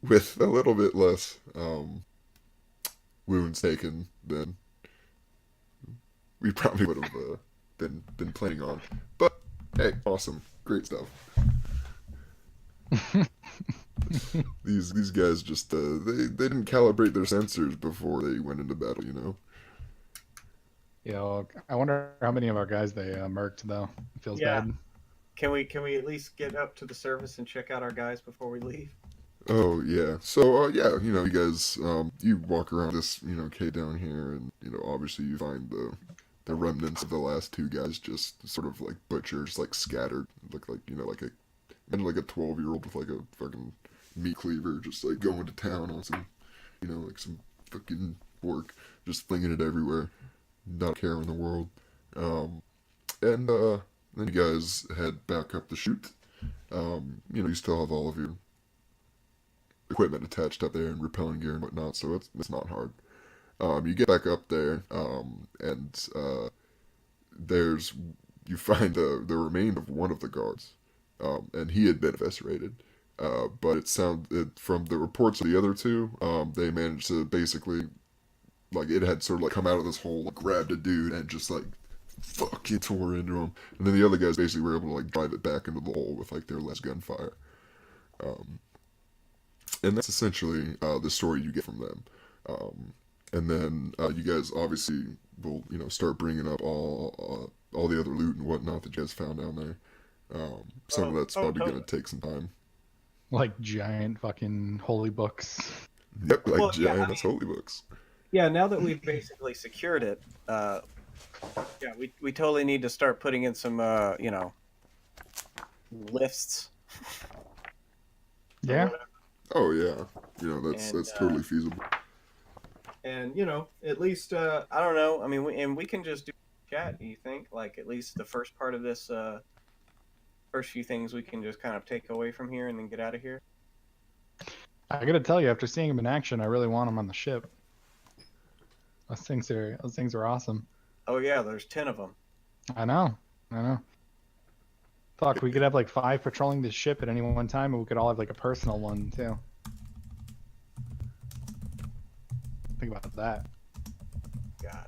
with a little bit less wounds taken than we probably would have been planning on. But hey, awesome, great stuff. These guys just they didn't calibrate their sensors before they went into battle, you know. Yeah, I wonder how many of our guys they murked though. It feels Yeah. bad. Can we at least get up to the surface and check out our guys before we leave? Oh yeah, so yeah, you know, you guys you walk around this cave down here, and obviously you find the remnants of the last two guys just sort of like butchers, like scattered, look like like a 12-year-old with like a fucking meat cleaver, just like going to town on some like some fucking pork, just flinging it everywhere, not a care in the world. And then you guys head back up the chute. You still have all of your equipment attached up there and repelling gear and whatnot, so it's not hard. You get back up there, and you find the remain of one of the guards, and he had been eviscerated. But it sounded from the reports of the other two, they managed to basically, like, it had sort of like come out of this hole, like, grabbed a dude and just like fucking tore into him, and then the other guys basically were able to like drive it back into the hole with like their less gunfire. And that's essentially the story you get from them. And then you guys obviously will start bringing up all the other loot and whatnot that you guys found down there. Some of that's probably going to take some time. Like giant fucking holy books. Yep, like Well, yeah, giant holy books. Yeah, now that we've basically secured it, yeah, we totally need to start putting in some, lists. Yeah. Oh yeah, that's And, totally feasible. And at least I don't know. I mean, we can just do chat. Do you think? Like at least the first part of this, first few things we can just kind of take away from here and then get out of here. I gotta tell you, after seeing him in action, I really want him on the ship. Those things are awesome. Oh yeah, there's 10 of them. I know. Fuck, we could have like 5 patrolling the ship at any one time, and we could all have like a personal one too. Think about that. God.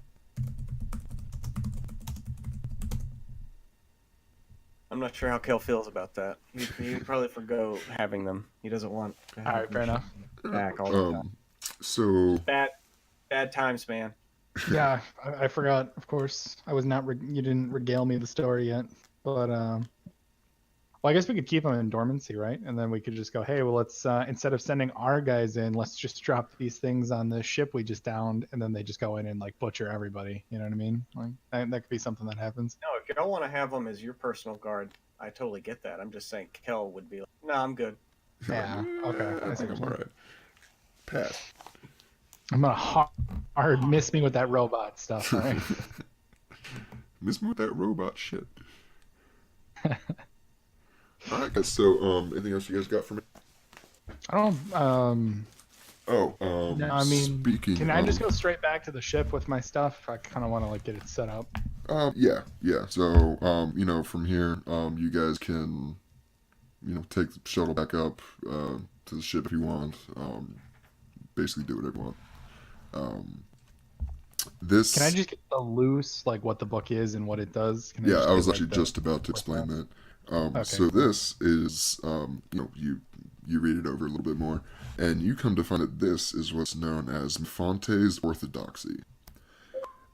I'm not sure how Kel feels about that. He'd probably forgo having them. He doesn't want to have All right, fair enough. back all the time. So Bad times, man. Yeah, I forgot. Of course, I was not. You didn't regale me the story yet, but well, I guess we could keep them in dormancy, right? And then we could just go, hey, well, let's instead of sending our guys in, let's just drop these things on the ship we just downed, and then they just go in and like butcher everybody. You know what I mean? Like that could be something that happens. No, if you don't want to have them as your personal guard, I totally get that. I'm just saying Kel would be like, no, I'm good. Yeah. Okay. I think I'm alright. Pass. I'm gonna hard miss me with that robot stuff. All right. Miss me with that robot shit. Alright guys, so anything else you guys got for me? I don't. No, I mean, speaking, can I just go straight back to the ship with my stuff? I kind of want to like get it set up. Yeah. So from here, you guys can take the shuttle back up to the ship if you want. Basically do whatever you want. This Can I just get the loose, like what the book is and what it does? Can yeah, just I was get, actually like, just about to explain that. Okay. So this is, you read it over a little bit more, and you come to find that this is what's known as Fonte's Orthodoxy,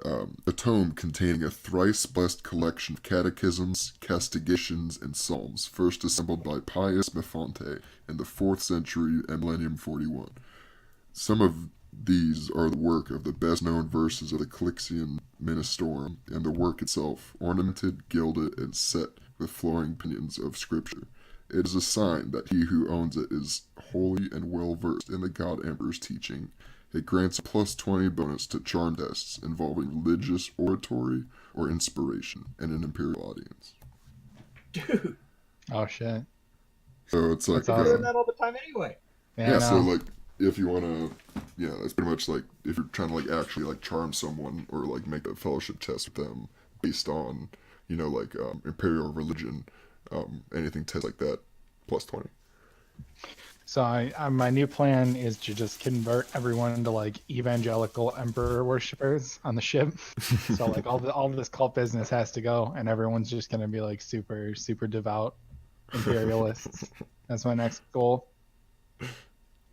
a tome containing a thrice-blessed collection of catechisms, castigations, and psalms, first assembled by Pius Mefonte in the 4th century and Millennium 41. Some of these are the work of the best-known verses of the Calixian Ministorum, and the work itself, ornamented, gilded, and set with flowing pinions of Scripture. It is a sign that he who owns it is holy and well-versed in the God Emperor's teaching, It grants a +20 bonus to charm tests involving religious oratory or inspiration and an imperial audience. Dude, Oh shit. So it's like, That's I'm awesome. doing that all the time anyway. yeah, I so know. like, if you want to, yeah, it's pretty much like, if you're trying to like actually like charm someone or like make a fellowship test with them based on, like imperial religion, anything test like that, +20. So my new plan is to just convert everyone into like evangelical emperor worshippers on the ship. So like all this cult business has to go, and everyone's just gonna be like super devout imperialists. That's my next goal.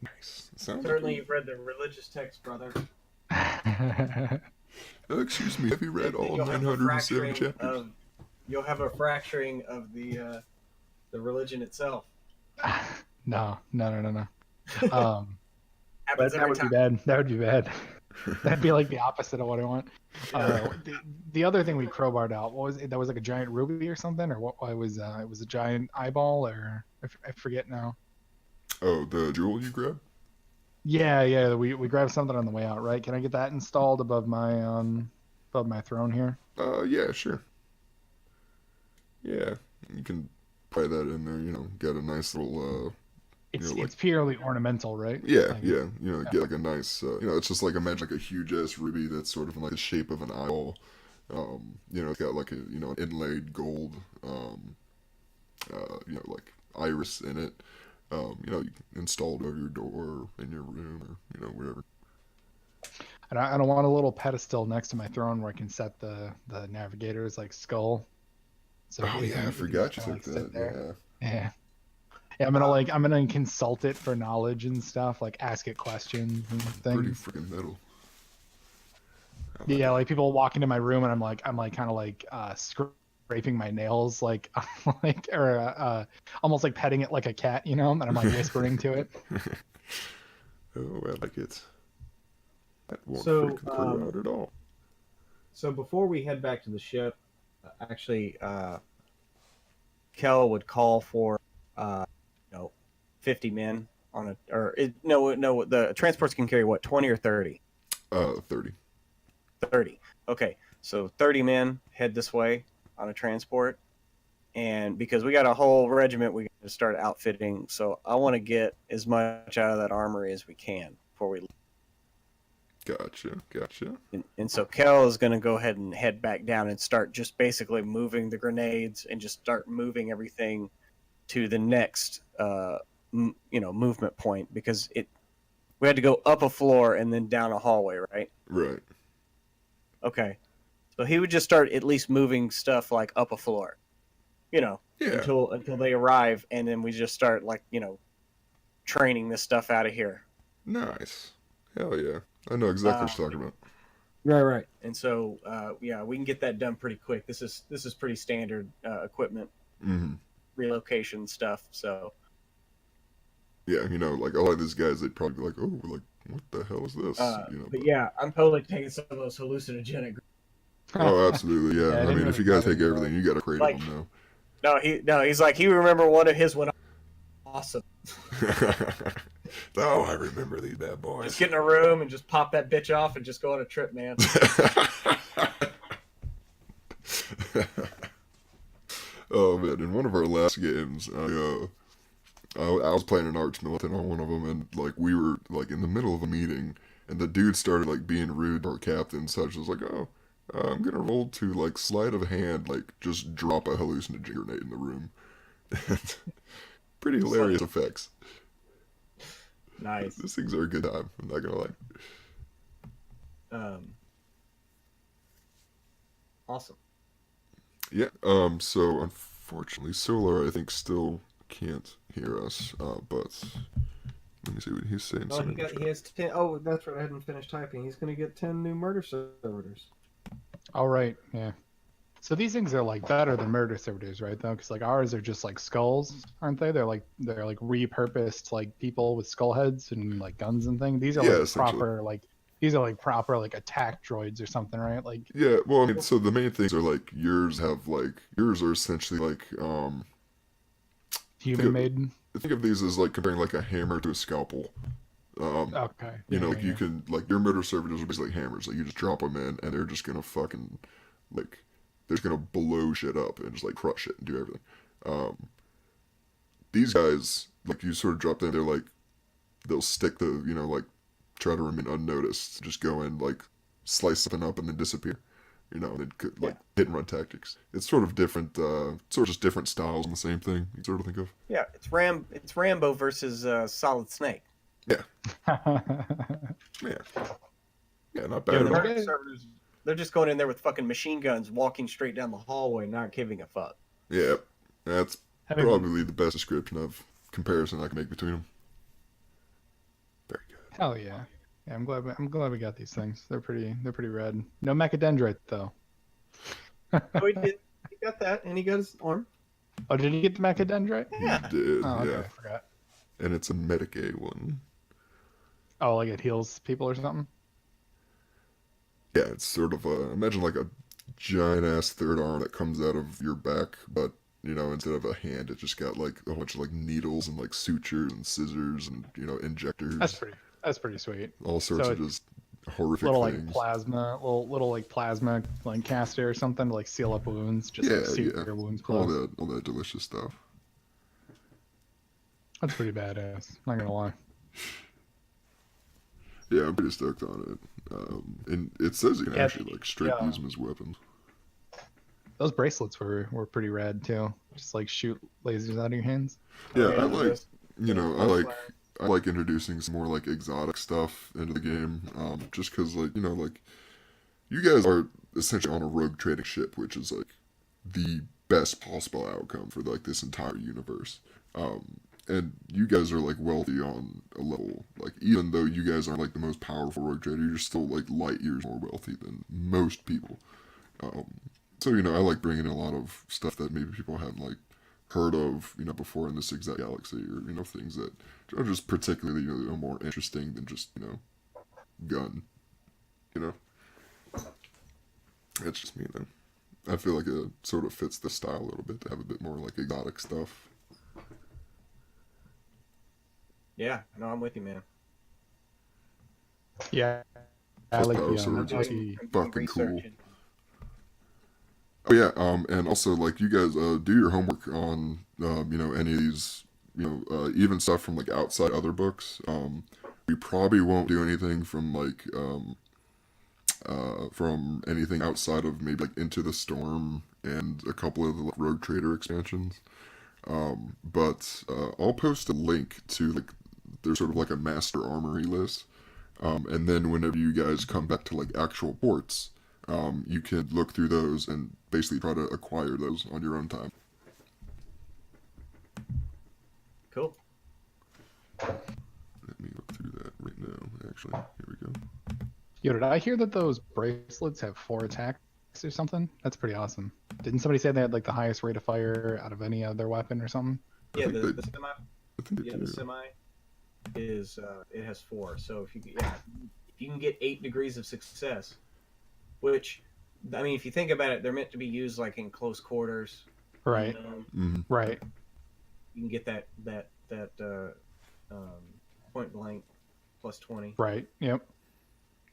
Nice. Sounds Certainly, good. you've read the religious text, brother. Excuse me, have you read all You'll have a 907 fracturing chapters? you'll have a fracturing of the religion itself. No. Happens That every would be time. bad. That would be bad. That'd be like the opposite of what I want. The other thing we crowbarred out, what was it? That was like a giant ruby or something, or what? It was a giant eyeball, or I forget now. Oh, the jewel you grabbed? Yeah. We grabbed something on the way out, right? Can I get that installed above my throne here? Yeah, sure. Yeah, you can play that in there, get a nice little, It's purely ornamental, right? yeah, Like, yeah, get like a nice, it's just like, imagine like a huge ass ruby that's sort of in like the shape of an eyeball. It's got like an inlaid gold, like iris in it. You can install it over your door, in your room, or, wherever. and I don't want a little pedestal next to my throne where I can set the navigator's like skull. So Oh, yeah, I forgot you took that, Yeah. Yeah, I'm gonna consult it for knowledge and stuff, like ask it questions and Pretty things. freaking metal. Yeah, like people walk into my room and I'm like kind of like scraping my nails, like like or almost like petting it like a cat, and I'm like whispering to it. Oh, I like it. That won't So, freak her out at all. So before we head back to the ship, actually, Kel would call for, 50 men on a, or no, the transports can carry what, 20 or 30? 30. 30. Okay, so 30 men head this way on a transport, and because we got a whole regiment, we got to start outfitting. So I want to get as much out of that armory as we can before we leave. Gotcha. And so Kel is going to go ahead and head back down and start just basically moving the grenades and just start moving everything to the next, movement point, because we had to go up a floor and then down a hallway, right? Right. Okay. So he would just start at least moving stuff like up a floor, Yeah. until they arrive, and then we just start like, training this stuff out of here. Nice. Hell yeah. I know exactly what you're talking about. Right. And so, we can get that done pretty quick. This is pretty standard equipment Mm-hmm. relocation stuff. So Yeah, like a lot of these guys, they'd probably be like, oh, like, what the hell is this? but yeah, I'm totally taking some of those hallucinogenic. Oh, absolutely, yeah. Yeah, I I didn't mean, if you really guys know take that. everything, you got to crate Like- them He's like, he remember one of his went awesome. now. Oh, I remember these bad Just boys. get in a room and just pop that bitch off and just go on a trip, man. Oh man, in one of our last games, I was playing an arch militant on one of them, and like we were like in the middle of a meeting, and the dude started like being rude to our captain. Such as like, oh, I'm gonna roll to like sleight of hand, like just drop a hallucinogen grenade in the room. Pretty hilarious effects. Nice. These things are a good time. I'm not gonna lie. Awesome. Yeah. So unfortunately, Solar I think still can't hear us. But let me see what he's saying. Oh, he has 10. Oh, that's right. I hadn't finished typing. He's going to get 10 new murder servitors. All right, yeah. So these things are like better than murder servitors, right? Though, because like ours are just like skulls, aren't they? They're like repurposed like people with skull heads and like guns and things. These are Yeah, like essentially. proper like attack droids or something, right? Like Yeah. Well, I mean, so the main things are like yours are essentially like human made. think of these as like comparing like a hammer to a scalpel. Okay. You know, Yeah, like yeah, you can like your motor servitors are basically like hammers. Like you just drop them in, and they're just gonna fucking like they're just gonna blow shit up and just like crush it and do everything. These guys, like you sort of drop them, they're like they'll stick the like try to remain unnoticed, just go in like slice something up and then disappear. You know, and then like hit and run tactics. It's sort of different, sort of just different styles on the same thing. You sort of think of. Yeah, it's Rambo versus Solid Snake. Yeah, yeah. yeah, yeah. Not Yeah, bad The at all. murder servers, they're just going in there with fucking machine guns, walking straight down the hallway, not giving a fuck. Yeah, that's Having probably the best description of comparison I can make between them. Very good. hell yeah. Yeah, I'm glad we got these things. They're pretty rad. No mechadendrite though. Oh, he did. He got that, and he got his arm. Oh, did you get the mechadendrite? Yeah. He did, Oh, okay. yeah. I forgot. And it's a Medicaid one. Oh, like it heals people or something? Yeah, it's sort of imagine like a giant ass third arm that comes out of your back, but instead of a hand, it just got like a bunch of like needles and like sutures and scissors and injectors. That's pretty sweet. All sorts So of just horrific little things. like plasma, little like plasma like caster or something to like seal up wounds, just like seal your wounds all closed. that delicious stuff. That's pretty badass. Not gonna lie. Yeah, I'm pretty stoked on it. And it says you can Yeah, actually like straight yeah. use them as weapons. Those bracelets were pretty rad too. Just like shoot lasers out of your hands. Yeah, Yeah, I like just- I like introducing some more like exotic stuff into the game. Just because like you guys are essentially on a rogue trading ship, which is like the best possible outcome for like this entire universe. And you guys are like wealthy on a level, like even though you guys aren't like the most powerful rogue trader, you're still like light years more wealthy than most people. So I like bringing in a lot of stuff that maybe people haven't like heard of before in this exact galaxy, or things that are just particularly more interesting than just gun. That's just me though. I feel like it sort of fits the style a little bit to have a bit more like exotic stuff. Yeah, no, I'm with you, man. Yeah. I like Power the swords like is the- fucking cool. Researching. Oh yeah, and also like you guys do your homework on any of these even stuff from like outside other books. We probably won't do anything from like from anything outside of maybe like Into the Storm and a couple of the Rogue Trader expansions. But I'll post a link to like there's sort of like a master armory list. And then whenever you guys come back to like actual ports, you can look through those and basically try to acquire those on your own time. Cool. Let me look through that right now, actually. Here we go. Yo, did I hear that those bracelets have 4 attacks or something? That's pretty awesome. Didn't somebody say they had like the highest rate of fire out of any other weapon or something? Yeah, think the semi. I think they Yeah, do. the semi is it has 4. So if you can get 8 degrees of success, which I mean, if you think about it, they're meant to be used like in close quarters. Right. Right. You can get that point blank plus 20. Right. Yep.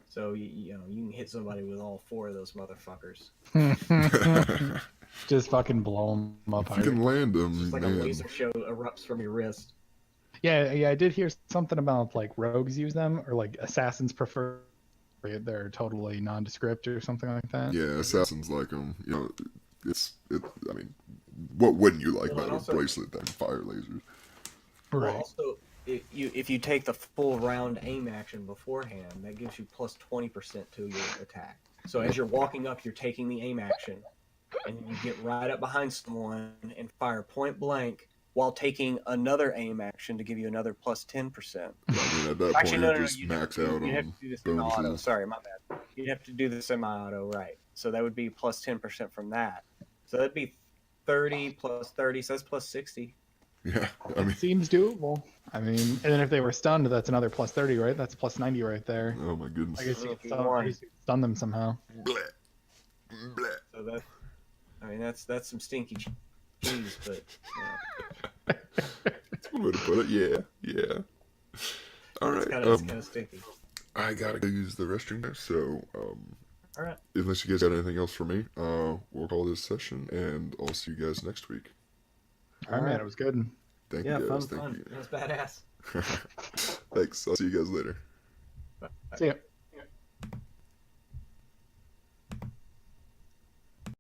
So you can hit somebody with all 4 of those motherfuckers. Just fucking blow them up. If you can land them, Just like a man. laser show erupts from your wrist. Yeah, I did hear something about like rogues use them or like assassins prefer. They're totally nondescript or something like that. Yeah, assassins like them. I mean, what wouldn't you like Well, about and a also- bracelet that can fire lasers? Well, Right. also, if you take the full round aim action beforehand, that gives you plus 20% to your attack. So as you're walking up, you're taking the aim action, and you get right up behind someone and fire point blank while taking another aim action to give you another plus 10%. I mean, at that Actually, point, no, you no, no. just You max out have to on do the semi-auto. bonuses. Sorry, my bad. You'd have to do the semi-auto, right. So that would be plus 10% from that. So that'd be 30 plus 30, so that's plus 60. Yeah, I mean, Seems doable. I mean, and then if they were stunned, that's another plus 30, right? That's plus 90 right there. oh my goodness. I guess you If could you stun, want. I guess you could stun them somehow. Bleh. Bleh. So that, I mean, that's some stinky cheese, but That's one way to put it. Yeah. All It's right. kind of stinky. I gotta go use the restroom there, so All right. unless you guys got anything else for me, we'll call this session, and I'll see you guys next week. All right, man. It was good. Thank Yeah, you guys. fun. Thank you. That was badass. Thanks. I'll see you guys later. See ya.